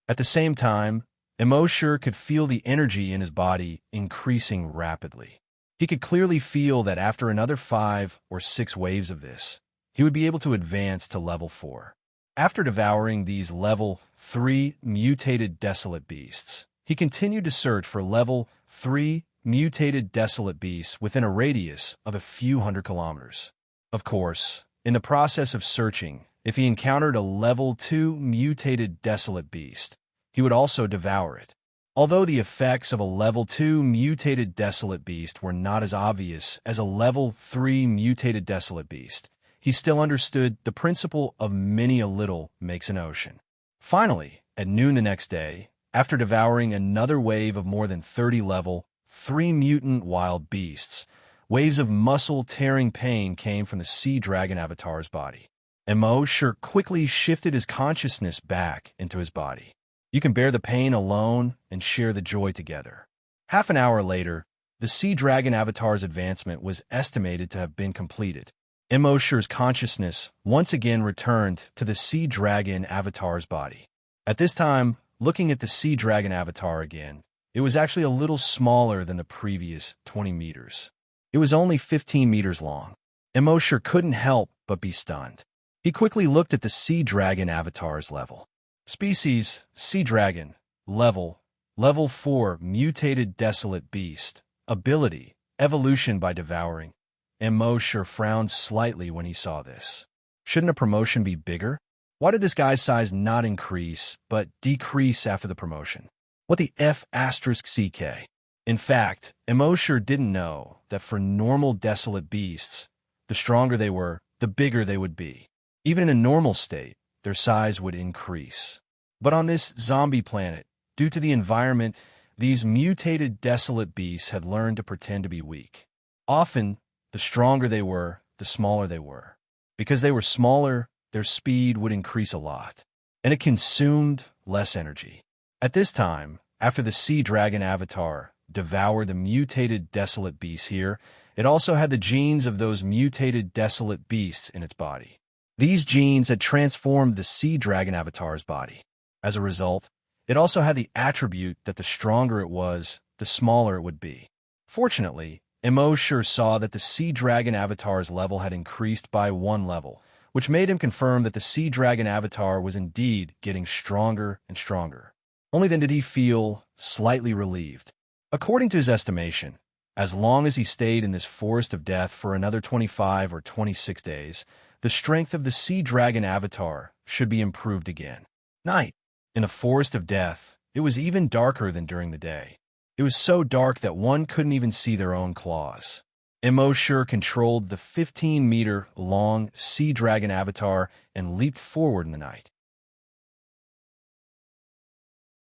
Speaker 1: At the same time, Immerse could feel the energy in his body increasing rapidly. He could clearly feel that after another 5 or 6 waves of this, he would be able to advance to level 4. After devouring these level 3 mutated desolate beasts, he continued to search for level 3 mutated desolate beasts within a radius of a few hundred kilometers. Of course, in the process of searching, if he encountered a level 2 mutated desolate beast, he would also devour it. Although the effects of a level 2 mutated desolate beast were not as obvious as a level 3 mutated desolate beast, he still understood the principle of many a little makes an ocean. Finally, at noon the next day, after devouring another wave of more than 30 level 3 mutant wild beasts, waves of muscle-tearing pain came from the sea dragon avatar's body. Immerse quickly shifted his consciousness back into his body. You can bear the pain alone and share the joy together. Half an hour later, the sea dragon avatar's advancement was estimated to have been completed. Immerse's consciousness once again returned to the sea dragon avatar's body. At this time, looking at the sea dragon avatar again, it was actually a little smaller than the previous 20 meters. It was only 15 meters long. Immerse couldn't help but be stunned. He quickly looked at the sea dragon avatar's level. Species, sea dragon, level 4 mutated desolate beast, ability, evolution by devouring. Immerse frowned slightly when he saw this. Shouldn't a promotion be bigger? Why did this guy's size not increase, but decrease after the promotion? What the F***CK? In fact, Immerse didn't know that for normal desolate beasts, the stronger they were, the bigger they would be. Even in a normal state, their size would increase. But on this zombie planet, due to the environment, these mutated desolate beasts had learned to pretend to be weak. Often, the stronger they were, the smaller they were. Because they were smaller, their speed would increase a lot, and it consumed less energy. At this time, after the sea dragon avatar devoured the mutated desolate beasts here, It also had the genes of those mutated desolate beasts in its body. These genes had transformed the sea dragon avatar's body. As a result, it also had the attribute that the stronger it was, the smaller it would be. Fortunately, Immerse saw that the sea dragon avatar's level had increased by 1 level, which made him confirm that the sea dragon avatar was indeed getting stronger and stronger. Only then did he feel slightly relieved. According to his estimation, as long as he stayed in this forest of death for another 25 or 26 days, the strength of the sea dragon avatar should be improved again. Night. In a forest of death, it was even darker than during the day. It was so dark that one couldn't even see their own claws. Immerse controlled the 15-meter-long sea dragon avatar and leaped forward in the night.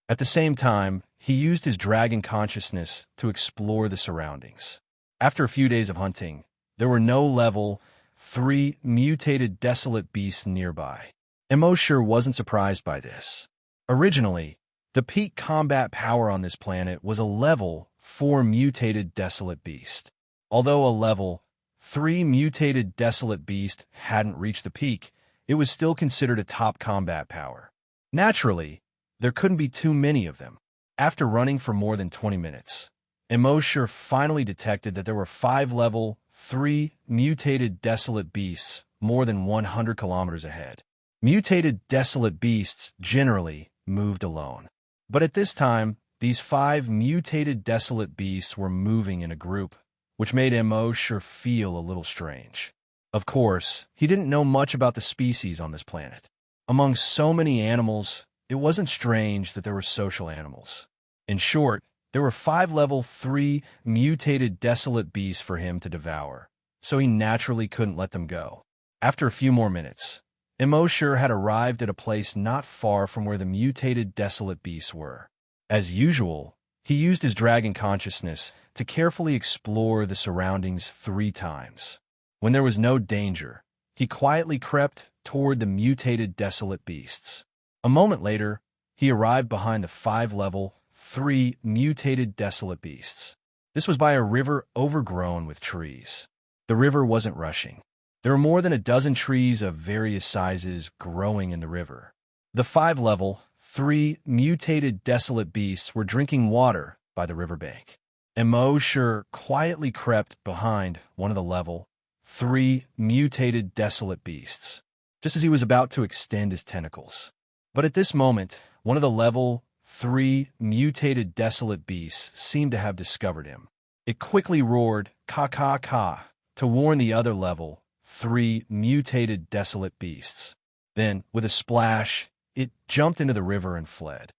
Speaker 1: At the same time, he used his dragon consciousness to explore the surroundings. After a few days of hunting, there were no level 3 mutated desolate beasts nearby. Immerse wasn't surprised by this. Originally, the peak combat power on this planet was a level 4 mutated desolate beast. Although a level 3 mutated desolate beast hadn't reached the peak, it was still considered a top combat power. Naturally, there couldn't be too many of them. After running for more than 20 minutes, Immerse finally detected that there were 5 level 3 mutated desolate beasts more than 100 kilometers ahead. Mutated desolate beasts generally moved alone. But at this time, these 5 mutated desolate beasts were moving in a group, which made Immerse feel a little strange. Of course, he didn't know much about the species on this planet. Among so many animals, it wasn't strange that there were social animals. In short, there were 5 level 3 mutated desolate beasts for him to devour, so he naturally couldn't let them go. After a few more minutes, Immerse had arrived at a place not far from where the mutated desolate beasts were. As usual, he used his dragon consciousness to carefully explore the surroundings 3 times. When there was no danger, he quietly crept toward the mutated desolate beasts. A moment later, he arrived behind the 5 level 3 mutated desolate beasts. This was by a river overgrown with trees. The river wasn't rushing. There were more than a dozen trees of various sizes growing in the river. The 5 level 3 mutated desolate beasts were drinking water by the riverbank. Immerse quietly crept behind one of the level 3 mutated desolate beasts, just as he was about to extend his tentacles. But at this moment, one of the level 3 mutated desolate beasts seemed to have discovered him. It quickly roared, "Ka ka ka," to warn the other level 3 mutated desolate beasts. Then, with a splash, it jumped into the river and fled.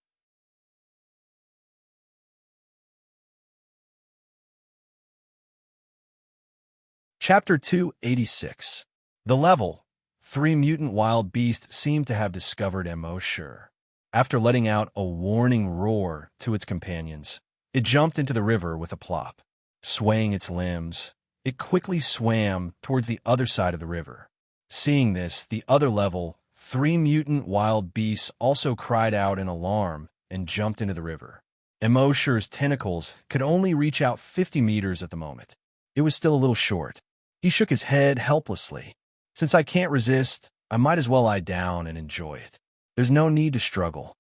Speaker 1: Chapter 286. The level 3 mutant wild beast seemed to have discovered Immerse. After letting out a warning roar to its companions, it jumped into the river with a plop. Swaying its limbs, it quickly swam towards the other side of the river. Seeing this, the other level 3 mutant wild beasts also cried out in alarm and jumped into the river. Immerse's tentacles could only reach out 50 meters at the moment. It was still a little short. He shook his head helplessly. Since I can't resist, I might as well lie down and enjoy it. There's no need to struggle.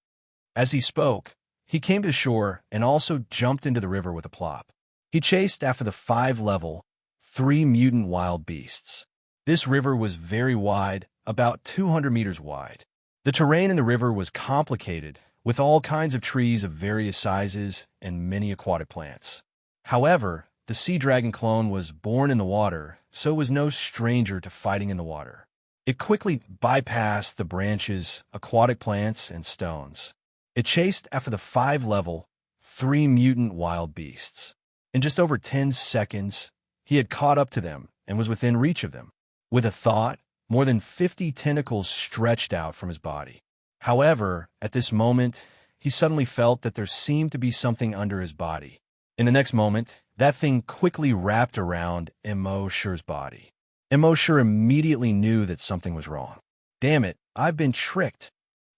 Speaker 1: As he spoke, he came to shore and also jumped into the river with a plop. He chased after the 5 level 3 mutant wild beasts. This river was very wide, about 200 meters wide. The terrain in the river was complicated, with all kinds of trees of various sizes and many aquatic plants. However, the sea dragon clone was born in the water, so it was no stranger to fighting in the water. It quickly bypassed the branches, aquatic plants, and stones. It chased after the 5 level 3 mutant wild beasts. In just over 10 seconds, he had caught up to them and was within reach of them. With a thought, more than 50 tentacles stretched out from his body. However, at this moment, he suddenly felt that there seemed to be something under his body. In the next moment, that thing quickly wrapped around Immerse's body. Immerse immediately knew that something was wrong. Damn it, I've been tricked.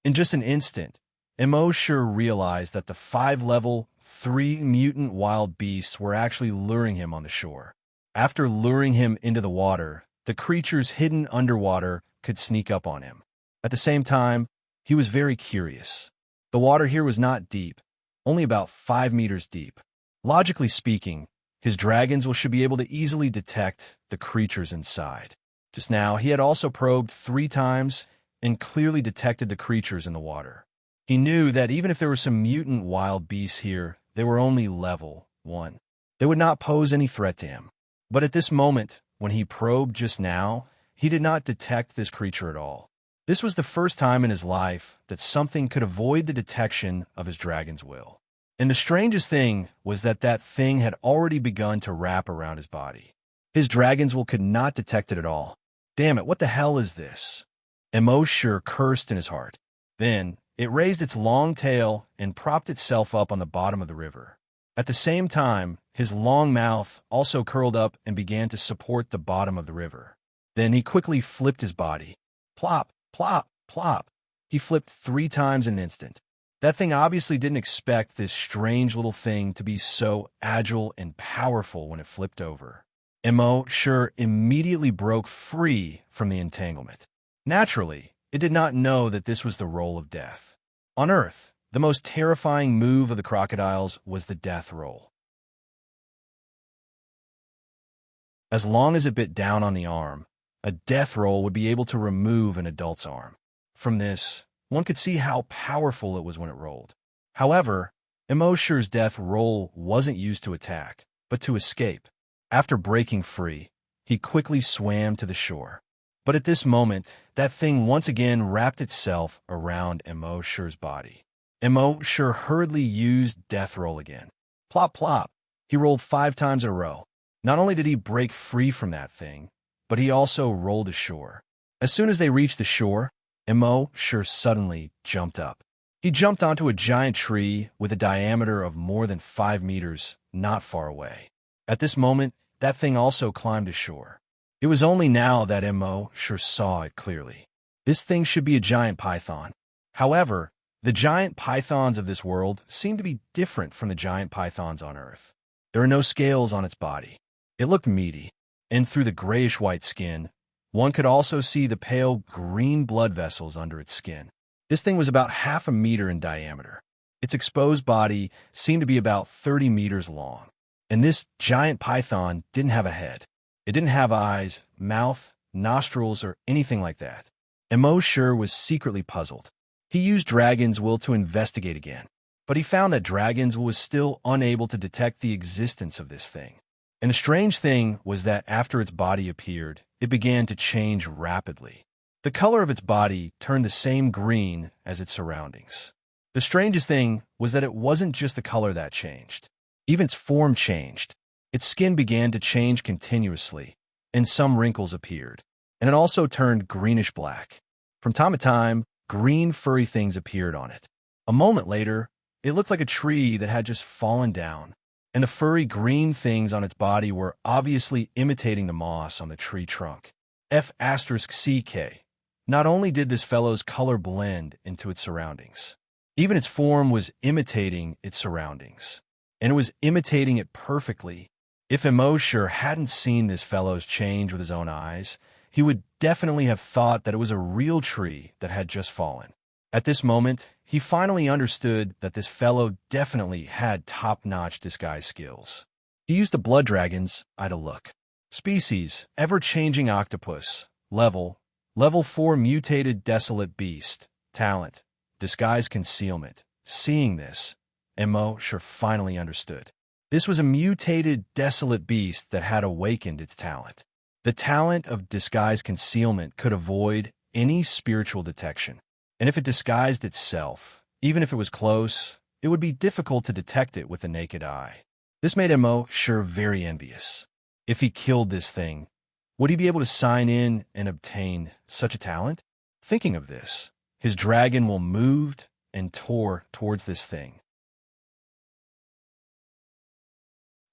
Speaker 1: In just an instant, Immerse realized that the 5 level 3 mutant wild beasts were actually luring him on the shore. After luring him into the water, the creatures hidden underwater could sneak up on him. At the same time, he was very curious. The water here was not deep, only about 5 meters deep. Logically speaking, his dragons should be able to easily detect the creatures inside. Just now, he had also probed 3 times and clearly detected the creatures in the water. He knew that even if there were some mutant wild beasts here, they were only level 1. They would not pose any threat to him. But at this moment, when he probed just now, he did not detect this creature at all. This was the first time in his life that something could avoid the detection of his dragon's will. And the strangest thing was that that thing had already begun to wrap around his body. His dragon's will could not detect it at all. Damn it, what the hell is this? Immerse cursed in his heart. Then, it raised its long tail and propped itself up on the bottom of the river. At the same time, his long mouth also curled up and began to support the bottom of the river. Then he quickly flipped his body. Plop, plop, plop. He flipped 3 times in an instant. That thing obviously didn't expect this strange little thing to be so agile and powerful when it flipped over. Immerse immediately broke free from the entanglement. Naturally, it did not know that this was the roll of death. On Earth, the most terrifying move of the crocodiles was the death roll. As long as it bit down on the arm, a death roll would be able to remove an adult's arm. From this, one could see how powerful it was when it rolled. However, Immerse's death roll wasn't used to attack, but to escape. After breaking free, he quickly swam to the shore. But at this moment, that thing once again wrapped itself around Immerse's body. Immerse hurriedly used death roll again. Plop, plop. He rolled 5 times in a row. Not only did he break free from that thing, but he also rolled ashore. As soon as they reached the shore, Immerse suddenly jumped up. He jumped onto a giant tree with a diameter of more than 5 meters, not far away. At this moment, that thing also climbed ashore. It was only now that Immerse saw it clearly. This thing should be a giant python. However, the giant pythons of this world seem to be different from the giant pythons on Earth. There are no scales on its body. It looked meaty, and through the grayish-white skin, one could also see the pale green blood vessels under its skin. This thing was about 1/2 meter in diameter. Its exposed body seemed to be about 30 meters long. And this giant python didn't have a head. It didn't have eyes, mouth, nostrils, or anything like that. Immerse was secretly puzzled. He used Dragon's Will to investigate again, but he found that Dragon's Will was still unable to detect the existence of this thing. And the strange thing was that after its body appeared, it began to change rapidly. The color of its body turned the same green as its surroundings. The strangest thing was that it wasn't just the color that changed. Even its form changed. Its skin began to change continuously, and some wrinkles appeared, and it also turned greenish-black. From time to time, green furry things appeared on it. A moment later, it looked like a tree that had just fallen down, and the furry green things on its body were obviously imitating the moss on the tree trunk. F*CK. Not only did this fellow's color blend into its surroundings, even its form was imitating its surroundings, and it was imitating it perfectly. If Immerse hadn't seen this fellow's change with his own eyes, he would definitely have thought that it was a real tree that had just fallen. At this moment, he finally understood that this fellow definitely had top-notch disguise skills. He used the blood dragon's eye to look. Species, ever-changing octopus. Level 4 mutated desolate beast. Talent, disguise concealment. Seeing this, Immerse finally understood. This was a mutated desolate beast that had awakened its talent. The talent of disguise concealment could avoid any spiritual detection. And if it disguised itself, even if it was close, it would be difficult to detect it with the naked eye. This made Immerse very envious. If he killed this thing, would he be able to sign in and obtain such a talent? Thinking of this, his dragon will moved and tore towards this thing.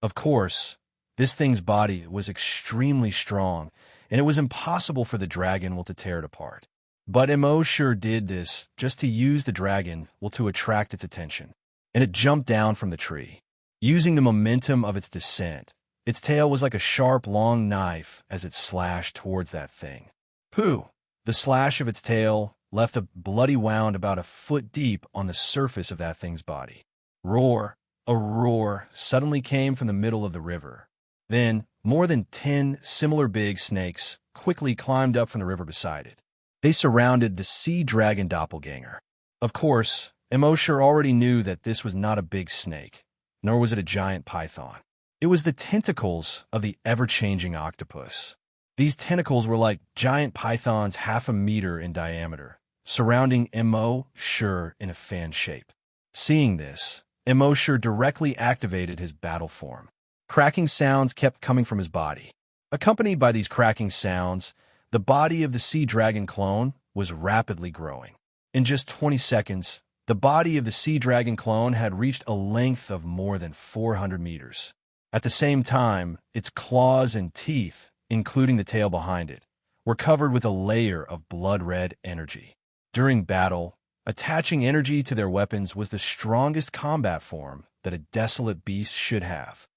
Speaker 1: Of course, this thing's body was extremely strong, and it was impossible for the dragon will to tear it apart. But Immerse did this just to use the dragon will to attract its attention, and it jumped down from the tree. Using the momentum of its descent, Its tail was like a sharp, long knife as it slashed towards that thing. Pooh! The slash of its tail left a bloody wound about a foot deep on the surface of that thing's body. Roar! A roar suddenly came from the middle of the river. Then, more than 10 similar big snakes quickly climbed up from the river beside it. They surrounded the sea dragon doppelganger. Of course, Immerse already knew that this was not a big snake, nor was it a giant python. It was the tentacles of the ever-changing octopus. These tentacles were like giant pythons 1/2 meter in diameter, surrounding Immerse in a fan shape. Seeing this, Immerse directly activated his battle form. Cracking sounds kept coming from his body. Accompanied by these cracking sounds, the body of the sea dragon clone was rapidly growing. In just 20 seconds, the body of the sea dragon clone had reached a length of more than 400 meters. At the same time, its claws and teeth, including the tail behind it, were covered with a layer of blood-red energy. During battle, attaching energy to their weapons was the strongest combat form that a desolate beast should have.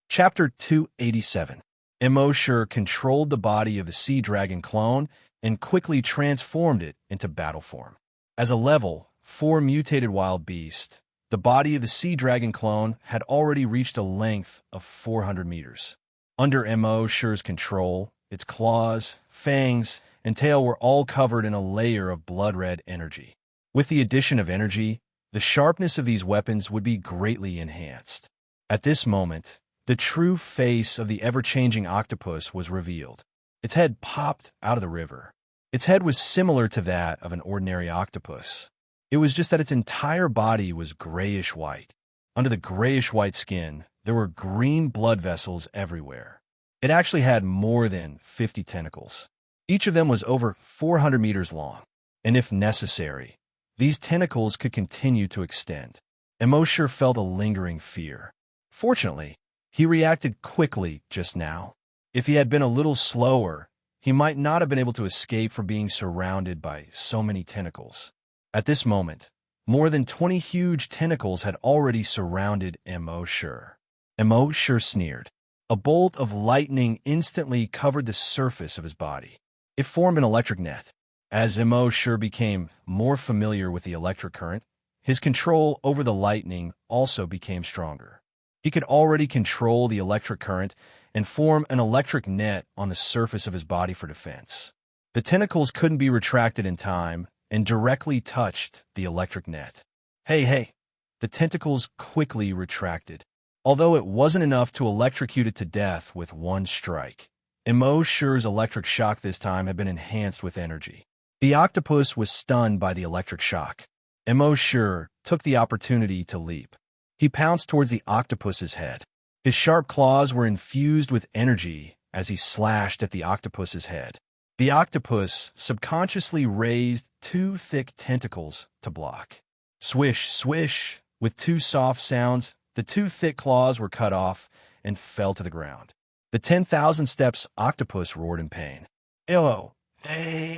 Speaker 1: Chapter 287. Immerse controlled the body of the sea dragon clone and quickly transformed it into battle form. As a level 4 mutated wild beast, the body of the sea dragon clone had already reached a length of 400 meters. Under Immerse's control, its claws, fangs, and tail were all covered in a layer of blood-red energy. With the addition of energy, the sharpness of these weapons would be greatly enhanced. At this moment, the true face of the ever-changing octopus was revealed. Its head popped out of the river. Its head was similar to that of an ordinary octopus. It was just that its entire body was grayish-white. Under the grayish-white skin, there were green blood vessels everywhere. It actually had more than 50 tentacles. Each of them was over 400 meters long, and if necessary, these tentacles could continue to extend. Immerse felt a lingering fear. Fortunately, he reacted quickly just now. If he had been a little slower, he might not have been able to escape from being surrounded by so many tentacles. At this moment, more than 20 huge tentacles had already surrounded Immerse. Immerse sneered. A bolt of lightning instantly covered the surface of his body. It formed an electric net. As Immerse became more familiar with the electric current, his control over the lightning also became stronger. He could already control the electric current and form an electric net on the surface of his body for defense. The tentacles couldn't be retracted in time and directly touched the electric net. Hey! The tentacles quickly retracted. Although it wasn't enough to electrocute it to death with one strike, Immerse's electric shock this time had been enhanced with energy. The octopus was stunned by the electric shock. Immerse took the opportunity to leap. He pounced towards the octopus's head. His sharp claws were infused with energy as he slashed at the octopus's head. The octopus subconsciously raised 2 thick tentacles to block. Swish, swish, with 2 soft sounds, the 2 thick claws were cut off and fell to the ground. The 10,000 steps octopus roared in pain. Ew! Hey!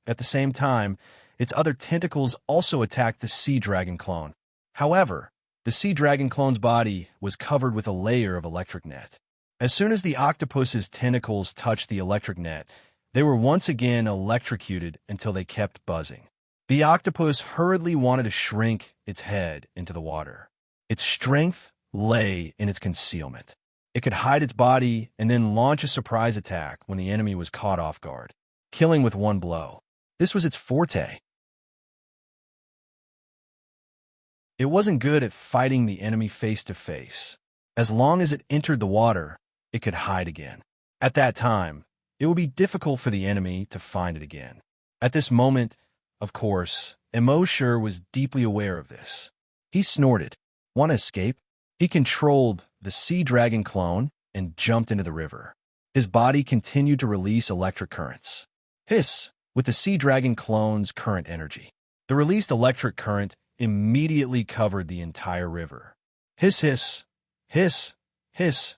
Speaker 1: At the same time, its other tentacles also attacked the sea dragon clone. However, the sea dragon clone's body was covered with a layer of electric net. As soon as the octopus's tentacles touched the electric net, they were once again electrocuted until they kept buzzing. The octopus hurriedly wanted to shrink its head into the water. Its strength lay in its concealment. It could hide its body and then launch a surprise attack when the enemy was caught off guard, killing with one blow. This was its forte. It wasn't good at fighting the enemy face to face. As long as it entered the water, it could hide again. At that time, it would be difficult for the enemy to find it again. At this moment, of course, Immerse was deeply aware of this. He snorted. Want to escape? He controlled the sea dragon clone and jumped into the river. His body continued to release electric currents. Hiss! With the sea dragon clone's current energy. The released electric current immediately covered the entire river. Hiss, hiss, hiss, hiss.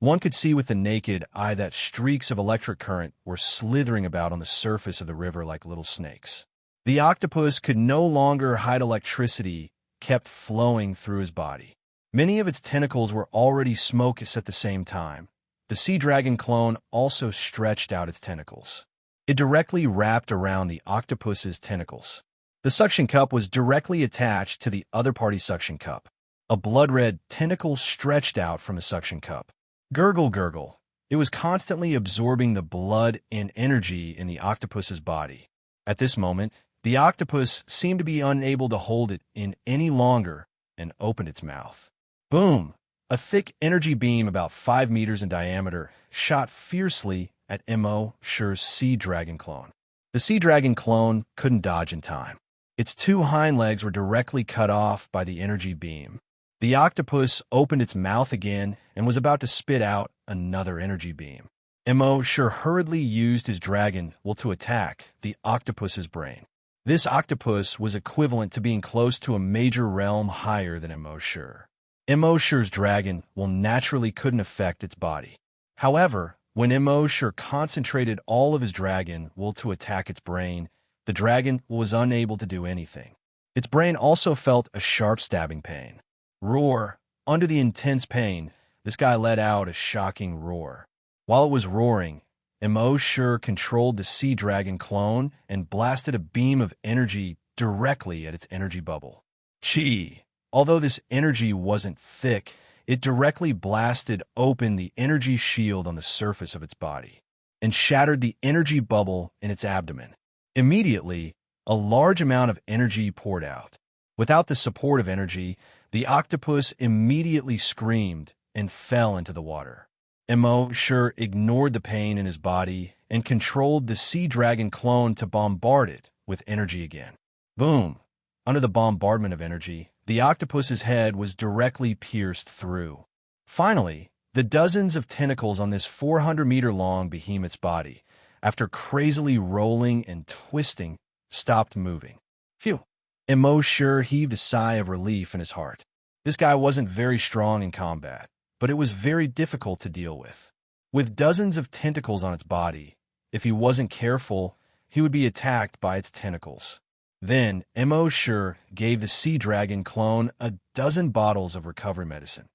Speaker 1: One could see with the naked eye that streaks of electric current were slithering about on the surface of the river like little snakes. The octopus could no longer hide electricity kept flowing through his body. Many of its tentacles were already smokeless at the same time. The sea dragon clone also stretched out its tentacles. It directly wrapped around the octopus's tentacles. The suction cup was directly attached to the other party's suction cup. A blood-red tentacle stretched out from the suction cup. Gurgle, gurgle. It was constantly absorbing the blood and energy in the octopus's body. At this moment, the octopus seemed to be unable to hold it in any longer and opened its mouth. Boom! A thick energy beam about 5 meters in diameter shot fiercely at Immerse's sea dragon clone. The sea dragon clone couldn't dodge in time. Its 2 hind legs were directly cut off by the energy beam. The octopus opened its mouth again and was about to spit out another energy beam. Immerse hurriedly used his dragon will to attack the octopus's brain. This octopus was equivalent to being close to a major realm higher than Immerse. Immerse's dragon will naturally couldn't affect its body. However, when Immerse concentrated all of his dragon will to attack its brain, the dragon was unable to do anything. Its brain also felt a sharp stabbing pain. Roar! Under the intense pain, this guy let out a shocking roar. While it was roaring, Immerse controlled the sea dragon clone and blasted a beam of energy directly at its energy bubble. Chi! Although this energy wasn't thick, it directly blasted open the energy shield on the surface of its body and shattered the energy bubble in its abdomen. Immediately, a large amount of energy poured out. Without the support of energy, the octopus immediately screamed and fell into the water. Immerse ignored the pain in his body and controlled the sea dragon clone to bombard it with energy again. Boom! Under the bombardment of energy, the octopus's head was directly pierced through. Finally, the dozens of tentacles on this 400-meter-long behemoth's body, after crazily rolling and twisting, stopped moving. Phew! Immerse heaved a sigh of relief in his heart. This guy wasn't very strong in combat, but it was very difficult to deal with. With dozens of tentacles on its body, if he wasn't careful, he would be attacked by its tentacles. Then, Immerse gave the sea dragon clone a dozen bottles of recovery medicine.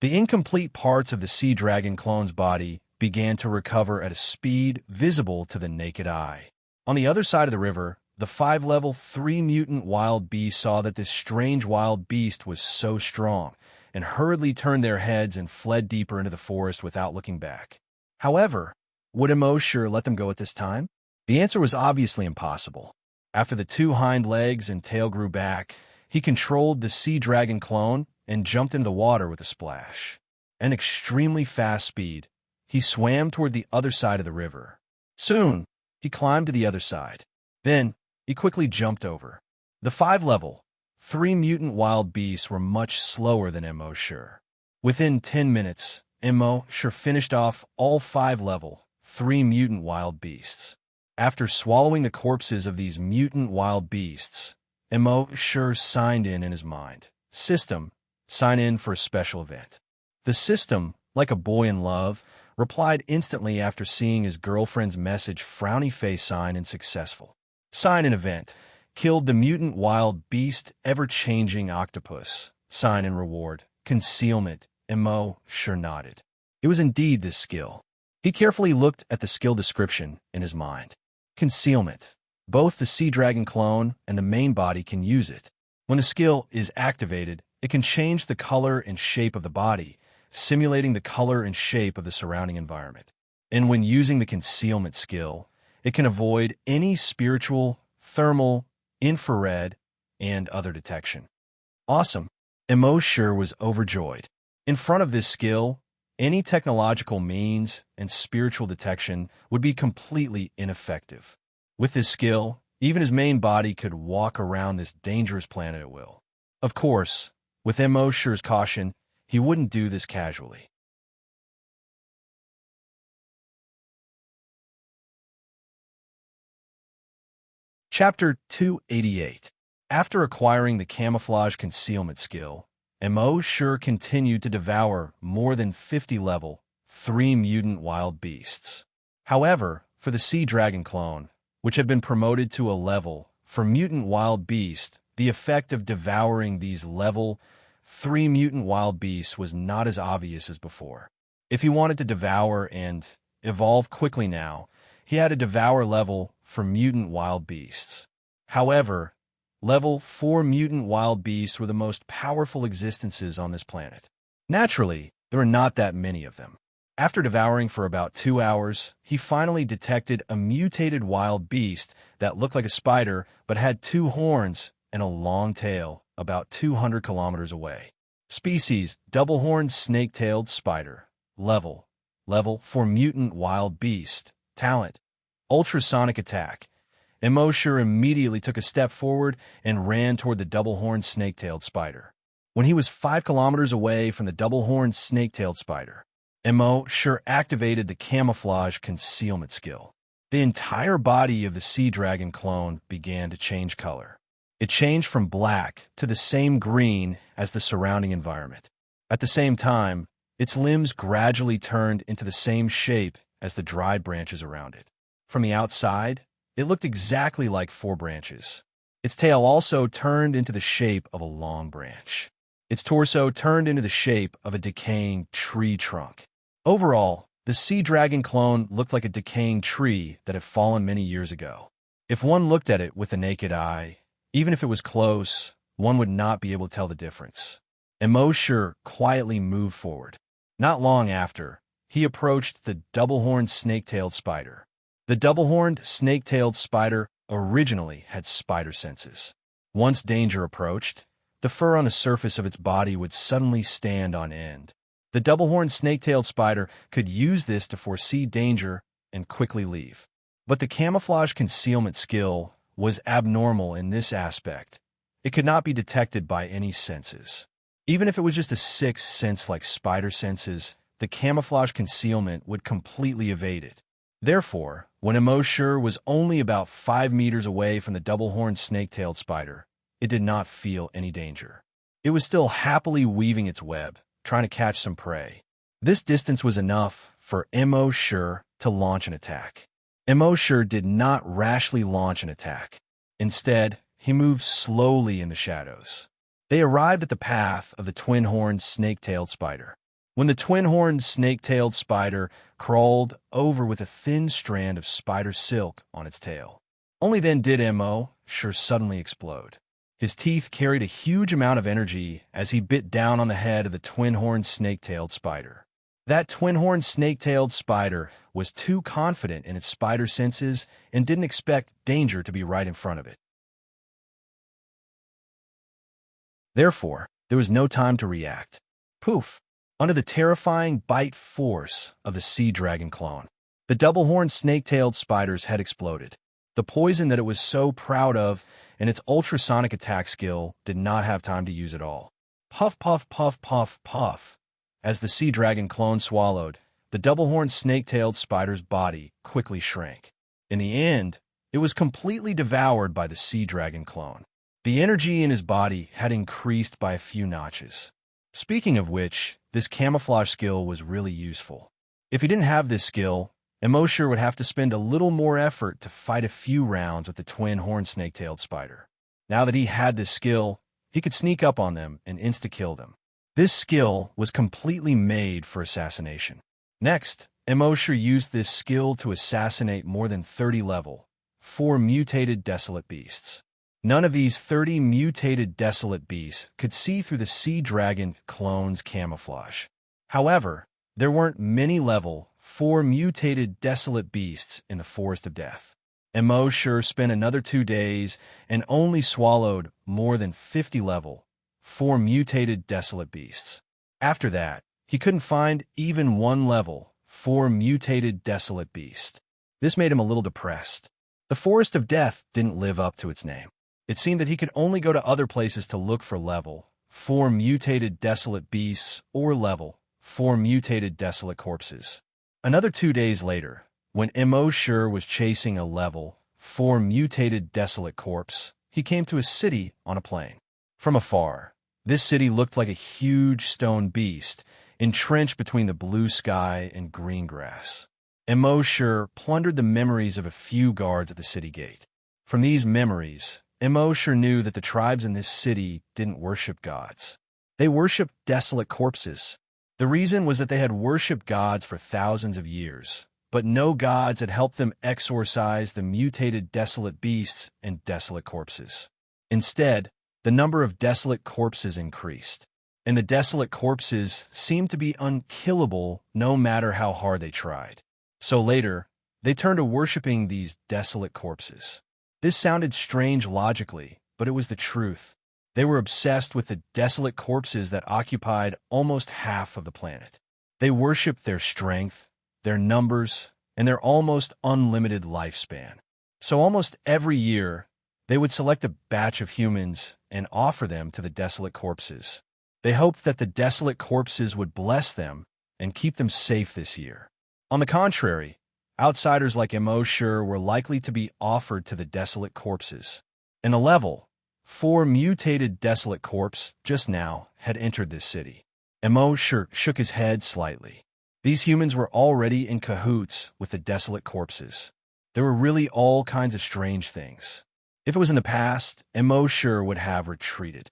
Speaker 1: The incomplete parts of the sea dragon clone's body began to recover at a speed visible to the naked eye. On the other side of the river, the 5-level 3 mutant wild beasts saw that this strange wild beast was so strong, and hurriedly turned their heads and fled deeper into the forest without looking back. However, would Immerse let them go at this time? The answer was obviously impossible. After the 2 hind legs and tail grew back, he controlled the sea dragon clone and jumped into the water with a splash. At an extremely fast speed, he swam toward the other side of the river. Soon, he climbed to the other side. Then, he quickly jumped over. The 5-level 3 mutant wild beasts were much slower than Immerse. Within 10 minutes, Immerse finished off all 5-level 3 mutant wild beasts. After swallowing the corpses of these mutant wild beasts, Immerse signed in his mind. System, sign in for a special event. The system, like a boy in love, replied instantly after seeing his girlfriend's message frowny face sign in successful. Sign in event. Killed the mutant wild beast ever-changing octopus. Sign in reward. Concealment. Immerse nodded. It was indeed this skill. He carefully looked at the skill description in his mind. Concealment. Both the sea dragon clone and the main body can use it. When the skill is activated, it can change the color and shape of the body, simulating the color and shape of the surrounding environment. And when using the concealment skill, it can avoid any spiritual, thermal, infrared, and other detection. Awesome! Immerse was overjoyed. In front of this skill, any technological means and spiritual detection would be completely ineffective. With this skill, even his main body could walk around this dangerous planet at will. Of course, with Immerse's caution, he wouldn't do this casually. Chapter 288. After acquiring the camouflage concealment skill, Immerse continued to devour more than 50 level 3 mutant wild beasts. However, for the sea dragon clone, which had been promoted to a level for mutant wild beast, the effect of devouring these level 3 mutant wild beasts was not as obvious as before. If he wanted to devour and evolve quickly now, he had a devour level for mutant wild beasts. However, level 4 mutant wild beasts were the most powerful existences on this planet. Naturally, there were not that many of them. After devouring for about 2 hours, he finally detected a mutated wild beast that looked like a spider but had 2 horns and a long tail about 200 kilometers away. Species: double-horned snake-tailed spider. Level 4 mutant wild beast. Talent: ultrasonic attack. Immerse immediately took a step forward and ran toward the double-horned snake-tailed spider. When he was 5 kilometers away from the double-horned snake-tailed spider, Immerse activated the camouflage concealment skill. The entire body of the sea dragon clone began to change color. It changed from black to the same green as the surrounding environment. At the same time, its limbs gradually turned into the same shape as the dried branches around it. From the outside, it looked exactly like 4 branches. Its tail also turned into the shape of a long branch. Its torso turned into the shape of a decaying tree trunk. Overall, the sea dragon clone looked like a decaying tree that had fallen many years ago. If one looked at it with the naked eye, even if it was close, one would not be able to tell the difference. Immerse quietly moved forward. Not long after, he approached the double-horned snake-tailed spider. The double-horned snake-tailed spider originally had spider senses. Once danger approached, the fur on the surface of its body would suddenly stand on end. The double-horned snake-tailed spider could use this to foresee danger and quickly leave. But the camouflage concealment skill was abnormal in this aspect. It could not be detected by any senses. Even if it was just a 6th sense like spider senses, the camouflage concealment would completely evade it. Therefore, when Immerse was only about 5 meters away from the double-horned snake-tailed spider, it did not feel any danger. It was still happily weaving its web, trying to catch some prey. This distance was enough for Immerse to launch an attack. Immerse did not rashly launch an attack. Instead, he moved slowly in the shadows. They arrived at the path of the twin-horned snake-tailed spider. When the twin-horned snake-tailed spider crawled over with a thin strand of spider silk on its tail. Only then did Immerse suddenly explode. His teeth carried a huge amount of energy as he bit down on the head of the twin-horned snake-tailed spider. That twin-horned snake-tailed spider was too confident in its spider senses and didn't expect danger to be right in front of it. Therefore, there was no time to react. Poof! Under the terrifying bite force of the sea dragon clone, the double-horned snake-tailed spider's head exploded. The poison that it was so proud of and its ultrasonic attack skill did not have time to use it all. Puff, puff, puff, puff, puff. As the sea dragon clone swallowed, the double-horned snake-tailed spider's body quickly shrank. In the end, it was completely devoured by the sea dragon clone. The energy in his body had increased by a few notches. Speaking of which, this camouflage skill was really useful. If he didn't have this skill, Immerse would have to spend a little more effort to fight a few rounds with the twin-horned snake-tailed spider. Now that he had this skill, he could sneak up on them and insta-kill them. This skill was completely made for assassination. Next, Immerse used this skill to assassinate more than 30 level 4 mutated desolate beasts. None of these 30 mutated desolate beasts could see through the sea dragon clone's camouflage. However, there weren't many level 4 mutated desolate beasts in the Forest of Death. Immerse spent another 2 days and only swallowed more than 50 level 4 mutated desolate beasts. After that, he couldn't find even 1 level 4 mutated desolate beast. This made him a little depressed. The Forest of Death didn't live up to its name. It seemed that he could only go to other places to look for level 4 mutated desolate beasts or level 4 mutated desolate corpses. Another 2 days later, when Immerse was chasing a level 4 mutated desolate corpse, he came to a city on a plain. From afar, This city looked like a huge stone beast, entrenched between the blue sky and green grass. Immerse plundered the memories of a few guards at the city gate. From these memories, Immerse knew that the tribes in this city didn't worship gods. They worshipped desolate corpses. The reason was that they had worshipped gods for thousands of years, but no gods had helped them exorcise the mutated desolate beasts and desolate corpses. Instead, the number of desolate corpses increased, and the desolate corpses seemed to be unkillable no matter how hard they tried. So later, they turned to worshipping these desolate corpses. This sounded strange logically, but it was the truth. They were obsessed with the desolate corpses that occupied almost half of the planet. They worshipped their strength, their numbers, and their almost unlimited lifespan. So almost every year, they would select a batch of humans and offer them to the desolate corpses. They hoped that the desolate corpses would bless them and keep them safe this year. On the contrary, outsiders like Immerse were likely to be offered to the desolate corpses. In a level, 4 mutated desolate corpse just now had entered this city. Immerse shook his head slightly. These humans were already in cahoots with the desolate corpses. There were really all kinds of strange things. If it was in the past, Immerse would have retreated.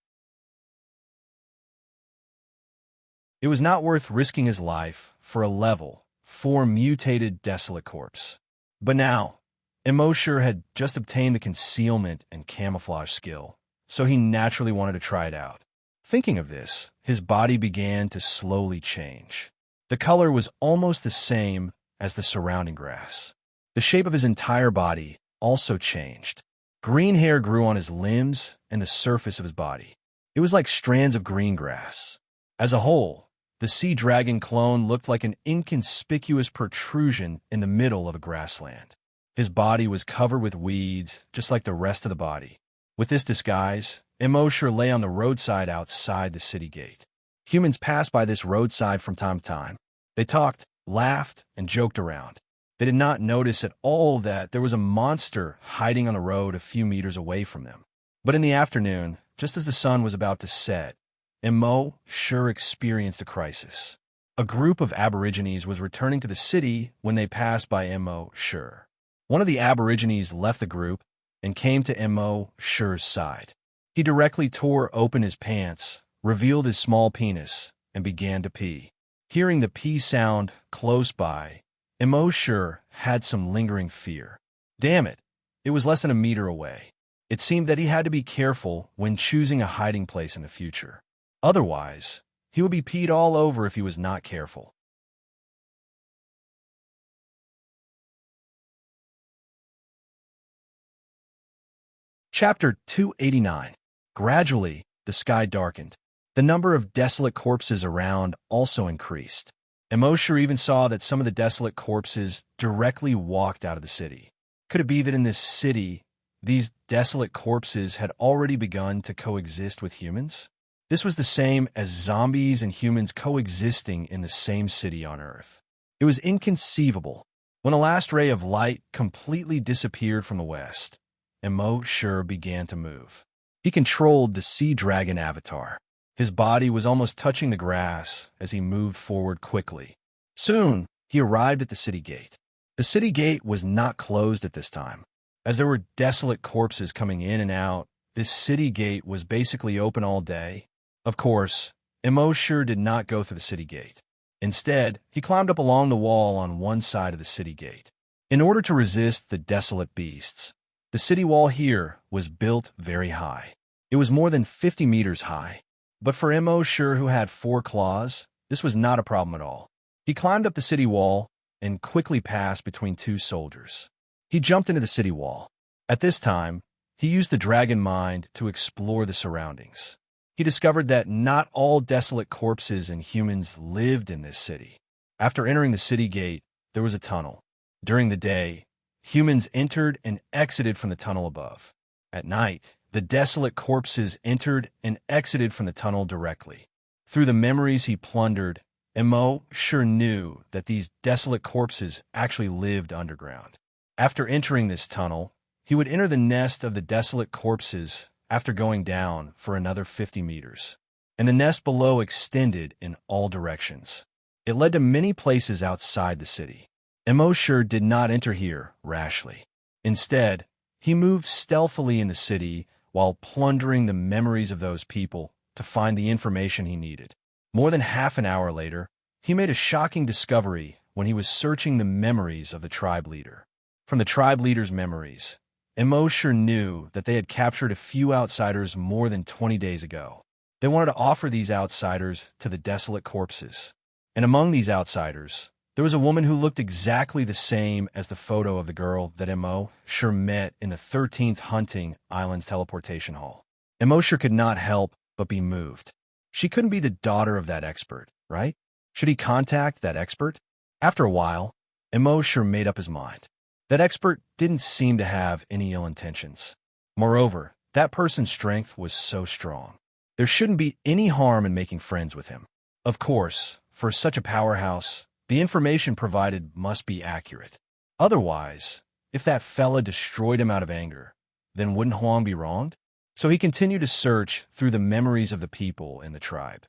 Speaker 1: It was not worth risking his life for a level 4 mutated desolate corpse. But now, Immerse had just obtained the concealment and camouflage skill, so he naturally wanted to try it out. Thinking of this, his body began to slowly change. The color was almost the same as the surrounding grass. The shape of his entire body also changed. Green hair grew on his limbs and the surface of his body. It was like strands of green grass. As a whole, the sea dragon clone looked like an inconspicuous protrusion in the middle of a grassland. His body was covered with weeds, just like the rest of the body. With this disguise, Immerse lay on the roadside outside the city gate. Humans passed by this roadside from time to time. They talked, laughed, and joked around. They did not notice at all that there was a monster hiding on the road a few meters away from them. But in the afternoon, just as the sun was about to set, Immerse experienced a crisis. A group of Aborigines was returning to the city when they passed by Immerse. One of the Aborigines left the group and came to Immerse's side. He directly tore open his pants, revealed his small penis, and began to pee. Hearing the pee sound close by, Immerse had some lingering fear. Damn it, it was less than a meter away. It seemed that he had to be careful when choosing a hiding place in the future. Otherwise, he would be peed all over if he was not careful. Chapter 289. Gradually, the sky darkened. The number of desolate corpses around also increased. Immerse even saw that some of the desolate corpses directly walked out of the city. Could it be that in this city, these desolate corpses had already begun to coexist with humans? This was the same as zombies and humans coexisting in the same city on Earth. It was inconceivable. When a last ray of light completely disappeared from the west, Immerse began to move. He controlled the sea dragon avatar. His body was almost touching the grass as he moved forward quickly. Soon, he arrived at the city gate. The city gate was not closed at this time. As there were desolate corpses coming in and out, this city gate was basically open all day. Of course, Immerse did not go through the city gate. Instead, he climbed up along the wall on one side of the city gate. In order to resist the desolate beasts, the city wall here was built very high. It was more than 50 meters high. But for Immerse, who had 4 claws, this was not a problem at all. He climbed up the city wall and quickly passed between 2 soldiers. He jumped into the city wall. At this time, he used the dragon mind to explore the surroundings. He discovered that not all desolate corpses and humans lived in this city. After entering the city gate, there was a tunnel. During the day, humans entered and exited from the tunnel above. At night, the desolate corpses entered and exited from the tunnel directly. Through the memories he plundered, Immerse knew that these desolate corpses actually lived underground. After entering this tunnel, he would enter the nest of the desolate corpses after going down for another 50 meters. and the nest below extended in all directions. It led to many places outside the city. Immerse did not enter here rashly. Instead, he moved stealthily in the city while plundering the memories of those people to find the information he needed. More than half an hour later, he made a shocking discovery when he was searching the memories of the tribe leader. From the tribe leader's memories, Immerse knew that they had captured a few outsiders more than 20 days ago. They wanted to offer these outsiders to the desolate corpses. And among these outsiders, there was a woman who looked exactly the same as the photo of the girl that Immerse met in the 13th Hunting Island's teleportation hall. Immerse could not help but be moved. She couldn't be the daughter of that expert, right? Should he contact that expert? After a while, Immerse made up his mind. That expert didn't seem to have any ill intentions. Moreover, that person's strength was so strong. There shouldn't be any harm in making friends with him. Of course, for such a powerhouse, the information provided must be accurate. Otherwise, if that fella destroyed him out of anger, then wouldn't Huang be wronged? So he continued to search through the memories of the people in the tribe.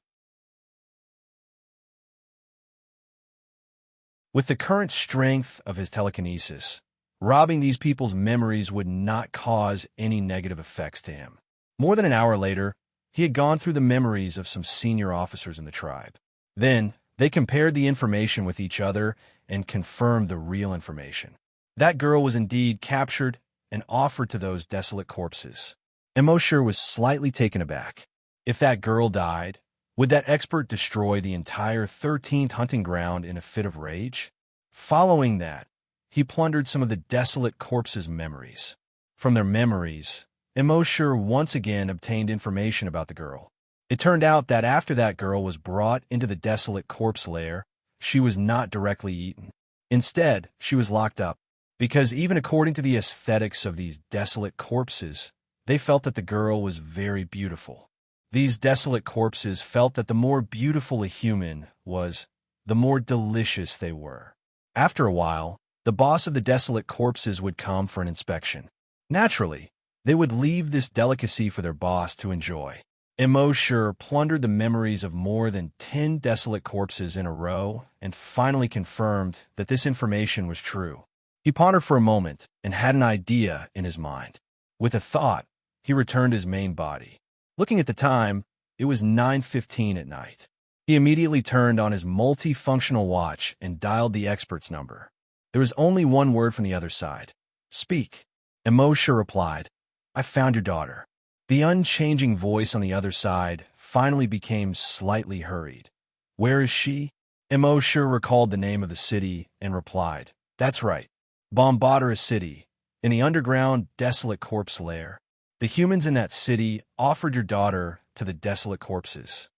Speaker 1: With the current strength of his telekinesis, robbing these people's memories would not cause any negative effects to him. More than an hour later, he had gone through the memories of some senior officers in the tribe. Then, they compared the information with each other and confirmed the real information. That girl was indeed captured and offered to those desolate corpses. Immerse was slightly taken aback. If that girl died, would that expert destroy the entire 13th hunting ground in a fit of rage? Following that, he plundered some of the desolate corpses' memories. From their memories, Immerse once again obtained information about the girl. It turned out that after that girl was brought into the desolate corpse lair, she was not directly eaten. Instead, she was locked up, because even according to the aesthetics of these desolate corpses, they felt that the girl was very beautiful. These desolate corpses felt that the more beautiful a human was, the more delicious they were. After a while, the boss of the desolate corpses would come for an inspection. Naturally, they would leave this delicacy for their boss to enjoy. Immerse plundered the memories of more than 10 desolate corpses in a row and finally confirmed that this information was true. He pondered for a moment and had an idea in his mind. With a thought, he returned to his main body. Looking at the time, it was 9:15 at night. He immediately turned on his multifunctional watch and dialed the expert's number. There was only one word from the other side. "Speak." Immerse replied, "I found your daughter." The unchanging voice on the other side finally became slightly hurried. "Where is she?" Immerse recalled the name of the city and replied, "That's right, Bombadera City, in the underground desolate corpse lair. The humans in that city offered your daughter to the desolate corpses.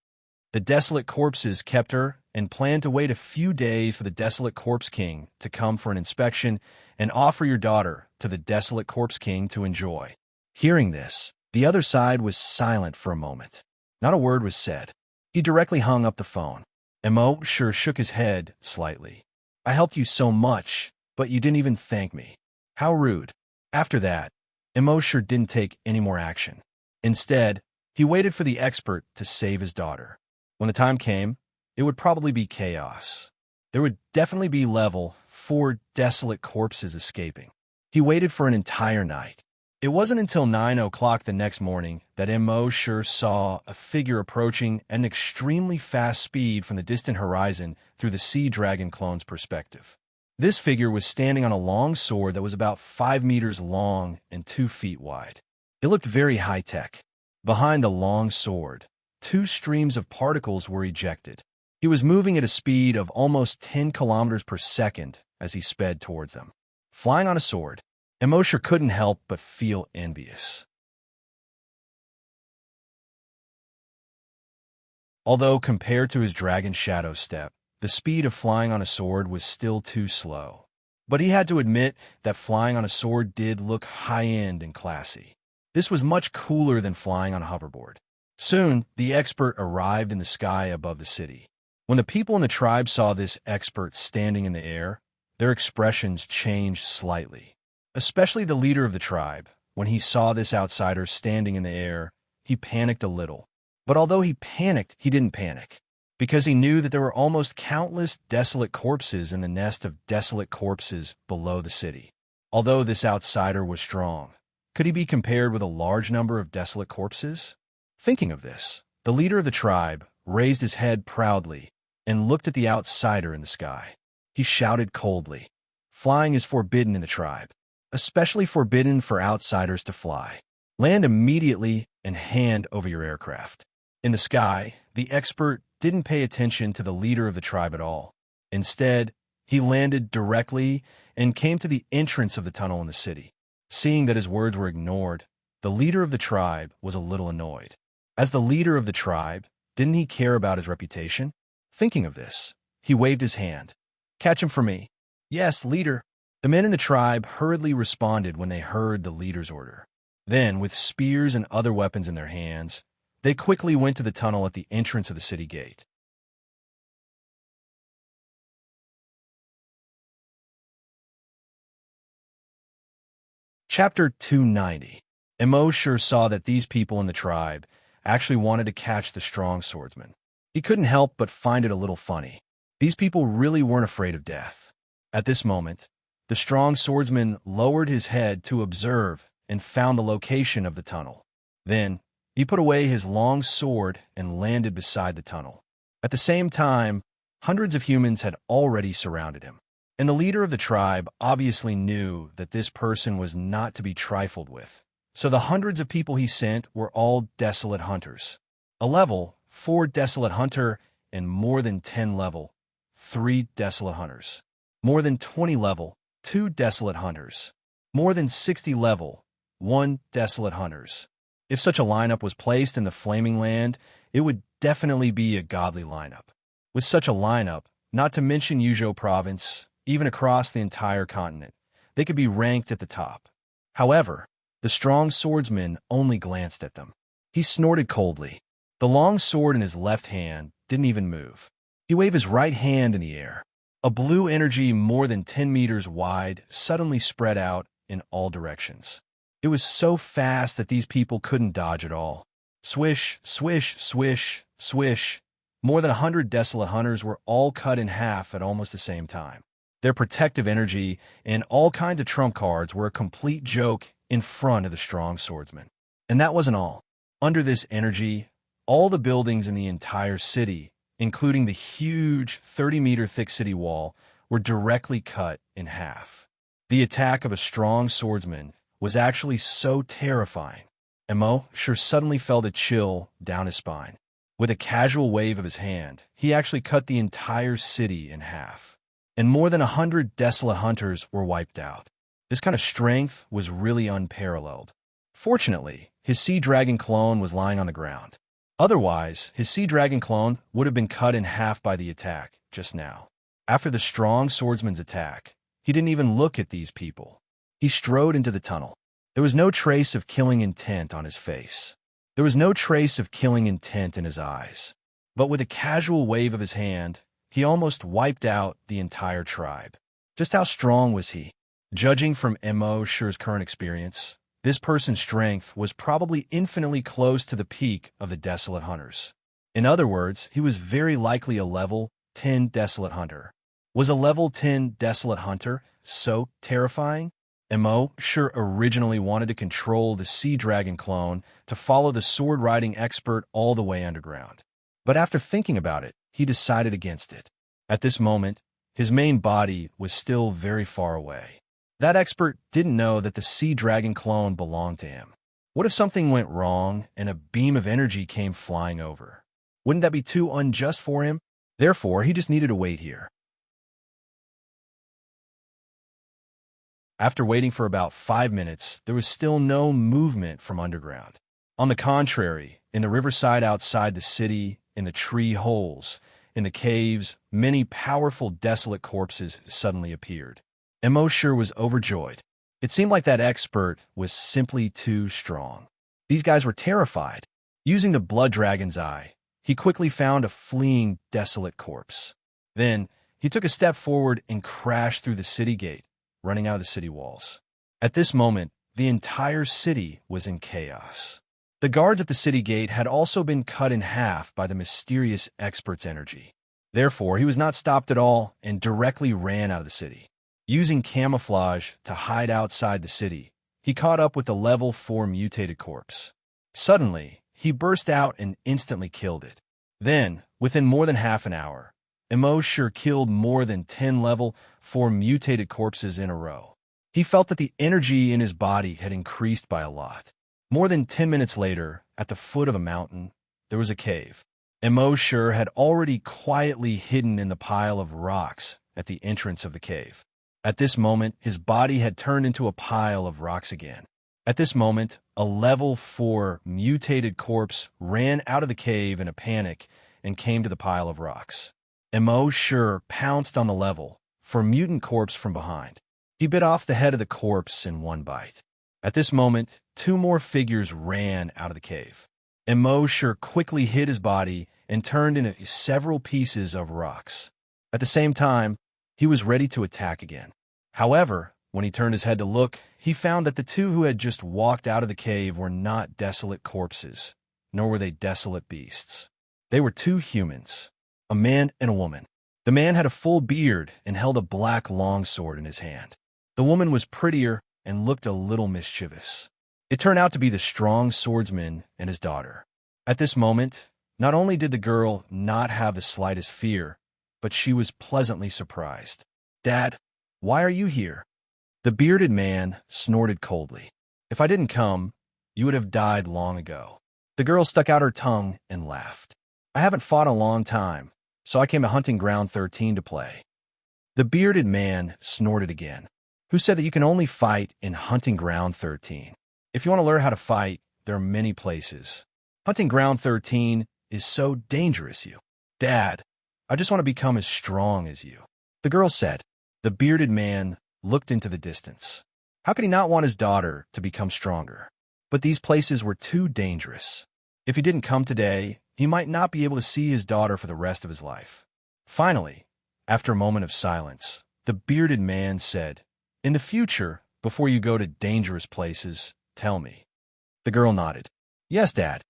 Speaker 1: The desolate corpses kept her and planned to wait a few days for the desolate corpse king to come for an inspection and offer your daughter to the desolate corpse king to enjoy." Hearing this, the other side was silent for a moment. Not a word was said. He directly hung up the phone. Immerse shook his head slightly. "I helped you so much, but you didn't even thank me. How rude." After that, Immerse didn't take any more action. Instead, he waited for the expert to save his daughter. When the time came, it would probably be chaos. There would definitely be level 4 desolate corpses escaping. He waited for an entire night. It wasn't until 9 o'clock the next morning that Immerse saw a figure approaching at an extremely fast speed from the distant horizon through the sea dragon clone's perspective. This figure was standing on a long sword that was about 5 meters long and 2 feet wide. It looked very high-tech. Behind the long sword, 2 streams of particles were ejected. He was moving at a speed of almost 10 kilometers per second as he sped towards them. Flying on a sword, Immerse couldn't help but feel envious. Although compared to his dragon shadow step, the speed of flying on a sword was still too slow. But he had to admit that flying on a sword did look high-end and classy. This was much cooler than flying on a hoverboard. Soon, the expert arrived in the sky above the city. When the people in the tribe saw this expert standing in the air, their expressions changed slightly. Especially the leader of the tribe. When he saw this outsider standing in the air, he panicked a little. But although he panicked, he didn't panic, because he knew that there were almost countless desolate corpses in the nest of desolate corpses below the city. Although this outsider was strong, could he be compared with a large number of desolate corpses? Thinking of this, the leader of the tribe raised his head proudly and looked at the outsider in the sky. He shouted coldly, "Flying is forbidden in the tribe, especially forbidden for outsiders to fly. Land immediately and hand over your aircraft." In the sky, the expert didn't pay attention to the leader of the tribe at all. Instead, he landed directly and came to the entrance of the tunnel in the city. Seeing that his words were ignored, the leader of the tribe was a little annoyed. As the leader of the tribe, didn't he care about his reputation? Thinking of this, he waved his hand. "Catch him for me." "Yes, leader." The men in the tribe hurriedly responded when they heard the leader's order. Then, with spears and other weapons in their hands, they quickly went to the tunnel at the entrance of the city gate. Chapter 290. Immerse saw that these people in the tribe actually wanted to catch the strong swordsman. He couldn't help but find it a little funny. These people really weren't afraid of death. At this moment, the strong swordsman lowered his head to observe and found the location of the tunnel. Then, he put away his long sword and landed beside the tunnel. At the same time, hundreds of humans had already surrounded him. And the leader of the tribe obviously knew that this person was not to be trifled with. So the hundreds of people he sent were all desolate hunters. A level 4 desolate hunter and more than 10 level 3 desolate hunters. More than 20 level 2 desolate hunters. More than 60 level 1 desolate hunters. If such a lineup was placed in the Flaming Land, it would definitely be a godly lineup. With such a lineup, not to mention Yuzhou province, even across the entire continent, they could be ranked at the top. However, the strong swordsman only glanced at them. He snorted coldly. The long sword in his left hand didn't even move. He waved his right hand in the air. A blue energy more than 10 meters wide suddenly spread out in all directions. It was so fast that these people couldn't dodge at all. Swish, swish, swish, swish. More than 100 desolate hunters were all cut in half at almost the same time. Their protective energy and all kinds of trump cards were a complete joke in front of the strong swordsman. And that wasn't all. Under this energy, all the buildings in the entire city, including the huge 30-meter thick city wall, were directly cut in half. The attack of a strong swordsman was actually so terrifying. Immerse suddenly felt a chill down his spine. With a casual wave of his hand, he actually cut the entire city in half. And more than 100 desolate hunters were wiped out. This kind of strength was really unparalleled. Fortunately, his sea dragon clone was lying on the ground. Otherwise, his sea dragon clone would have been cut in half by the attack just now. After the strong swordsman's attack, he didn't even look at these people. He strode into the tunnel. There was no trace of killing intent on his face. There was no trace of killing intent in his eyes. But with a casual wave of his hand, he almost wiped out the entire tribe. Just how strong was he? Judging from Immerse's current experience, this person's strength was probably infinitely close to the peak of the desolate hunters. In other words, he was very likely a level 10 desolate hunter. Was a level 10 desolate hunter so terrifying? Immerse originally wanted to control the sea dragon clone to follow the sword-riding expert all the way underground. But after thinking about it, he decided against it. At this moment, his main body was still very far away. That expert didn't know that the sea dragon clone belonged to him. What if something went wrong and a beam of energy came flying over? Wouldn't that be too unjust for him? Therefore, he just needed to wait here. After waiting for about 5 minutes, there was still no movement from underground. On the contrary, in the riverside outside the city, in the tree holes, in the caves, many powerful desolate corpses suddenly appeared. Immerse was overjoyed. It seemed like that expert was simply too strong. These guys were terrified. Using the blood dragon's eye, he quickly found a fleeing desolate corpse. Then, he took a step forward and crashed through the city gate, running out of the city walls. At this moment, the entire city was in chaos. The guards at the city gate had also been cut in half by the mysterious expert's energy. Therefore, he was not stopped at all and directly ran out of the city. Using camouflage to hide outside the city, he caught up with the level 4 mutated corpse. Suddenly, he burst out and instantly killed it. Then, within more than half an hour, Immerse killed more than 10 level 4 mutated corpses in a row. He felt that the energy in his body had increased by a lot. More than 10 minutes later, at the foot of a mountain, there was a cave. Immerse had already quietly hidden in the pile of rocks at the entrance of the cave. At this moment, his body had turned into a pile of rocks again. At this moment, a level 4 mutated corpse ran out of the cave in a panic and came to the pile of rocks. Immerse pounced on the level 4 mutant corpse from behind. He bit off the head of the corpse in one bite. At this moment, 2 more figures ran out of the cave. Immerse quickly hid his body and turned into several pieces of rocks. At the same time, he was ready to attack again. However, when he turned his head to look, he found that the 2 who had just walked out of the cave were not desolate corpses, nor were they desolate beasts. They were 2 humans, a man and a woman. The man had a full beard and held a black longsword in his hand. The woman was prettier and looked a little mischievous. It turned out to be the strong swordsman and his daughter. At this moment, not only did the girl not have the slightest fear, but she was pleasantly surprised. "Dad, why are you here?" The bearded man snorted coldly. "If I didn't come, you would have died long ago." The girl stuck out her tongue and laughed. "I haven't fought in a long time, so I came to Hunting Ground 13 to play." The bearded man snorted again. "Who said that you can only fight in Hunting Ground 13? If you want to learn how to fight, there are many places. Hunting Ground 13 is so dangerous, you." "Dad, I just want to become as strong as you," the girl said. The bearded man looked into the distance. How could he not want his daughter to become stronger? But these places were too dangerous. If he didn't come today, he might not be able to see his daughter for the rest of his life. Finally, after a moment of silence, the bearded man said, "In the future, before you go to dangerous places, tell me." The girl nodded. "Yes, Dad."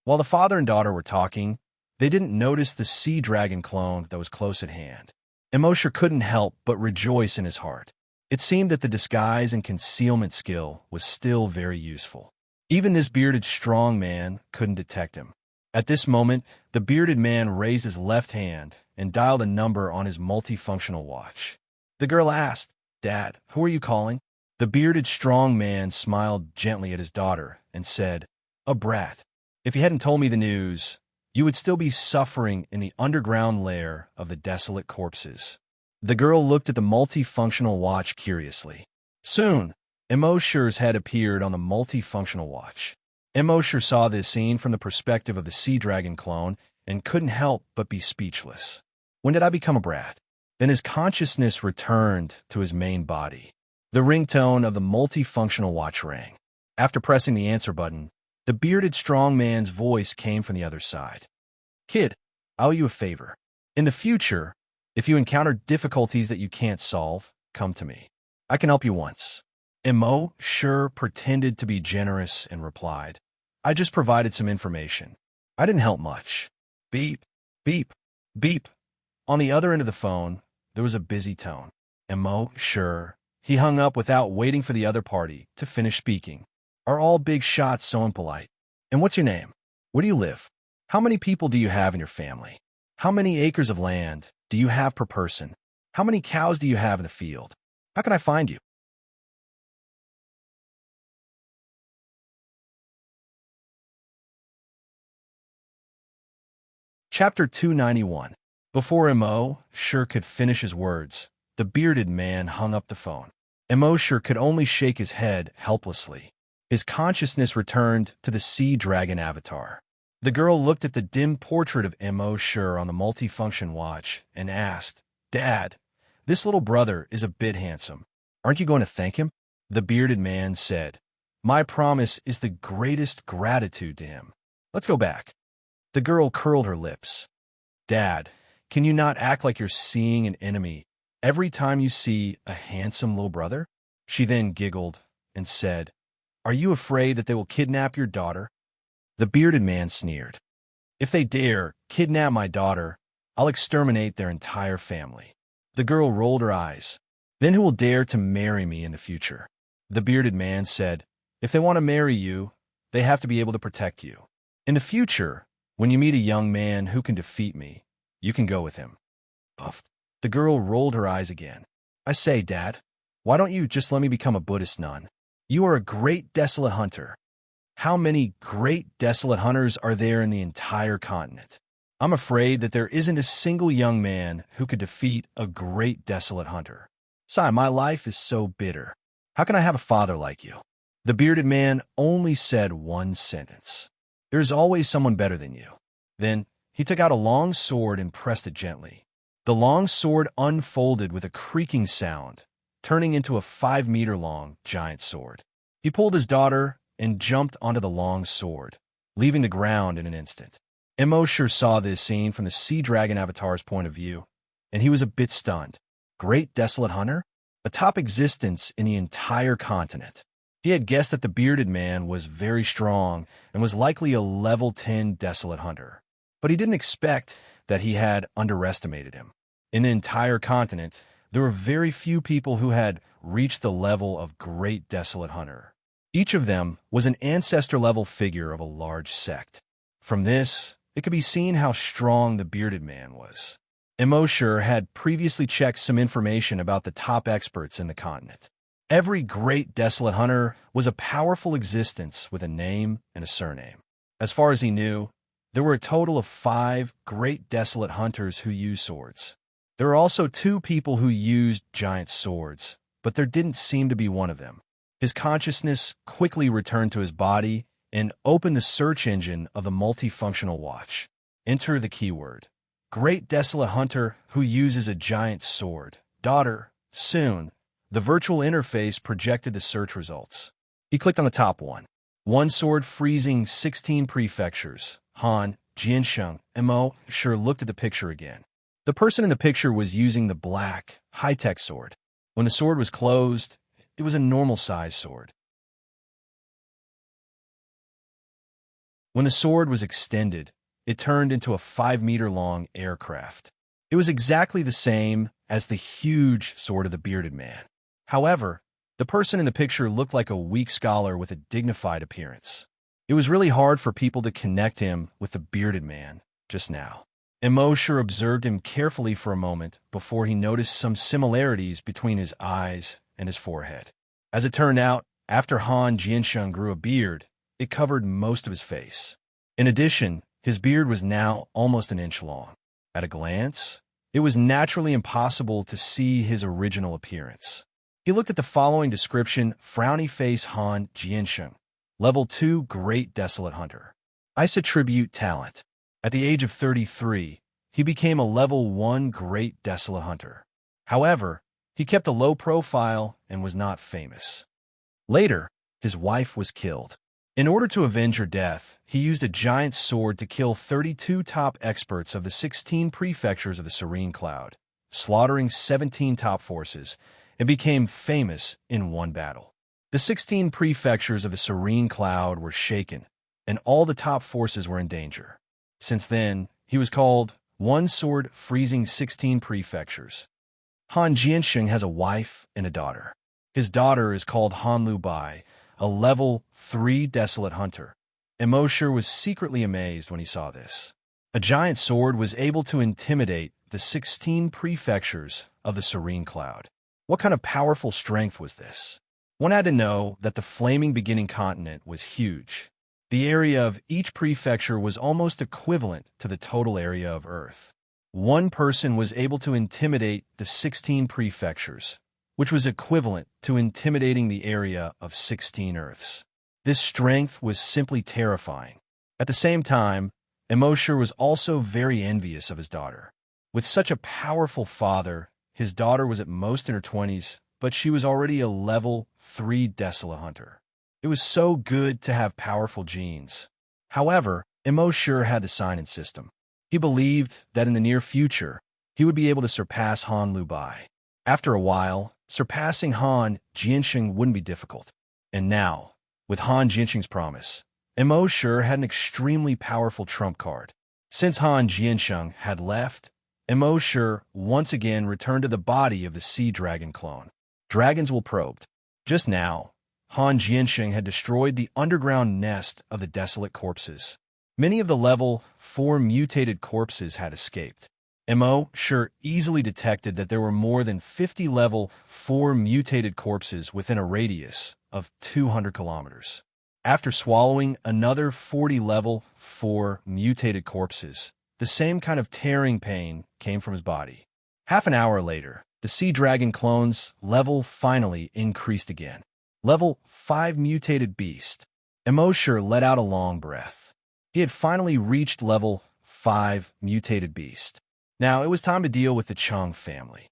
Speaker 1: While the father and daughter were talking, they didn't notice the sea dragon clone that was close at hand. Immerse couldn't help but rejoice in his heart. It seemed that the disguise and concealment skill was still very useful. Even this bearded strong man couldn't detect him. At this moment, the bearded man raised his left hand and dialed a number on his multifunctional watch. The girl asked, "Dad, who are you calling?" The bearded strong man smiled gently at his daughter and said, "A brat. If you hadn't told me the news, you would still be suffering in the underground lair of the desolate corpses." The girl looked at the multifunctional watch curiously. Soon, Immerse's head appeared on the multifunctional watch. Immerse saw this scene from the perspective of the sea dragon clone and couldn't help but be speechless. When did I become a brat? Then his consciousness returned to his main body. The ringtone of the multifunctional watch rang. After pressing the answer button, the bearded strong man's voice came from the other side. "Kid, I owe you a favor. In the future, if you encounter difficulties that you can't solve, come to me. I can help you once." Immerse pretended to be generous and replied, "I just provided some information. I didn't help much." Beep, beep, beep. On the other end of the phone, there was a busy tone. Immerse. He hung up without waiting for the other party to finish speaking. "Are all big shots so impolite? And what's your name? Where do you live? How many people do you have in your family? How many acres of land do you have per person? How many cows do you have in the field? How can I find you?" Chapter 291. Before Immerse could finish his words, the bearded man hung up the phone. Immerse could only shake his head helplessly. His consciousness returned to the sea dragon avatar. The girl looked at the dim portrait of Immerse on the multifunction watch and asked, "Dad, this little brother is a bit handsome. Aren't you going to thank him?" The bearded man said, "My promise is the greatest gratitude to him. Let's go back." The girl curled her lips. "Dad, can you not act like you're seeing an enemy every time you see a handsome little brother?" She then giggled and said, "Are you afraid that they will kidnap your daughter?" The bearded man sneered. "If they dare kidnap my daughter, I'll exterminate their entire family." The girl rolled her eyes. "Then who will dare to marry me in the future?" The bearded man said, "If they want to marry you, they have to be able to protect you. In the future, when you meet a young man who can defeat me, you can go with him." Puff. The girl rolled her eyes again. "I say, Dad, why don't you just let me become a Buddhist nun? You are a great desolate hunter." "How many great desolate hunters are there in the entire continent? I'm afraid that there isn't a single young man who could defeat a great desolate hunter. Sai, my life is so bitter. How can I have a father like you?" The bearded man only said one sentence. "There's always someone better than you." Then he took out a long sword and pressed it gently. The long sword unfolded with a creaking sound, turning into a 5-meter-long giant sword. He pulled his daughter and jumped onto the long sword, leaving the ground in an instant. Immerse saw this scene from the sea dragon avatar's point of view, and he was a bit stunned. Great desolate hunter? A top existence in the entire continent. He had guessed that the bearded man was very strong and was likely a level 10 desolate hunter, but he didn't expect that he had underestimated him. In the entire continent, there were very few people who had reached the level of great desolate hunter. Each of them was an ancestor-level figure of a large sect. From this, it could be seen how strong the bearded man was. Immerse had previously checked some information about the top experts in the continent. Every great desolate hunter was a powerful existence with a name and a surname. As far as he knew, there were a total of 5 great desolate hunters who used swords. There were also 2 people who used giant swords, but there didn't seem to be one of them. His consciousness quickly returned to his body and opened the search engine of the multifunctional watch. Enter the keyword, "Great desolate hunter who uses a giant sword. Daughter, soon." The virtual interface projected the search results. He clicked on the top one. One sword freezing 16 prefectures. Han, Jiansheng, Immerse looked at the picture again. The person in the picture was using the black, high-tech sword. When the sword was closed, it was a normal-sized sword. When the sword was extended, it turned into a 5-meter-long aircraft. It was exactly the same as the huge sword of the bearded man. However, the person in the picture looked like a weak scholar with a dignified appearance. It was really hard for people to connect him with the bearded man just now. Immerse observed him carefully for a moment before he noticed some similarities between his eyes and his forehead. As it turned out, after Han Jiansheng grew a beard, it covered most of his face. In addition, his beard was now almost an inch long. At a glance, it was naturally impossible to see his original appearance. He looked at the following description: Frowny Face Han Jiansheng, Level 2 Great Desolate Hunter. Ice Attribute Talent. At the age of 33, he became a Level 1 Great Desolate Hunter. However, he kept a low profile and was not famous. Later, his wife was killed. In order to avenge her death, he used a giant sword to kill 32 top experts of the 16 prefectures of the Serene Cloud, slaughtering 17 top forces, and became famous in one battle. The 16 prefectures of the Serene Cloud were shaken, and all the top forces were in danger. Since then, he was called One Sword Freezing 16 Prefectures. Han Jiansheng has a wife and a daughter. His daughter is called Han Lu Bai, a Level 3 Desolate Hunter. Immerse was secretly amazed when he saw this. A giant sword was able to intimidate the 16 prefectures of the Serene Cloud. What kind of powerful strength was this? One had to know that the flaming beginning continent was huge. The area of each prefecture was almost equivalent to the total area of Earth. One person was able to intimidate the 16 prefectures, which was equivalent to intimidating the area of 16 Earths. This strength was simply terrifying. At the same time, Immerse was also very envious of his daughter. With such a powerful father, his daughter was at most in her 20s, but she was already a Level 3 Desolate Hunter. It was so good to have powerful genes. However, Immerse had the sign-in system. He believed that in the near future, he would be able to surpass Han Lu Bai. After a while, surpassing Han Jiansheng wouldn't be difficult. And now, with Han Jianxing's promise, Immerse had an extremely powerful trump card. Since Han Jianxing had left, Immerse once again returned to the body of the sea dragon clone. Dragons will probed. Just now, Han Jianxing had destroyed the underground nest of the desolate corpses. Many of the level 4 mutated corpses had escaped. Immerse easily detected that there were more than 50 level 4 mutated corpses within a radius of 200 kilometers. After swallowing another 40 level 4 mutated corpses, the same kind of tearing pain came from his body. Half an hour later, the sea dragon clone's level finally increased again. Level 5 mutated beast. Immerse let out a long breath. He had finally reached level 5 mutated beast. Now it was time to deal with the Cheng family.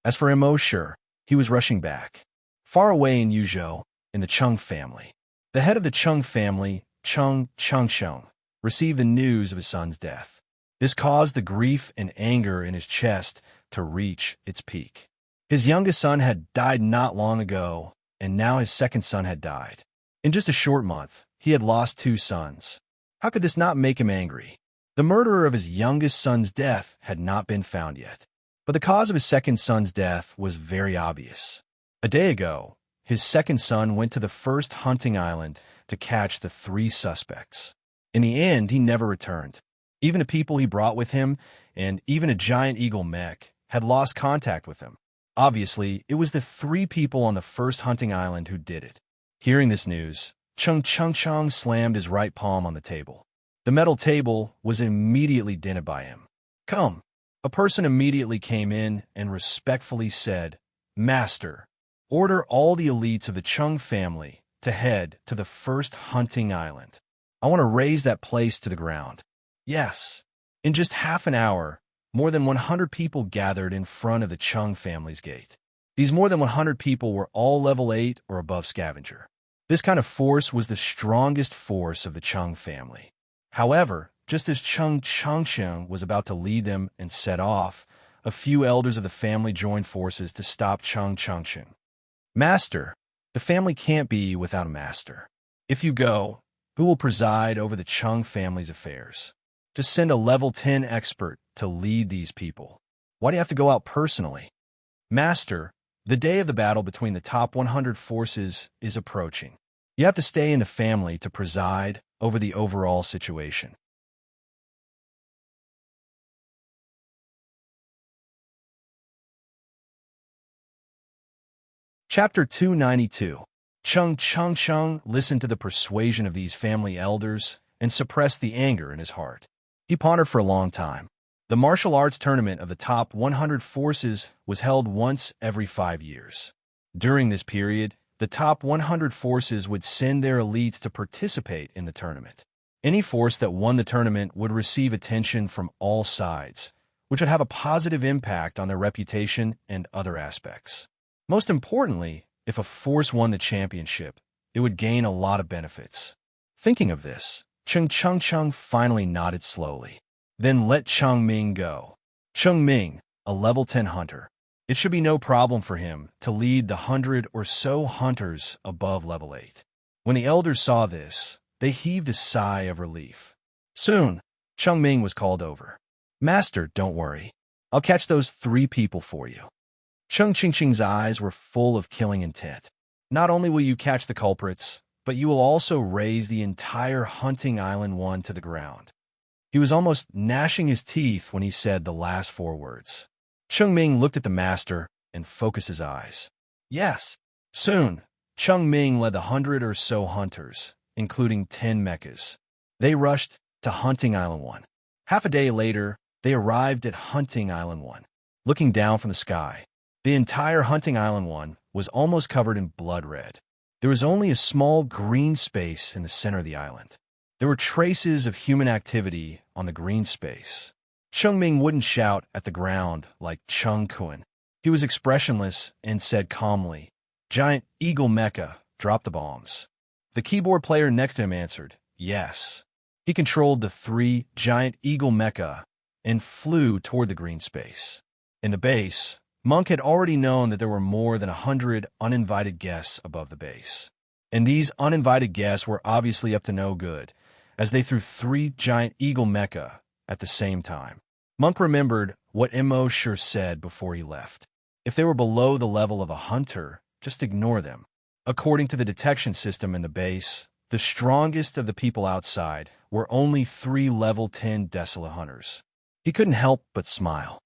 Speaker 1: As for Immerse, he was rushing back. Far away in Yuzhou, in the Cheng family, the head of the Cheng family, Cheng Chengsheng, received the news of his son's death. This caused the grief and anger in his chest to reach its peak. His youngest son had died not long ago, and now his second son had died. In just a short month, he had lost 2 sons. How could this not make him angry? The murderer of his youngest son's death had not been found yet, but the cause of his second son's death was very obvious. A day ago, his second son went to the first hunting island to catch the 3 suspects. In the end, he never returned. Even the people he brought with him, and even a giant eagle mech, had lost contact with him. Obviously, it was the 3 people on the first hunting island who did it. Hearing this news, Cheng Chengcheng slammed his right palm on the table. The metal table was immediately dented by him. "Come." A person immediately came in and respectfully said, "Master, order all the elites of the Cheng family to head to the first hunting island. I want to raise that place to the ground." Yes. In just half an hour, more than 100 people gathered in front of the Cheng family's gate. These more than 100 people were all level 8 or above scavenger. This kind of force was the strongest force of the Cheng family. However, just as Cheng Chengsheng was about to lead them and set off, a few elders of the family joined forces to stop Cheng Chengsheng. "Master, the family can't be without a master. If you go, who will preside over the Cheng family's affairs? Just send a level 10 expert to lead these people. Why do you have to go out personally?" "Master, the day of the battle between the top 100 forces is approaching. You have to stay in the family to preside over the overall situation." Chapter 292. Cheng Chengsheng listened to the persuasion of these family elders and suppressed the anger in his heart. He pondered for a long time. The martial arts tournament of the top 100 forces was held once every 5 years. During this period, the top 100 forces would send their elites to participate in the tournament. Any force that won the tournament would receive attention from all sides, which would have a positive impact on their reputation and other aspects. Most importantly, if a force won the championship, it would gain a lot of benefits. Thinking of this, Cheng Chengcheng finally nodded slowly. Then let Cheng Ming go. Cheng Ming, a level 10 hunter. It should be no problem for him to lead the 100 or so hunters above level 8. When the elders saw this, they heaved a sigh of relief. Soon, Cheng Ming was called over. "Master, don't worry. I'll catch those 3 people for you." Cheng Qingqing's eyes were full of killing intent. "Not only will you catch the culprits, but you will also raise the entire hunting island 1 to the ground." He was almost gnashing his teeth when he said the last 4 words. Cheng Ming looked at the master and focused his eyes. Yes. Soon, Cheng Ming led the 100 or so hunters, including 10 mechas. They rushed to Hunting Island 1. Half a day later, they arrived at Hunting Island 1. Looking down from the sky, the entire Hunting Island 1 was almost covered in blood red. There was only a small green space in the center of the island. There were traces of human activity on the green space. Cheng Ming wouldn't shout at the ground like Cheng Kun. He was expressionless and said calmly, "Giant Eagle Mecha, drop the bombs." The keyboard player next to him answered, "Yes." He controlled the 3 Giant Eagle Mecha and flew toward the green space. In the base, Monk had already known that there were more than 100 uninvited guests above the base. And these uninvited guests were obviously up to no good, as they threw 3 giant eagle mecha at the same time. Monk remembered what Immerse said before he left. If they were below the level of a hunter, just ignore them. According to the detection system in the base, the strongest of the people outside were only 3 level 10 desolate hunters. He couldn't help but smile.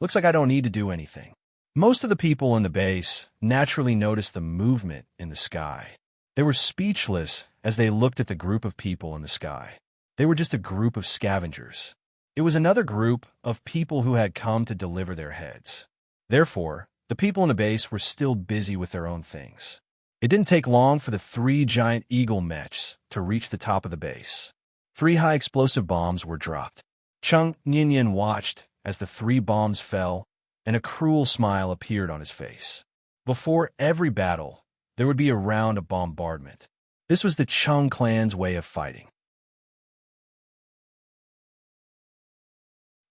Speaker 1: Looks like I don't need to do anything. Most of the people in the base naturally noticed the movement in the sky. They were speechless as they looked at the group of people in the sky. They were just a group of scavengers. It was another group of people who had come to deliver their heads. Therefore, the people in the base were still busy with their own things. It didn't take long for the 3 giant eagle mechs to reach the top of the base. 3 high explosive bombs were dropped. Chung Ninian watched as the 3 bombs fell, and a cruel smile appeared on his face. Before every battle, there would be a round of bombardment. This was the Chung clan's way of fighting.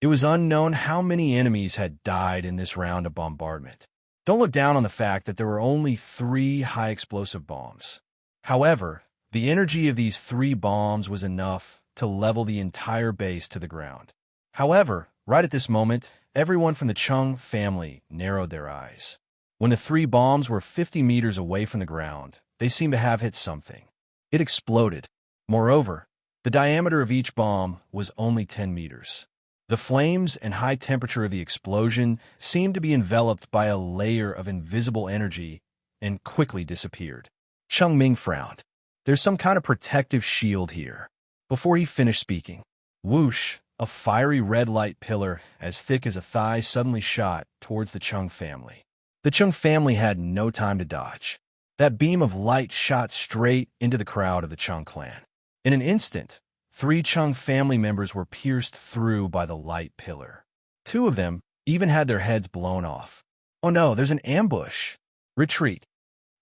Speaker 1: It was unknown how many enemies had died in this round of bombardment. Don't look down on the fact that there were only 3 high explosive bombs. However, the energy of these 3 bombs was enough to level the entire base to the ground. However, right at this moment, everyone from the Chung family narrowed their eyes. When the 3 bombs were 50 meters away from the ground, they seemed to have hit something. It exploded. Moreover, the diameter of each bomb was only 10 meters. The flames and high temperature of the explosion seemed to be enveloped by a layer of invisible energy and quickly disappeared. Chung Ming frowned. There's some kind of protective shield here. Before he finished speaking, whoosh, a fiery red light pillar as thick as a thigh suddenly shot towards the Chung family. The Chung family had no time to dodge. That beam of light shot straight into the crowd of the Chung clan. In an instant, 3 Chung family members were pierced through by the light pillar. 2 of them even had their heads blown off. Oh no, there's an ambush! Retreat!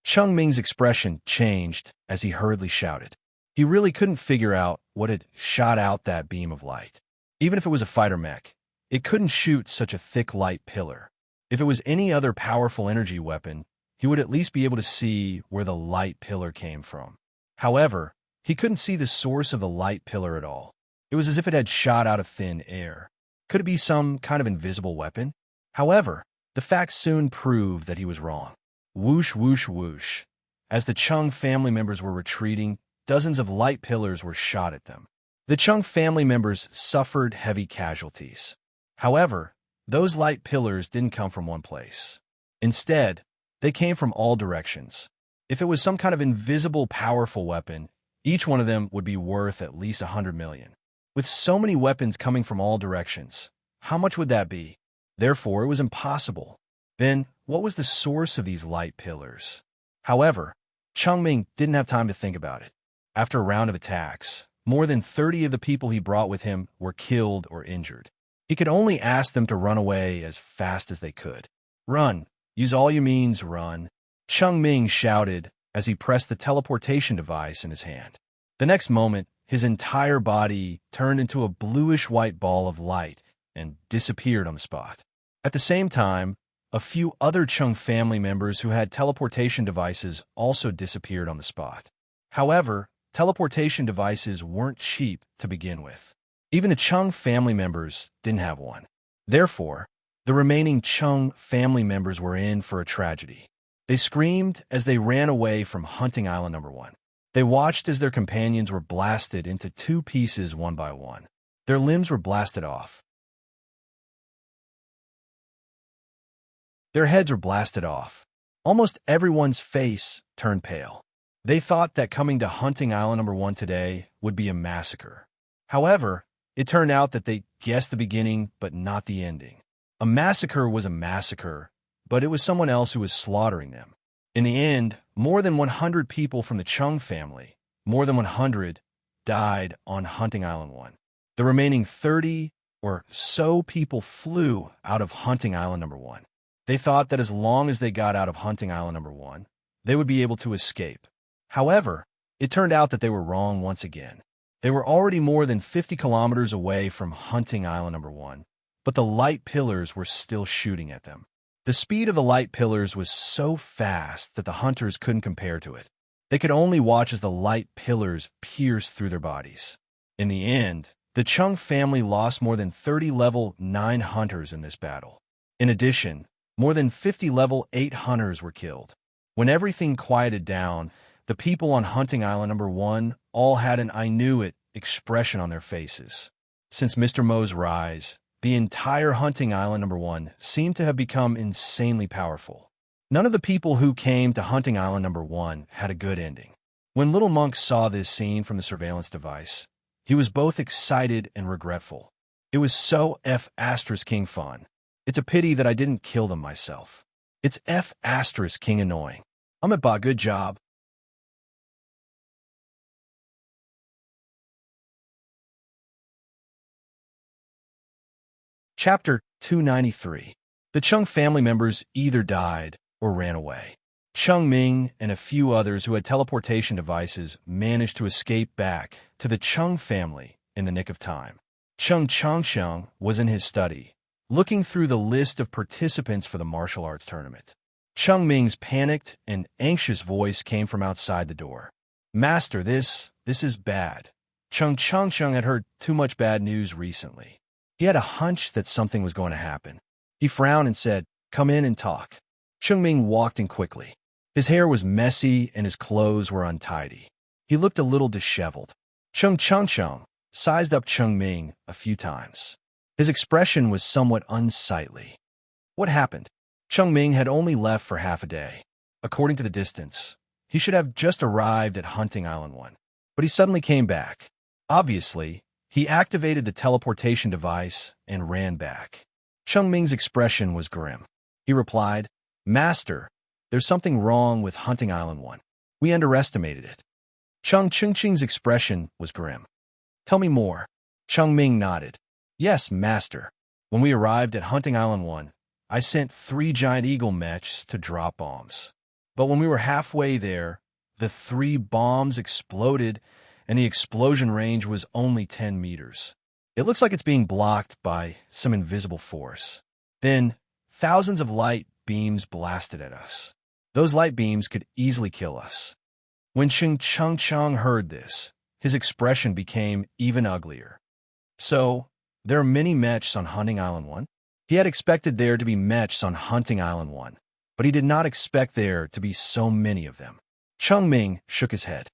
Speaker 1: Chung Ming's expression changed as he hurriedly shouted. He really couldn't figure out what had shot out that beam of light. Even if it was a fighter mech, it couldn't shoot such a thick light pillar. If it was any other powerful energy weapon, he would at least be able to see where the light pillar came from. However, he couldn't see the source of the light pillar at all. It was as if it had shot out of thin air. Could it be some kind of invisible weapon? However, the facts soon proved that he was wrong. Whoosh, whoosh, whoosh. As the Chung family members were retreating, dozens of light pillars were shot at them. The Chung family members suffered heavy casualties. However, those light pillars didn't come from one place. Instead, they came from all directions. If it was some kind of invisible, powerful weapon, each one of them would be worth at least 100 million. With so many weapons coming from all directions, how much would that be? Therefore, it was impossible. Then, what was the source of these light pillars? However, Chung Ming didn't have time to think about it. After a round of attacks, more than 30 of the people he brought with him were killed or injured. He could only ask them to run away as fast as they could. Run! Use all your means, run! Chung Ming shouted as he pressed the teleportation device in his hand. The next moment, his entire body turned into a bluish-white ball of light and disappeared on the spot. At the same time, a few other Chung family members who had teleportation devices also disappeared on the spot. However, teleportation devices weren't cheap to begin with. Even the Chung family members didn't have one. Therefore, the remaining Chung family members were in for a tragedy. They screamed as they ran away from Hunting Island number 1. They watched as their companions were blasted into 2 pieces one by one. Their limbs were blasted off. Their heads were blasted off. Almost everyone's face turned pale. They thought that coming to Hunting Island number 1 today would be a massacre. However, it turned out that they guessed the beginning but not the ending. A massacre was a massacre, but it was someone else who was slaughtering them. In the end, more than 100 people from the Chung family, more than 100, died on Hunting Island 1. The remaining 30 or so people flew out of Hunting Island number 1. They thought that as long as they got out of Hunting Island number 1, they would be able to escape. However, it turned out that they were wrong once again. They were already more than 50 kilometers away from Hunting Island number 1, but the light pillars were still shooting at them. The speed of the light pillars was so fast that the hunters couldn't compare to it. They could only watch as the light pillars pierced through their bodies. In the end, the Chung family lost more than 30 level 9 hunters in this battle. In addition, more than 50 level 8 hunters were killed. When everything quieted down, the people on Hunting Island number 1 all had an "I knew it" expression on their faces. Since Mr. Mo's rise, the entire Hunting Island number 1 seemed to have become insanely powerful. None of the people who came to Hunting Island number 1 had a good ending. When Little Monk saw this scene from the surveillance device, he was both excited and regretful. It was so F***king fun. It's a pity that I didn't kill them myself. It's F***king annoying. I'm at good job. Chapter 293. The Chung family members either died or ran away. Chung Ming and a few others who had teleportation devices managed to escape back to the Chung family in the nick of time. Chung Changsheng was in his study, looking through the list of participants for the martial arts tournament. Chung Ming's panicked and anxious voice came from outside the door. "Master, this is bad." Chung Changsheng had heard too much bad news recently. He had a hunch that something was going to happen. He frowned and said, "Come in and talk." Chung Ming walked in quickly. His hair was messy and his clothes were untidy. He looked a little disheveled. Chung Changsheng sized up Chung Ming a few times. His expression was somewhat unsightly. What happened? Chung Ming had only left for half a day. According to the distance, he should have just arrived at Hunting Island 1. But he suddenly came back. Obviously, he activated the teleportation device and ran back. Chung Ming's expression was grim. He replied, "Master, there's something wrong with Hunting Island 1. We underestimated it." Chung Chingching's expression was grim. "Tell me more." Chung Ming nodded. "Yes, master. When we arrived at Hunting Island 1, I sent 3 giant eagle mechs to drop bombs. But when we were halfway there, the 3 bombs exploded, and the explosion range was only 10 meters. It looks like it's being blocked by some invisible force. Then, thousands of light beams blasted at us. Those light beams could easily kill us." When Chung Chang heard this, his expression became even uglier. "So, there are many mechs on Hunting Island 1? He had expected there to be mechs on Hunting Island 1, but he did not expect there to be so many of them. Chung Ming shook his head.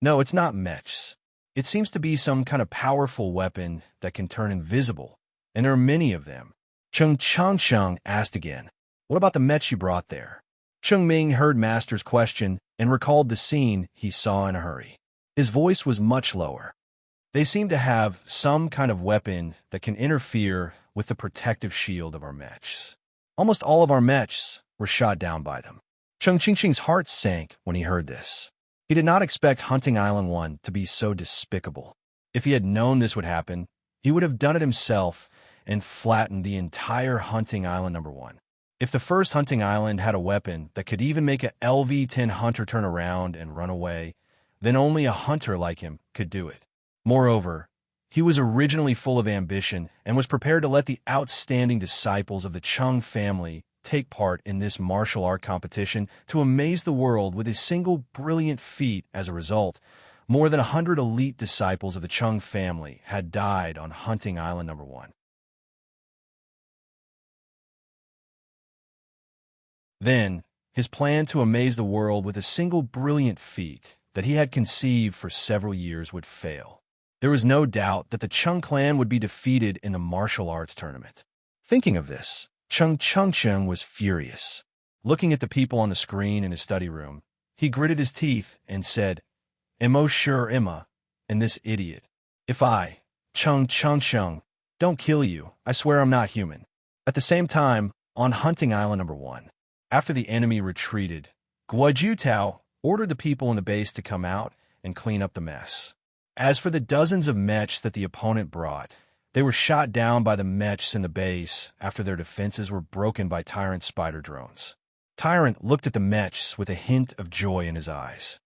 Speaker 1: "No, it's not mechs. It seems to be some kind of powerful weapon that can turn invisible, and there are many of them." Chung Changsheng asked again, "What about the mechs you brought there?" Chung Ming heard Master's question and recalled the scene he saw in a hurry. His voice was much lower. "They seem to have some kind of weapon that can interfere with the protective shield of our mechs. Almost all of our mechs were shot down by them." Chung Chingching's heart sank when he heard this. He did not expect Hunting Island 1 to be so despicable. If he had known this would happen, he would have done it himself and flattened the entire Hunting Island number 1. If the first Hunting Island had a weapon that could even make a LV-10 hunter turn around and run away, then only a hunter like him could do it. Moreover, he was originally full of ambition and was prepared to let the outstanding disciples of the Chung family take part in this martial art competition to amaze the world with his single brilliant feat. As a result, more than 100 elite disciples of the Chung family had died on Hunting Island number 1. Then, his plan to amaze the world with a single brilliant feat that he had conceived for several years would fail. There was no doubt that the Chung clan would be defeated in the martial arts tournament. Thinking of this, Chung Changcheng was furious. Looking at the people on the screen in his study room, he gritted his teeth and said, "Emo sure Emma, and this idiot. If I, Chung Changcheng, don't kill you, I swear I'm not human." At the same time, on Hunting Island number 1, after the enemy retreated, Guo Jutao ordered the people in the base to come out and clean up the mess. As for the dozens of mechs that the opponent brought, they were shot down by the mechs in the base after their defenses were broken by Tyrant spider drones. Tyrant looked at the mechs with a hint of joy in his eyes.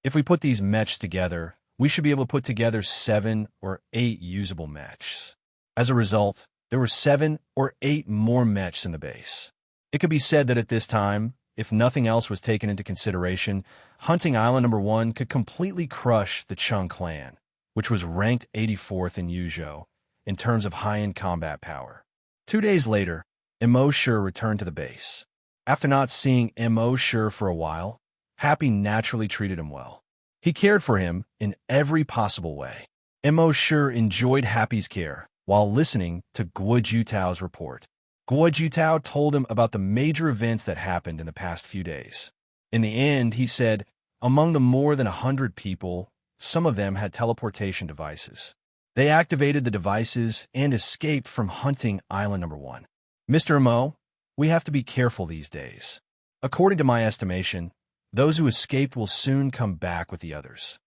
Speaker 1: "If we put these mechs together, we should be able to put together 7 or 8 usable mechs." As a result, there were 7 or 8 more mechs in the base. It could be said that at this time, if nothing else was taken into consideration, Hunting Island #1 could completely crush the Chung clan, which was ranked 84th in Yuzhou in terms of high-end combat power. 2 days later, Immerse returned to the base. After not seeing Immerse for a while, Happy naturally treated him well. He cared for him in every possible way. Immerse enjoyed Happy's care while listening to Guo Jutao's report. Guo Jutao told him about the major events that happened in the past few days. In the end, he said, among the more than 100 people, some of them had teleportation devices. They activated the devices and escaped from Hunting Island #1. Mr. Mo, we have to be careful these days. According to my estimation, those who escaped will soon come back with the others.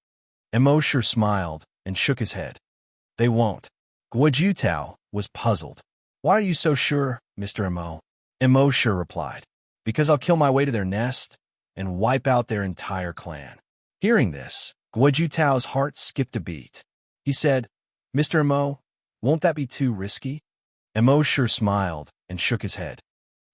Speaker 1: Immerse smiled and shook his head. They won't. Guo Jutao was puzzled. Why are you so sure, Mr. Mo? Immerse replied. Because I'll kill my way to their nest and wipe out their entire clan. Hearing this, Guo Jutao's heart skipped a beat. He said, Mr. Mo, won't that be too risky? Immerse smiled and shook his head.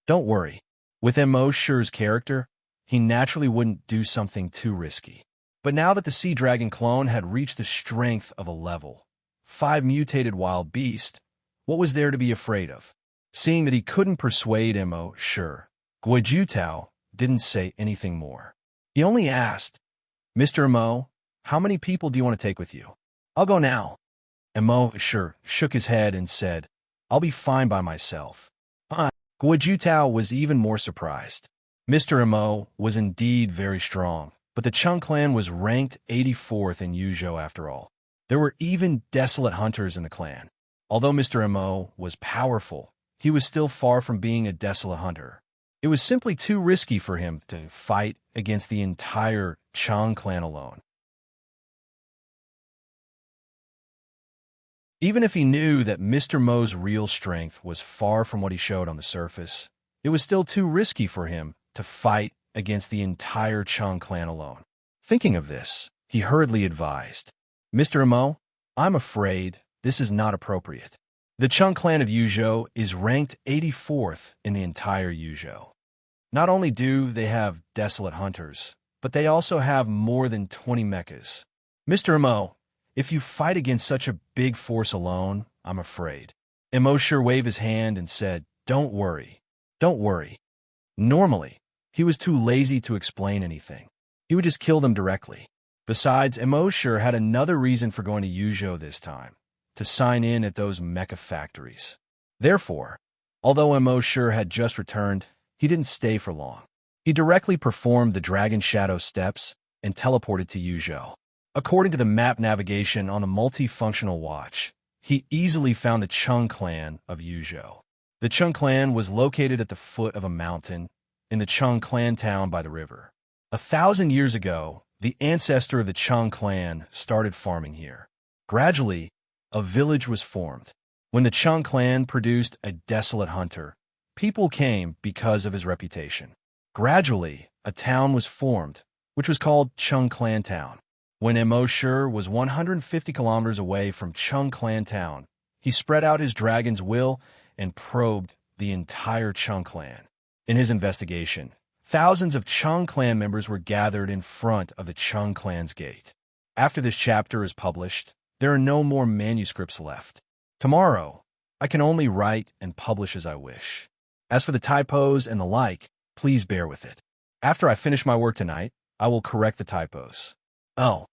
Speaker 1: Don't worry. With Immerse's character, he naturally wouldn't do something too risky. But now that the Sea Dragon clone had reached the strength of a level 5 mutated wild beast, what was there to be afraid of? Seeing that he couldn't persuade Immerse, Guo Jutao didn't say anything more. He only asked, Mr. Mo, how many people do you want to take with you? I'll go now. Immerse shook his head and said, I'll be fine by myself. Guo Jutao was even more surprised. Mr. Mo was indeed very strong, but the Chung clan was ranked 84th in Yuzhou after all. There were even desolate hunters in the clan. Although Mr. Mo was powerful, he was still far from being a desolate hunter. It was simply too risky for him to fight against the entire Chung clan alone. Even if he knew that Mr. Mo's real strength was far from what he showed on the surface, it was still too risky for him to fight against the entire Chung clan alone. Thinking of this, he hurriedly advised, Mr. Mo, I'm afraid this is not appropriate. The Chung clan of Yuzhou is ranked 84th in the entire Yuzhou. Not only do they have desolate hunters, but they also have more than 20 mechas. Mr. Mo, if you fight against such a big force alone, I'm afraid. Immerse waved his hand and said, Don't worry. Don't worry. Normally, he was too lazy to explain anything. He would just kill them directly. Besides, Immerse had another reason for going to Yuzhou this time, to sign in at those mecha factories. Therefore, although Immerse had just returned, he didn't stay for long. He directly performed the Dragon Shadow steps and teleported to Yuzhou. According to the map navigation on the multifunctional watch, he easily found the Chung clan of Yuzhou. The Chung clan was located at the foot of a mountain in the Chung clan town by the river. 1,000 years ago, the ancestor of the Chung clan started farming here. Gradually, a village was formed. When the Chung clan produced a desolate hunter, people came because of his reputation. Gradually, a town was formed, which was called Chung Clan Town. When Immerse was 150 kilometers away from Chung Clan Town, he spread out his dragon's will and probed the entire Chung clan. In his investigation, thousands of Chung clan members were gathered in front of the Chung clan's gate. After this chapter is published, there are no more manuscripts left. Tomorrow, I can only write and publish as I wish. As for the typos and the like, please bear with it. After I finish my work tonight, I will correct the typos. Oh.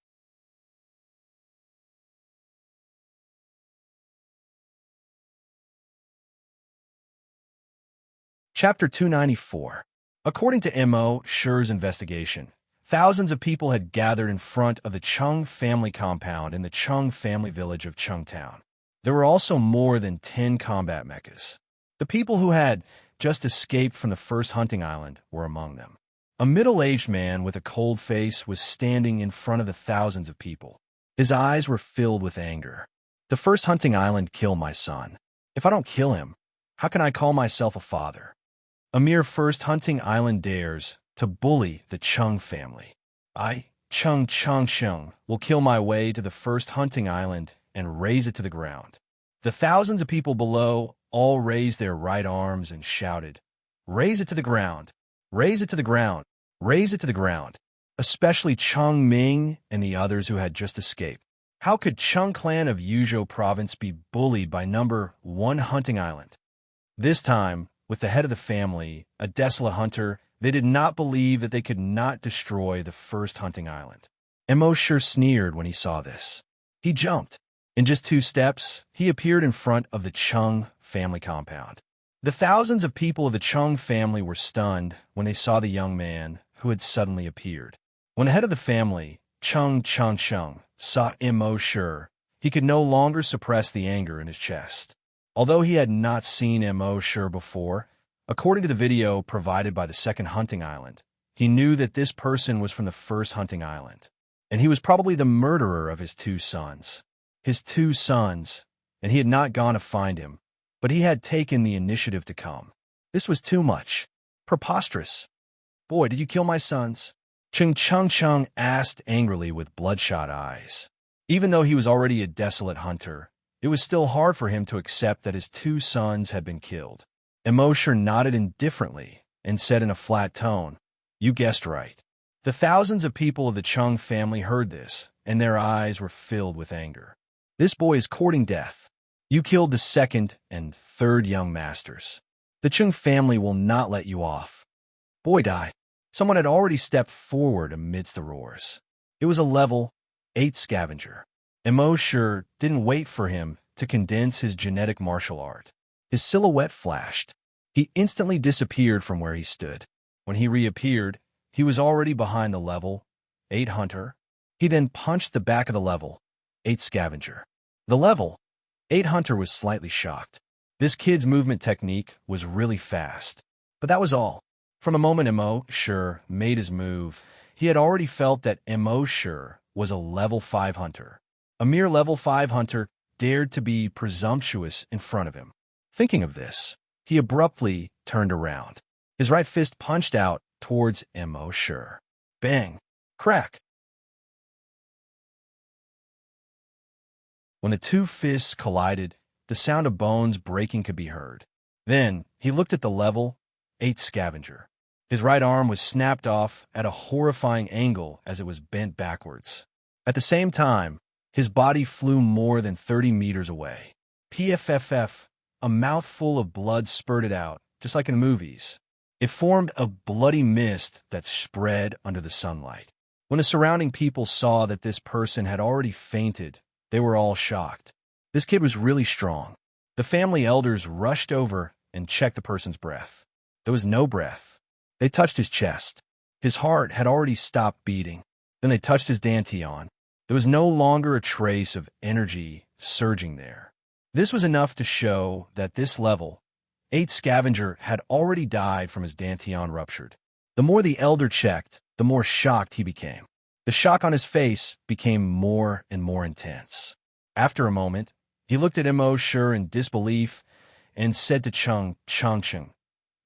Speaker 1: Chapter 294. According to Immerse's investigation, thousands of people had gathered in front of the Chung family compound in the Chung family village of Chungtown. There were also more than 10 combat mechas. The people who had just escaped from the first hunting island were among them. A middle-aged man with a cold face was standing in front of the thousands of people. His eyes were filled with anger. The first hunting island killed my son. If I don't kill him, how can I call myself a father? A mere first hunting island dares to bully the Chung family. I, Chung, will kill my way to the first hunting island and raze it to the ground. The thousands of people below all raised their right arms and shouted, Raze it to the ground. Raze it to the ground. Raze it to the ground. Especially Cheng Ming and the others who had just escaped. How could Cheng clan of Yuzhou province be bullied by number 1 hunting island? This time, with the head of the family, a desolate hunter, they did not believe that they could not destroy the first hunting island. Immerse sneered when he saw this. He jumped. In just 2 steps, he appeared in front of the Cheng family compound. The thousands of people of the Cheng family were stunned when they saw the young man who had suddenly appeared. When the head of the family, Cheng, saw Immerse, he could no longer suppress the anger in his chest. Although he had not seen Immerse before, according to the video provided by the second hunting island, he knew that this person was from the first hunting island, and he was probably the murderer of his 2 sons. His 2 sons, and he had not gone to find him, but he had taken the initiative to come. This was too much. Preposterous. Boy, did you kill my sons? Cheng asked angrily with bloodshot eyes. Even though he was already a desolate hunter, it was still hard for him to accept that his 2 sons had been killed. Immerse nodded indifferently and said in a flat tone, "You guessed right." The thousands of people of the Cheng family heard this, and their eyes were filled with anger. This boy is courting death. You killed the 2nd and 3rd young masters. The Cheng family will not let you off. Boy, die. Someone had already stepped forward amidst the roars. It was a level 8 scavenger. Immerse didn't wait for him to condense his genetic martial art. His silhouette flashed. He instantly disappeared from where he stood. When he reappeared, he was already behind the level 8 hunter. He then punched the back of the level 8 scavenger. The level 8 hunter was slightly shocked. This kid's movement technique was really fast. But that was all. From the moment Immerse made his move, he had already felt that Immerse was a level 5 hunter. A mere level 5 hunter dared to be presumptuous in front of him. Thinking of this, he abruptly turned around. His right fist punched out towards Immerse. Bang! Crack! When the 2 fists collided, the sound of bones breaking could be heard. Then, he looked at the level 8 scavenger. His right arm was snapped off at a horrifying angle as it was bent backwards. At the same time, his body flew more than 30 meters away. PFFF, a mouthful of blood spurted out, just like in the movies. It formed a bloody mist that spread under the sunlight. When the surrounding people saw that this person had already fainted, they were all shocked. This kid was really strong. The family elders rushed over and checked the person's breath. There was no breath. They touched his chest. His heart had already stopped beating. Then they touched his dantian. There was no longer a trace of energy surging there. This was enough to show that this level 8 scavenger had already died from his dantian ruptured. The more the elder checked, the more shocked he became. The shock on his face became more and more intense. After a moment, he looked at Immerse in disbelief and said to Cheng,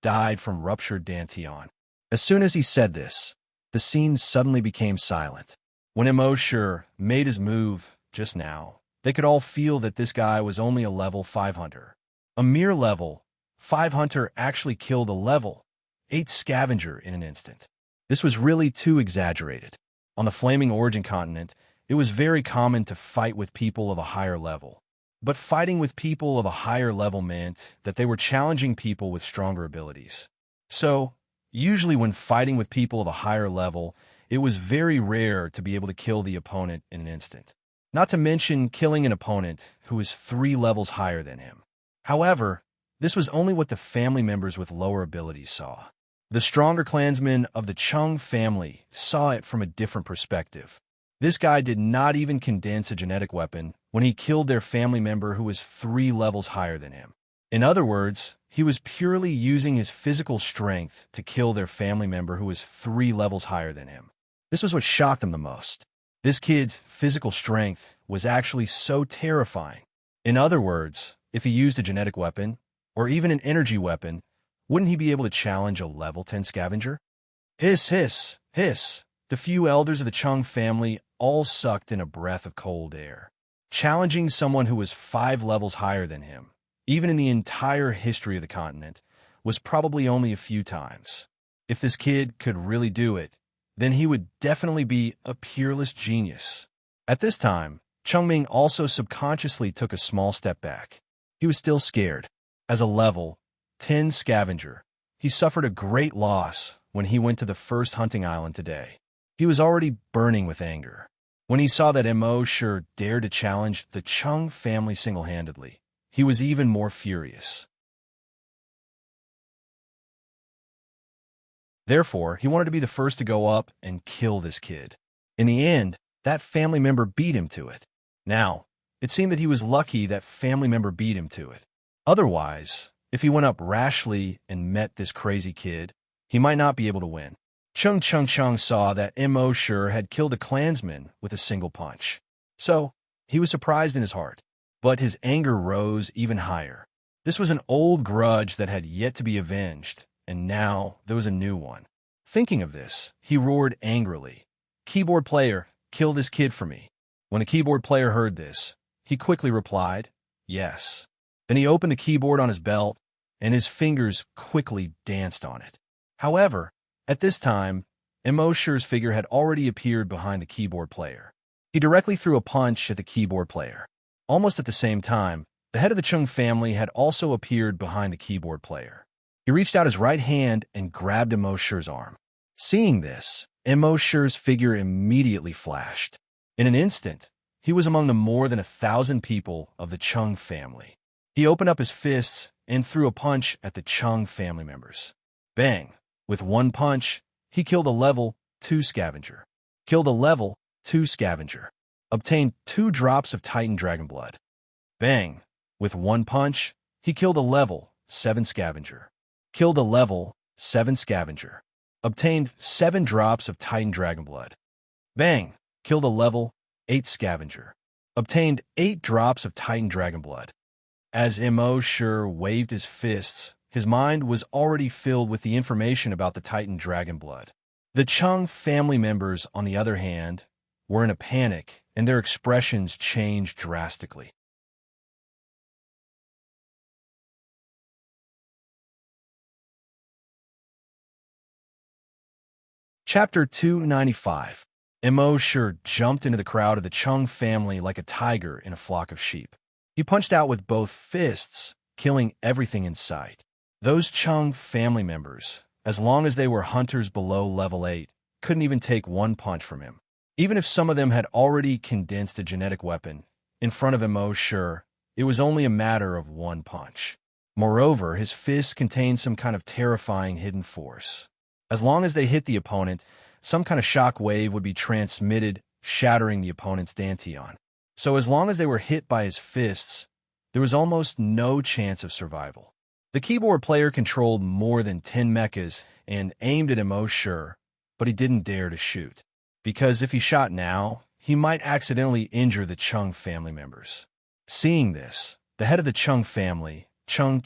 Speaker 1: died from ruptured dantian. As soon as he said this, the scene suddenly became silent. When Immerse made his move just now, they could all feel that this guy was only a level 5 hunter. A mere level 5 hunter actually killed a level 8 scavenger in an instant. This was really too exaggerated. On the Flaming Origin continent, it was very common to fight with people of a higher level. But fighting with people of a higher level meant that they were challenging people with stronger abilities. So, usually when fighting with people of a higher level, it was very rare to be able to kill the opponent in an instant. Not to mention killing an opponent who was 3 levels higher than him. However, this was only what the family members with lower abilities saw. The stronger clansmen of the Cheng family saw it from a different perspective. This guy did not even condense a genetic weapon when he killed their family member who was 3 levels higher than him. In other words, he was purely using his physical strength to kill their family member who was 3 levels higher than him. This was what shocked them the most. This kid's physical strength was actually so terrifying. In other words, if he used a genetic weapon, or even an energy weapon, wouldn't he be able to challenge a level 10 scavenger? Hiss, hiss, hiss. The few elders of the Cheng family all sucked in a breath of cold air. Challenging someone who was 5 levels higher than him, even in the entire history of the continent, was probably only a few times. If this kid could really do it, then he would definitely be a peerless genius. At this time, Chungming also subconsciously took a small step back. He was still scared. As a level 10 scavenger, he suffered a great loss when he went to the first hunting island today. He was already burning with anger. When he saw that Immerse dared to challenge the Chung family single-handedly, he was even more furious. Therefore, he wanted to be the first to go up and kill this kid. In the end, that family member beat him to it. Now, it seemed that he was lucky that family member beat him to it. Otherwise, if he went up rashly and met this crazy kid, he might not be able to win. Chung saw that Immerse had killed a clansman with a single punch. So, he was surprised in his heart. But his anger rose even higher. This was an old grudge that had yet to be avenged, and now there was a new one. Thinking of this, he roared angrily, "Keyboard player, kill this kid for me." When the keyboard player heard this, he quickly replied, "Yes." Then he opened the keyboard on his belt, and his fingers quickly danced on it. However, at this time, Immerse's figure had already appeared behind the keyboard player. He directly threw a punch at the keyboard player. Almost at the same time, the head of the Chung family had also appeared behind the keyboard player. He reached out his right hand and grabbed Immerse's arm. Seeing this, Immerse's figure immediately flashed. In an instant, he was among the more than 1,000 people of the Chung family. He opened up his fists and threw a punch at the Chung family members. Bang! With one punch, he killed a level 2 scavenger. Killed a level 2 scavenger. Obtained 2 drops of Titan Dragon Blood. Bang! With one punch, he killed a level 7 scavenger. Killed a level 7 scavenger. Obtained 7 drops of Titan Dragon Blood. Bang! Killed a level 8 scavenger. Obtained 8 drops of Titan Dragon Blood. As Immerse waved his fists, his mind was already filled with the information about the Titan Dragon Blood. The Chung family members, on the other hand, were in a panic, and their expressions changed drastically. Chapter 295. Immerse jumped into the crowd of the Chung family like a tiger in a flock of sheep. He punched out with both fists, killing everything in sight. Those Chung family members, as long as they were hunters below level 8, couldn't even take one punch from him. Even if some of them had already condensed a genetic weapon, in front of Immerse, it was only a matter of one punch. Moreover, his fists contained some kind of terrifying hidden force. As long as they hit the opponent, some kind of shock wave would be transmitted, shattering the opponent's dantian. So as long as they were hit by his fists, there was almost no chance of survival. The keyboard player controlled more than 10 mechas and aimed at Immerse, but he didn't dare to shoot. Because if he shot now, he might accidentally injure the Chung family members. Seeing this, the head of the Chung family, Chung,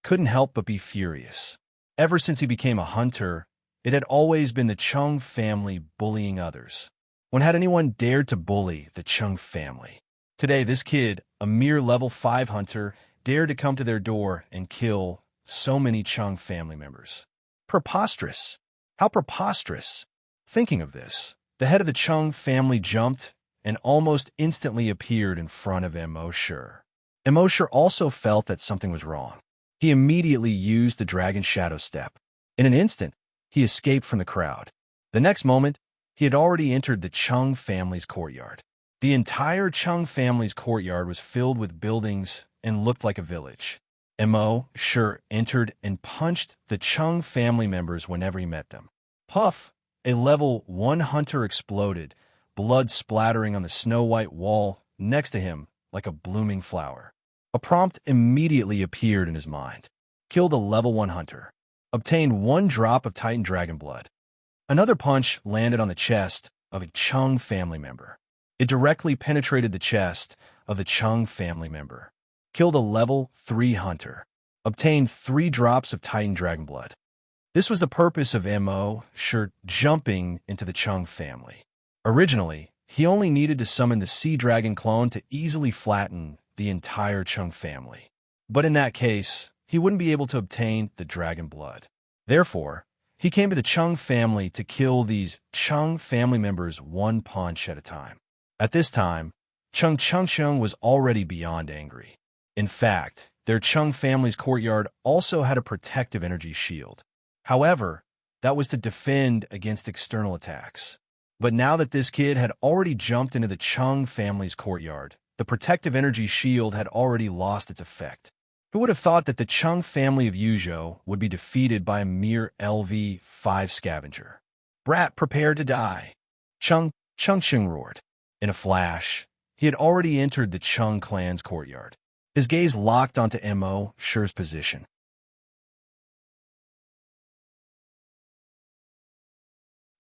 Speaker 1: couldn't help but be furious. Ever since he became a hunter, it had always been the Chung family bullying others. When had anyone dared to bully the Chung family? Today, this kid, a mere level 5 hunter, dared to come to their door and kill so many Chung family members. Preposterous! How preposterous! Thinking of this, the head of the Chung family jumped and almost instantly appeared in front of Immerse. Immerse also felt that something was wrong. He immediately used the Dragon Shadow Step. In an instant, he escaped from the crowd. The next moment, he had already entered the Chung family's courtyard. The entire Chung family's courtyard was filled with buildings and looked like a village. Immerse entered and punched the Chung family members whenever he met them. Puff! A level 1 hunter exploded, blood splattering on the snow-white wall next to him like a blooming flower. A prompt immediately appeared in his mind. Killed a level 1 hunter. Obtained 1 drop of Titan Dragon Blood. Another punch landed on the chest of a Chung family member. It directly penetrated the chest of the Chung family member. Killed a level 3 hunter. Obtained 3 drops of Titan Dragon Blood. This was the purpose of Immerse jumping into the Chung family. Originally, he only needed to summon the Sea Dragon clone to easily flatten the entire Chung family. But in that case, he wouldn't be able to obtain the dragon blood. Therefore, he came to the Chung family to kill these Chung family members one punch at a time. At this time, Chung was already beyond angry. In fact, their Chung family's courtyard also had a protective energy shield. However, that was to defend against external attacks. But now that this kid had already jumped into the Chung family's courtyard, the protective energy shield had already lost its effect. Who would have thought that the Chung family of Yuzhou would be defeated by a mere LV-5 scavenger? Brat, prepare to die. Chung roared. In a flash, he had already entered the Chung clan's courtyard. His gaze locked onto Immerse's position.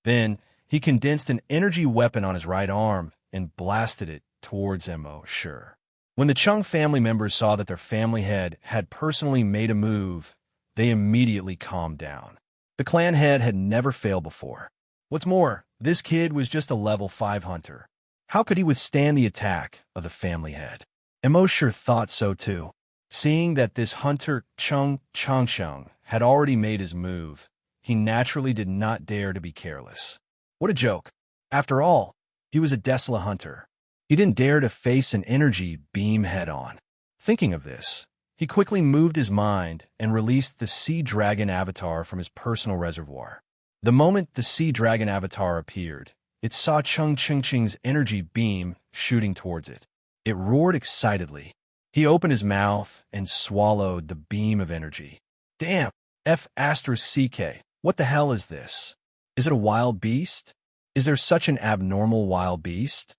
Speaker 1: Then, he condensed an energy weapon on his right arm and blasted it towards Immerse. When the Chung family members saw that their family head had personally made a move, they immediately calmed down. The clan head had never failed before. What's more, this kid was just a level 5 hunter. How could he withstand the attack of the family head? Immerse thought so too. Seeing that this hunter Chung had already made his move, he naturally did not dare to be careless. What a joke. After all, he was a desolate hunter. He didn't dare to face an energy beam head-on. Thinking of this, he quickly moved his mind and released the Sea Dragon avatar from his personal reservoir. The moment the Sea Dragon avatar appeared, it saw Ching's energy beam shooting towards it. It roared excitedly. He opened his mouth and swallowed the beam of energy. Damn! F***CK. What the hell is this? Is it a wild beast? Is there such an abnormal wild beast?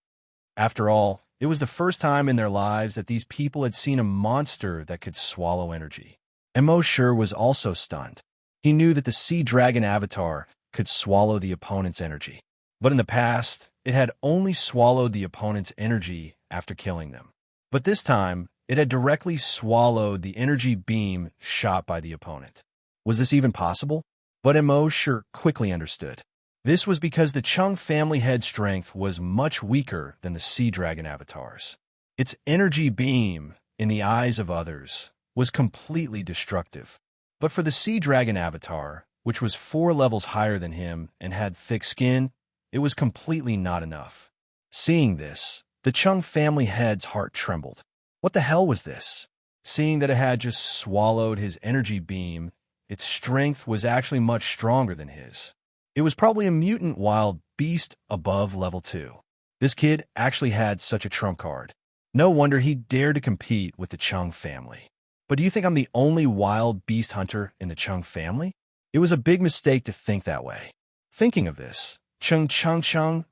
Speaker 1: After all, it was the first time in their lives that these people had seen a monster that could swallow energy. Immerse was also stunned. He knew that the Sea Dragon avatar could swallow the opponent's energy. But in the past, it had only swallowed the opponent's energy after killing them. But this time, it had directly swallowed the energy beam shot by the opponent. Was this even possible? But Immerse quickly understood. This was because the Chung family head strength was much weaker than the Sea Dragon avatar's. Its energy beam, in the eyes of others, was completely destructive. But for the Sea Dragon avatar, which was 4 levels higher than him and had thick skin, it was completely not enough. Seeing this, the Chung family head's heart trembled. What the hell was this? Seeing that it had just swallowed his energy beam, its strength was actually much stronger than his. It was probably a mutant wild beast above level 2. This kid actually had such a trump card. No wonder he dared to compete with the Chung family. But do you think I'm the only wild beast hunter in the Chung family? It was a big mistake to think that way. Thinking of this, Chung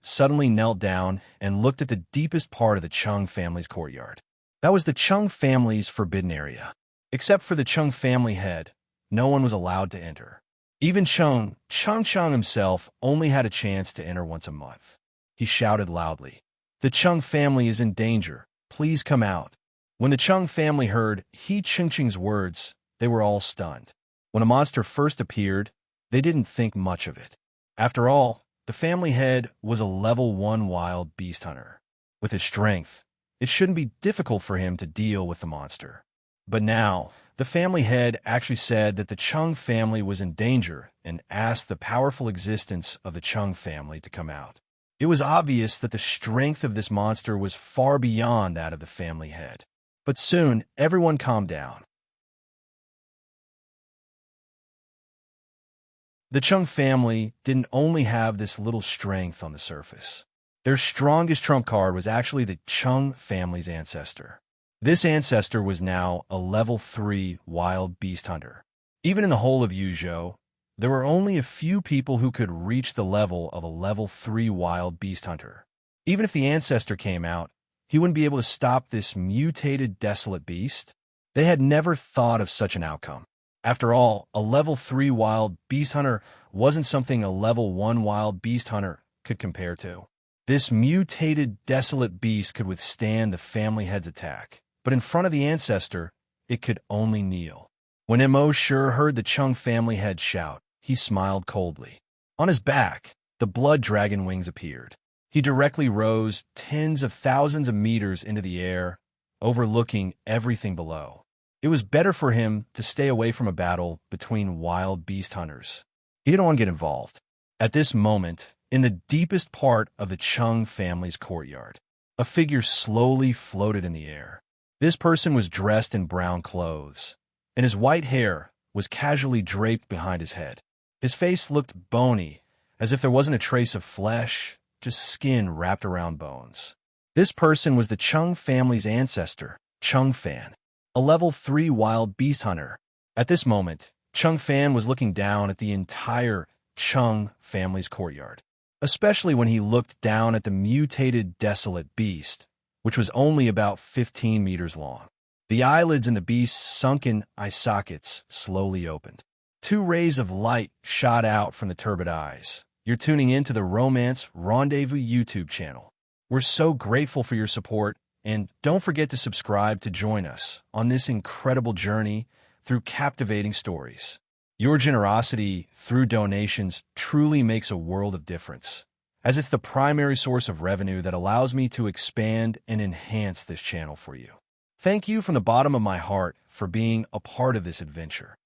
Speaker 1: suddenly knelt down and looked at the deepest part of the Chung family's courtyard. That was the Chung family's forbidden area. Except for the Chung family head, no one was allowed to enter. Even Chung himself only had a chance to enter once a month. He shouted loudly, "The Chung family is in danger. Please come out." When the Chung family heard Ching's words, they were all stunned. When a monster first appeared, they didn't think much of it. After all, the family head was a level 1 wild beast hunter. With his strength, it shouldn't be difficult for him to deal with the monster. But now, the family head actually said that the Chung family was in danger and asked the powerful existence of the Chung family to come out. It was obvious that the strength of this monster was far beyond that of the family head. But soon, everyone calmed down. The Chung family didn't only have this little strength on the surface. Their strongest trump card was actually the Chung family's ancestor. This ancestor was now a level 3 wild beast hunter. Even in the whole of Yuzhou, there were only a few people who could reach the level of a level 3 wild beast hunter. Even if the ancestor came out, he wouldn't be able to stop this mutated desolate beast. They had never thought of such an outcome. After all, a level 3 wild beast hunter wasn't something a level 1 wild beast hunter could compare to. This mutated desolate beast could withstand the family head's attack. But in front of the ancestor, it could only kneel. When Immerse heard the Chung family head shout, he smiled coldly. On his back, the blood dragon wings appeared. He directly rose tens of thousands of meters into the air, overlooking everything below. It was better for him to stay away from a battle between wild beast hunters. He didn't want to get involved. At this moment, in the deepest part of the Chung family's courtyard, a figure slowly floated in the air. This person was dressed in brown clothes, and his white hair was casually draped behind his head. His face looked bony, as if there wasn't a trace of flesh, just skin wrapped around bones. This person was the Chung family's ancestor, Chung Fan, a level 3 wild beast hunter. At this moment, Chung Fan was looking down at the entire Chung family's courtyard, especially when he looked down at the mutated, desolate beast, which was only about 15 meters long. The eyelids in the beast's sunken eye sockets slowly opened. 2 rays of light shot out from the turbid eyes. You're tuning in to the Romance Rendezvous YouTube channel. We're so grateful for your support, and don't forget to subscribe to join us on this incredible journey through captivating stories. Your generosity through donations truly makes a world of difference, as it's the primary source of revenue that allows me to expand and enhance this channel for you. Thank you from the bottom of my heart for being a part of this adventure.